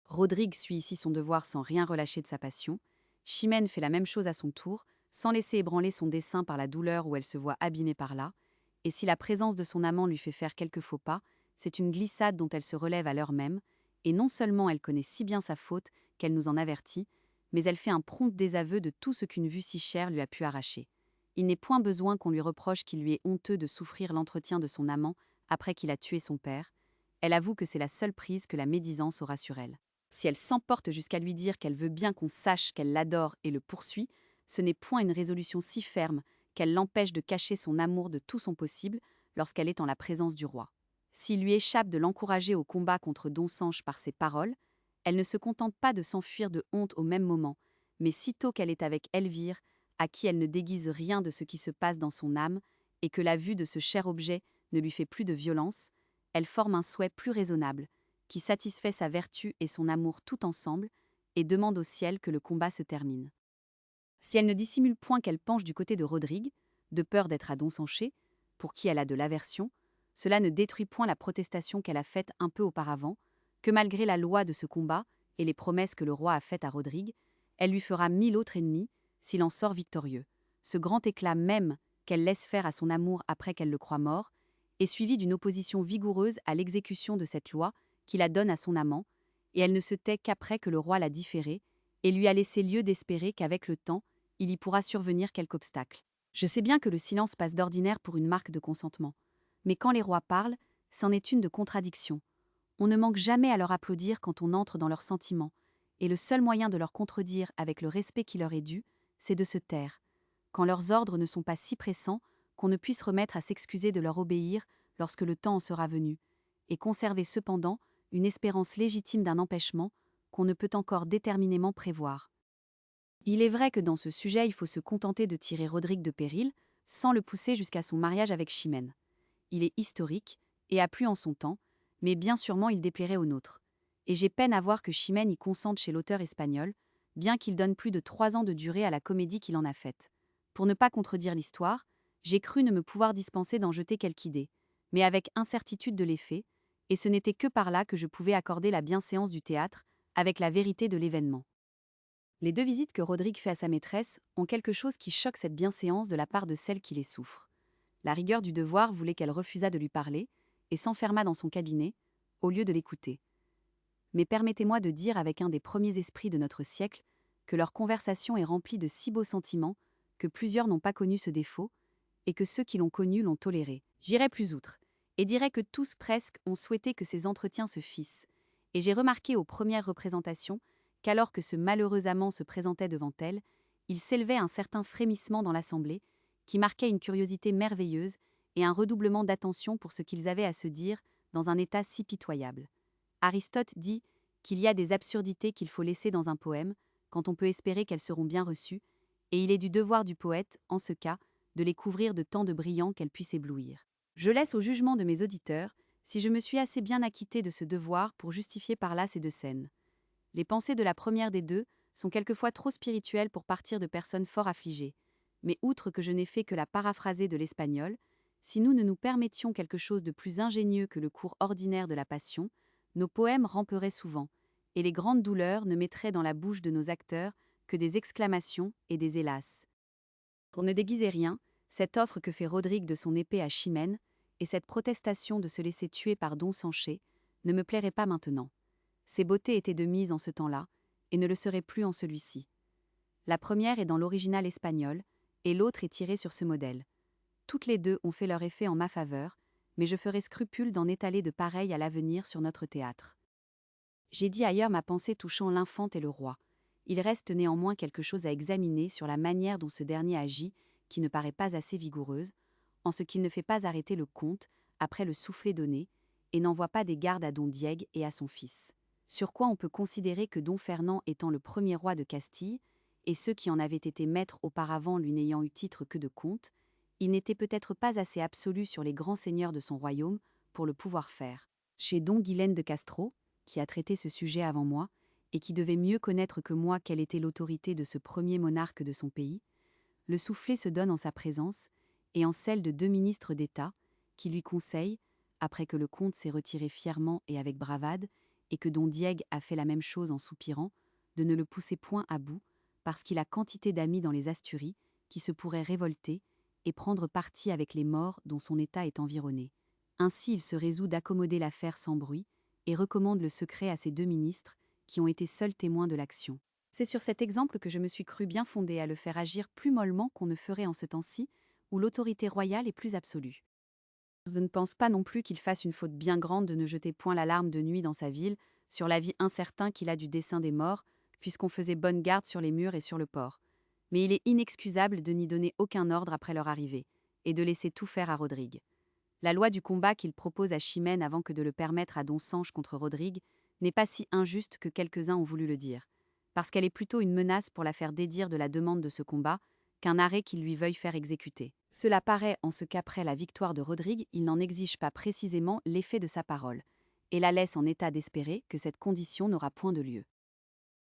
Rodrigue suit ici son devoir sans rien relâcher de sa passion. Chimène fait la même chose à son tour, sans laisser ébranler son dessein par la douleur où elle se voit abîmée par là, et si la présence de son amant lui fait faire quelques faux pas, c'est une glissade dont elle se relève à l'heure même, et non seulement elle connaît si bien sa faute qu'elle nous en avertit, mais elle fait un prompt désaveu de tout ce qu'une vue si chère lui a pu arracher. Il n'est point besoin qu'on lui reproche qu'il lui est honteux de souffrir l'entretien de son amant après qu'il a tué son père. Elle avoue que c'est la seule prise que la médisance aura sur elle. Si elle s'emporte jusqu'à lui dire qu'elle veut bien qu'on sache qu'elle l'adore et le poursuit, ce n'est point une résolution si ferme qu'elle l'empêche de cacher son amour de tout son possible lorsqu'elle est en la présence du roi. S'il lui échappe de l'encourager au combat contre Don Sanche par ses paroles, elle ne se contente pas de s'enfuir de honte au même moment, mais sitôt qu'elle est avec Elvire, à qui elle ne déguise rien de ce qui se passe dans son âme, et que la vue de ce cher objet ne lui fait plus de violence, elle forme un souhait plus raisonnable, qui satisfait sa vertu et son amour tout ensemble, et demande au ciel que le combat se termine. Si elle ne dissimule point qu'elle penche du côté de Rodrigue, de peur d'être à Don Sanché, pour qui elle a de l'aversion, cela ne détruit point la protestation qu'elle a faite un peu auparavant, que malgré la loi de ce combat et les promesses que le roi a faites à Rodrigue, elle lui fera 1000 autres ennemis s'il en sort victorieux. Ce grand éclat même qu'elle laisse faire à son amour après qu'elle le croit mort, est suivi d'une opposition vigoureuse à l'exécution de cette loi qui la donne à son amant, et elle ne se tait qu'après que le roi l'a différée, et lui a laissé lieu d'espérer qu'avec le temps, il y pourra survenir quelque obstacle. Je sais bien que le silence passe d'ordinaire pour une marque de consentement, mais quand les rois parlent, c'en est une de contradiction. On ne manque jamais à leur applaudir quand on entre dans leurs sentiments, et le seul moyen de leur contredire avec le respect qui leur est dû, c'est de se taire, quand leurs ordres ne sont pas si pressants qu'on ne puisse remettre à s'excuser de leur obéir lorsque le temps en sera venu, et conserver cependant une espérance légitime d'un empêchement qu'on ne peut encore déterminément prévoir. Il est vrai que dans ce sujet il faut se contenter de tirer Rodrigue de péril, sans le pousser jusqu'à son mariage avec Chimène. Il est historique, et a plu en son temps, mais bien sûrement il déplairait aux nôtres. Et j'ai peine à voir que Chimène y consente chez l'auteur espagnol, bien qu'il donne plus de 3 ans de durée à la comédie qu'il en a faite. Pour ne pas contredire l'histoire, j'ai cru ne me pouvoir dispenser d'en jeter quelque idée, mais avec incertitude de l'effet, et ce n'était que par là que je pouvais accorder la bienséance du théâtre avec la vérité de l'événement. Les 2 visites que Rodrigue fait à sa maîtresse ont quelque chose qui choque cette bienséance de la part de celle qui les souffre. La rigueur du devoir voulait qu'elle refusât de lui parler et s'enferma dans son cabinet, au lieu de l'écouter. Mais permettez-moi de dire avec un des premiers esprits de notre siècle que leur conversation est remplie de si beaux sentiments que plusieurs n'ont pas connu ce défaut et que ceux qui l'ont connu l'ont toléré. J'irai plus outre et dirais que tous presque ont souhaité que ces entretiens se fissent, et j'ai remarqué aux premières représentations qu'alors que ce malheureux amant se présentait devant elle, il s'élevait un certain frémissement dans l'assemblée qui marquait une curiosité merveilleuse et un redoublement d'attention pour ce qu'ils avaient à se dire dans un état si pitoyable. Aristote dit qu'il y a des absurdités qu'il faut laisser dans un poème, quand on peut espérer qu'elles seront bien reçues, et il est du devoir du poète, en ce cas, de les couvrir de tant de brillants qu'elles puissent éblouir. Je laisse au jugement de mes auditeurs si je me suis assez bien acquitté de ce devoir pour justifier par là ces 2 scènes. Les pensées de la première des 2 sont quelquefois trop spirituelles pour partir de personnes fort affligées, mais outre que je n'ai fait que la paraphraser de l'espagnol, si nous ne nous permettions quelque chose de plus ingénieux que le cours ordinaire de la passion, nos poèmes ramperaient souvent, et les grandes douleurs ne mettraient dans la bouche de nos acteurs que des exclamations et des hélas. Pour ne déguiser rien, cette offre que fait Rodrigue de son épée à Chimène, et cette protestation de se laisser tuer par Don Sanché, ne me plairaient pas maintenant. Ses beautés étaient de mise en ce temps-là, et ne le seraient plus en celui-ci. La première est dans l'original espagnol, et l'autre est tirée sur ce modèle. Toutes les 2 ont fait leur effet en ma faveur, mais je ferai scrupule d'en étaler de pareils à l'avenir sur notre théâtre. J'ai dit ailleurs ma pensée touchant l'infante et le roi. Il reste néanmoins quelque chose à examiner sur la manière dont ce dernier agit, qui ne paraît pas assez vigoureuse, en ce qu'il ne fait pas arrêter le comte après le soufflet donné, et n'envoie pas des gardes à Don Diègue et à son fils. Sur quoi on peut considérer que Don Fernand étant le premier roi de Castille, et ceux qui en avaient été maîtres auparavant lui n'ayant eu titre que de comte, il n'était peut-être pas assez absolu sur les grands seigneurs de son royaume pour le pouvoir faire. Chez Don Guylaine de Castro, qui a traité ce sujet avant moi, et qui devait mieux connaître que moi quelle était l'autorité de ce premier monarque de son pays, le soufflet se donne en sa présence, et en celle de 2 ministres d'État, qui lui conseillent, après que le comte s'est retiré fièrement et avec bravade, et que Don Diègue a fait la même chose en soupirant, de ne le pousser point à bout, parce qu'il a quantité d'amis dans les Asturies, qui se pourraient révolter, et prendre parti avec les morts dont son état est environné. Ainsi il se résout d'accommoder l'affaire sans bruit, et recommande le secret à ses 2 ministres, qui ont été seuls témoins de l'action. C'est sur cet exemple que je me suis cru bien fondé à le faire agir plus mollement qu'on ne ferait en ce temps-ci, où l'autorité royale est plus absolue. Je ne pense pas non plus qu'il fasse une faute bien grande de ne jeter point l'alarme de nuit dans sa ville, sur l'avis incertain qu'il a du dessein des morts, puisqu'on faisait bonne garde sur les murs et sur le port. Mais il est inexcusable de n'y donner aucun ordre après leur arrivée, et de laisser tout faire à Rodrigue. La loi du combat qu'il propose à Chimène avant que de le permettre à Don Sanche contre Rodrigue n'est pas si injuste que quelques-uns ont voulu le dire, parce qu'elle est plutôt une menace pour la faire dédire de la demande de ce combat qu'un arrêt qu'il lui veuille faire exécuter. Cela paraît en ce qu'après la victoire de Rodrigue, il n'en exige pas précisément l'effet de sa parole, et la laisse en état d'espérer que cette condition n'aura point de lieu.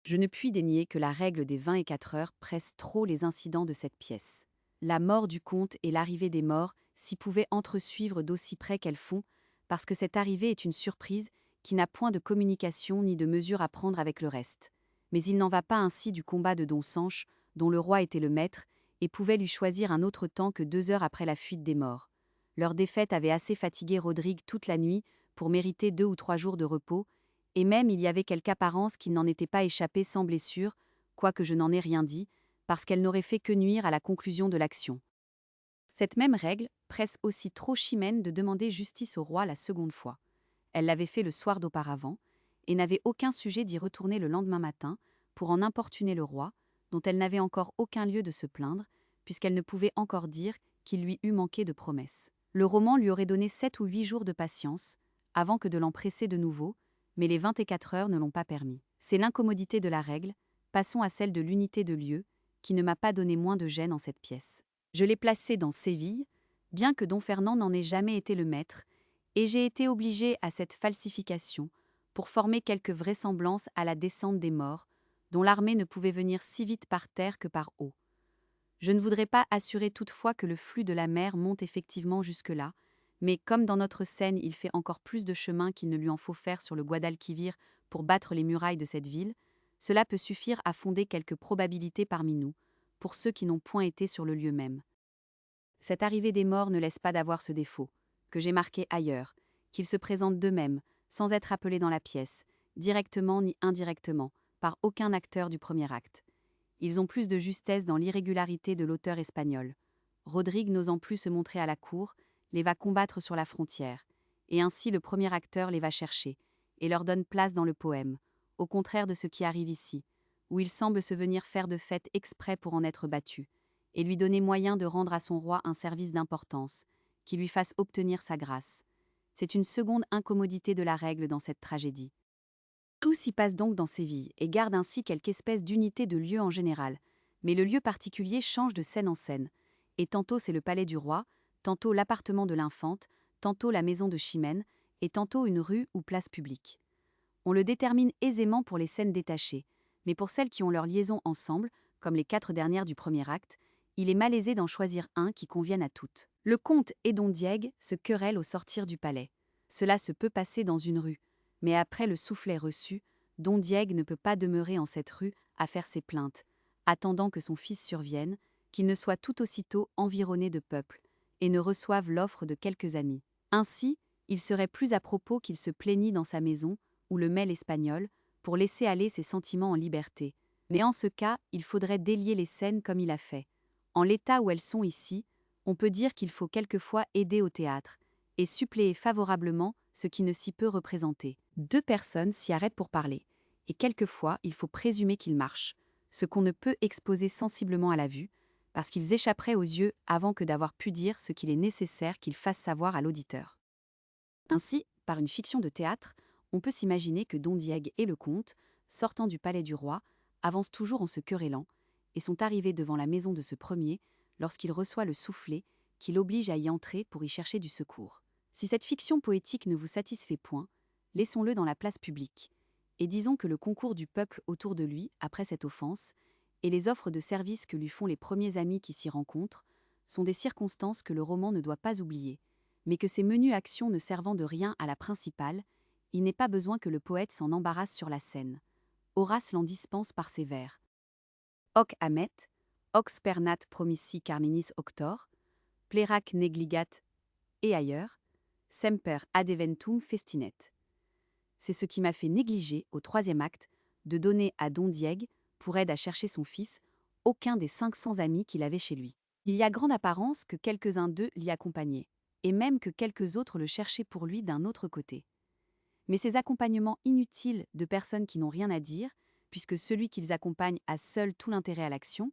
Je ne puis dénier que la règle des 24 heures presse trop les incidents de cette pièce. La mort du comte et l'arrivée des morts s'y pouvaient entresuivre d'aussi près qu'elles font, parce que cette arrivée est une surprise qui n'a point de communication ni de mesure à prendre avec le reste. Mais il n'en va pas ainsi du combat de Don Sanche, dont le roi était le maître, et pouvait lui choisir un autre temps que 2 heures après la fuite des morts. Leur défaite avait assez fatigué Rodrigue toute la nuit pour mériter 2 ou 3 jours de repos, et même il y avait quelque apparence qu'il n'en était pas échappé sans blessure, quoique je n'en ai rien dit, parce qu'elle n'aurait fait que nuire à la conclusion de l'action. Cette même règle presse aussi trop Chimène de demander justice au roi la seconde fois. Elle l'avait fait le soir d'auparavant, et n'avait aucun sujet d'y retourner le lendemain matin, pour en importuner le roi, dont elle n'avait encore aucun lieu de se plaindre, puisqu'elle ne pouvait encore dire qu'il lui eût manqué de promesses. Le roman lui aurait donné 7 ou 8 jours de patience, avant que de l'en presser de nouveau, mais les 24 heures ne l'ont pas permis. C'est l'incommodité de la règle, passons à celle de l'unité de lieu, qui ne m'a pas donné moins de gêne en cette pièce. Je l'ai placé dans Séville, bien que Don Fernand n'en ait jamais été le maître, Et j'ai été obligé à cette falsification pour former quelque vraisemblance à la descente des morts, dont l'armée ne pouvait venir si vite par terre que par eau. Je ne voudrais pas assurer toutefois que le flux de la mer monte effectivement jusque-là, mais comme dans notre scène il fait encore plus de chemin qu'il ne lui en faut faire sur le Guadalquivir pour battre les murailles de cette ville, cela peut suffire à fonder quelques probabilités parmi nous, pour ceux qui n'ont point été sur le lieu même. Cette arrivée des morts ne laisse pas d'avoir ce défaut, que j'ai marqué ailleurs, qu'ils se présentent d'eux-mêmes, sans être appelés dans la pièce, directement ni indirectement, par aucun acteur du premier acte. Ils ont plus de justesse dans l'irrégularité de l'auteur espagnol. Rodrigue n'osant plus se montrer à la cour, les va combattre sur la frontière, et ainsi le premier acteur les va chercher, et leur donne place dans le poème, au contraire de ce qui arrive ici, où il semble se venir faire de fête exprès pour en être battu, et lui donner moyen de rendre à son roi un service d'importance, qui lui fasse obtenir sa grâce. C'est une seconde incommodité de la règle dans cette tragédie. Tout s'y passe donc dans Séville, et garde ainsi quelque espèce d'unité de lieu en général, mais le lieu particulier change de scène en scène, et tantôt c'est le palais du roi, tantôt l'appartement de l'infante, tantôt la maison de Chimène, et tantôt une rue ou place publique. On le détermine aisément pour les scènes détachées, mais pour celles qui ont leur liaison ensemble, comme les 4 dernières du premier acte, il est malaisé d'en choisir un qui convienne à toutes. Le comte et Don Diègue se querellent au sortir du palais. Cela se peut passer dans une rue, mais après le soufflet reçu, Don Diègue ne peut pas demeurer en cette rue à faire ses plaintes, attendant que son fils survienne, qu'il ne soit tout aussitôt environné de peuple, et ne reçoive l'offre de quelques amis. Ainsi, il serait plus à propos qu'il se plaignît dans sa maison, ou le mêle espagnol, pour laisser aller ses sentiments en liberté. Mais en ce cas, il faudrait délier les scènes comme il a fait. En l'état où elles sont ici, on peut dire qu'il faut quelquefois aider au théâtre, et suppléer favorablement ce qui ne s'y peut représenter. 2 personnes s'y arrêtent pour parler, et quelquefois il faut présumer qu'ils marchent, ce qu'on ne peut exposer sensiblement à la vue, parce qu'ils échapperaient aux yeux avant que d'avoir pu dire ce qu'il est nécessaire qu'ils fassent savoir à l'auditeur. Ainsi, par une fiction de théâtre, on peut s'imaginer que Don Diègue et le comte, sortant du palais du roi, avancent toujours en se querellant, et sont arrivés devant la maison de ce premier, lorsqu'il reçoit le soufflet, qui l'oblige à y entrer pour y chercher du secours. Si cette fiction poétique ne vous satisfait point, laissons-le dans la place publique, et disons que le concours du peuple autour de lui, après cette offense, et les offres de service que lui font les premiers amis qui s'y rencontrent, sont des circonstances que le roman ne doit pas oublier, mais que ces menues actions ne servant de rien à la principale, il n'est pas besoin que le poète s'en embarrasse sur la scène. Horace l'en dispense par ses vers. Hoc amet, hoc spernat promissi carminis octor, plerac negligat, et ailleurs, semper adeventum festinet. C'est ce qui m'a fait négliger, au 3e acte, de donner à Don Diègue, pour aide à chercher son fils, aucun des 500 amis qu'il avait chez lui. Il y a grande apparence que quelques-uns d'eux l'y accompagnaient, et même que quelques autres le cherchaient pour lui d'un autre côté. Mais ces accompagnements inutiles de personnes qui n'ont rien à dire, puisque celui qu'ils accompagnent a seul tout l'intérêt à l'action,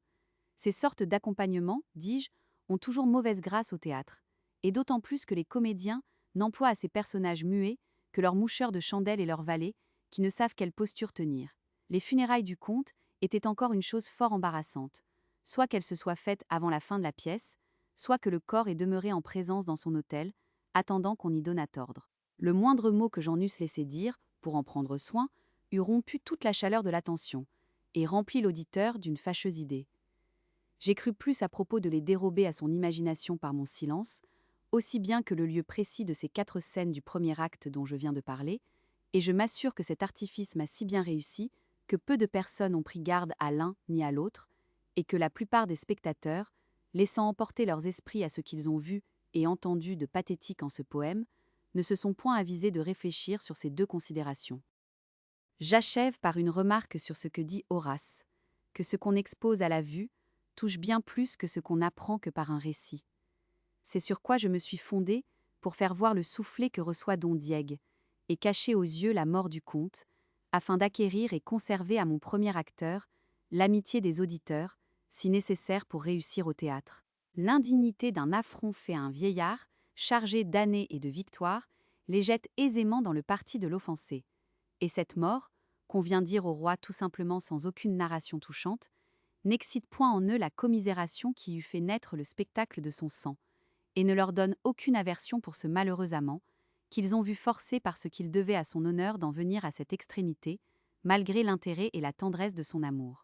ces sortes d'accompagnements, dis-je, ont toujours mauvaise grâce au théâtre, et d'autant plus que les comédiens n'emploient à ces personnages muets que leurs moucheurs de chandelles et leurs valets, qui ne savent quelle posture tenir. Les funérailles du comte étaient encore une chose fort embarrassante, soit qu'elles se soient faites avant la fin de la pièce, soit que le corps ait demeuré en présence dans son hôtel, attendant qu'on y donnât ordre. Le moindre mot que j'en eusse laissé dire, pour en prendre soin, eût rompu toute la chaleur de l'attention, et rempli l'auditeur d'une fâcheuse idée. J'ai cru plus à propos de les dérober à son imagination par mon silence, aussi bien que le lieu précis de ces 4 scènes du premier acte dont je viens de parler, et je m'assure que cet artifice m'a si bien réussi que peu de personnes ont pris garde à l'un ni à l'autre, et que la plupart des spectateurs, laissant emporter leurs esprits à ce qu'ils ont vu et entendu de pathétique en ce poème, ne se sont point avisés de réfléchir sur ces 2 considérations. J'achève par une remarque sur ce que dit Horace, que ce qu'on expose à la vue touche bien plus que ce qu'on apprend que par un récit. C'est sur quoi je me suis fondée pour faire voir le soufflet que reçoit Don Diègue, et cacher aux yeux la mort du comte, afin d'acquérir et conserver à mon premier acteur l'amitié des auditeurs, si nécessaire pour réussir au théâtre. L'indignité d'un affront fait à un vieillard, chargé d'années et de victoires, les jette aisément dans le parti de l'offensé. Et cette mort, qu'on vient dire au roi tout simplement sans aucune narration touchante, n'excite point en eux la commisération qui eût fait naître le spectacle de son sang, et ne leur donne aucune aversion pour ce malheureux amant, qu'ils ont vu forcé par ce qu'il devait à son honneur d'en venir à cette extrémité, malgré l'intérêt et la tendresse de son amour.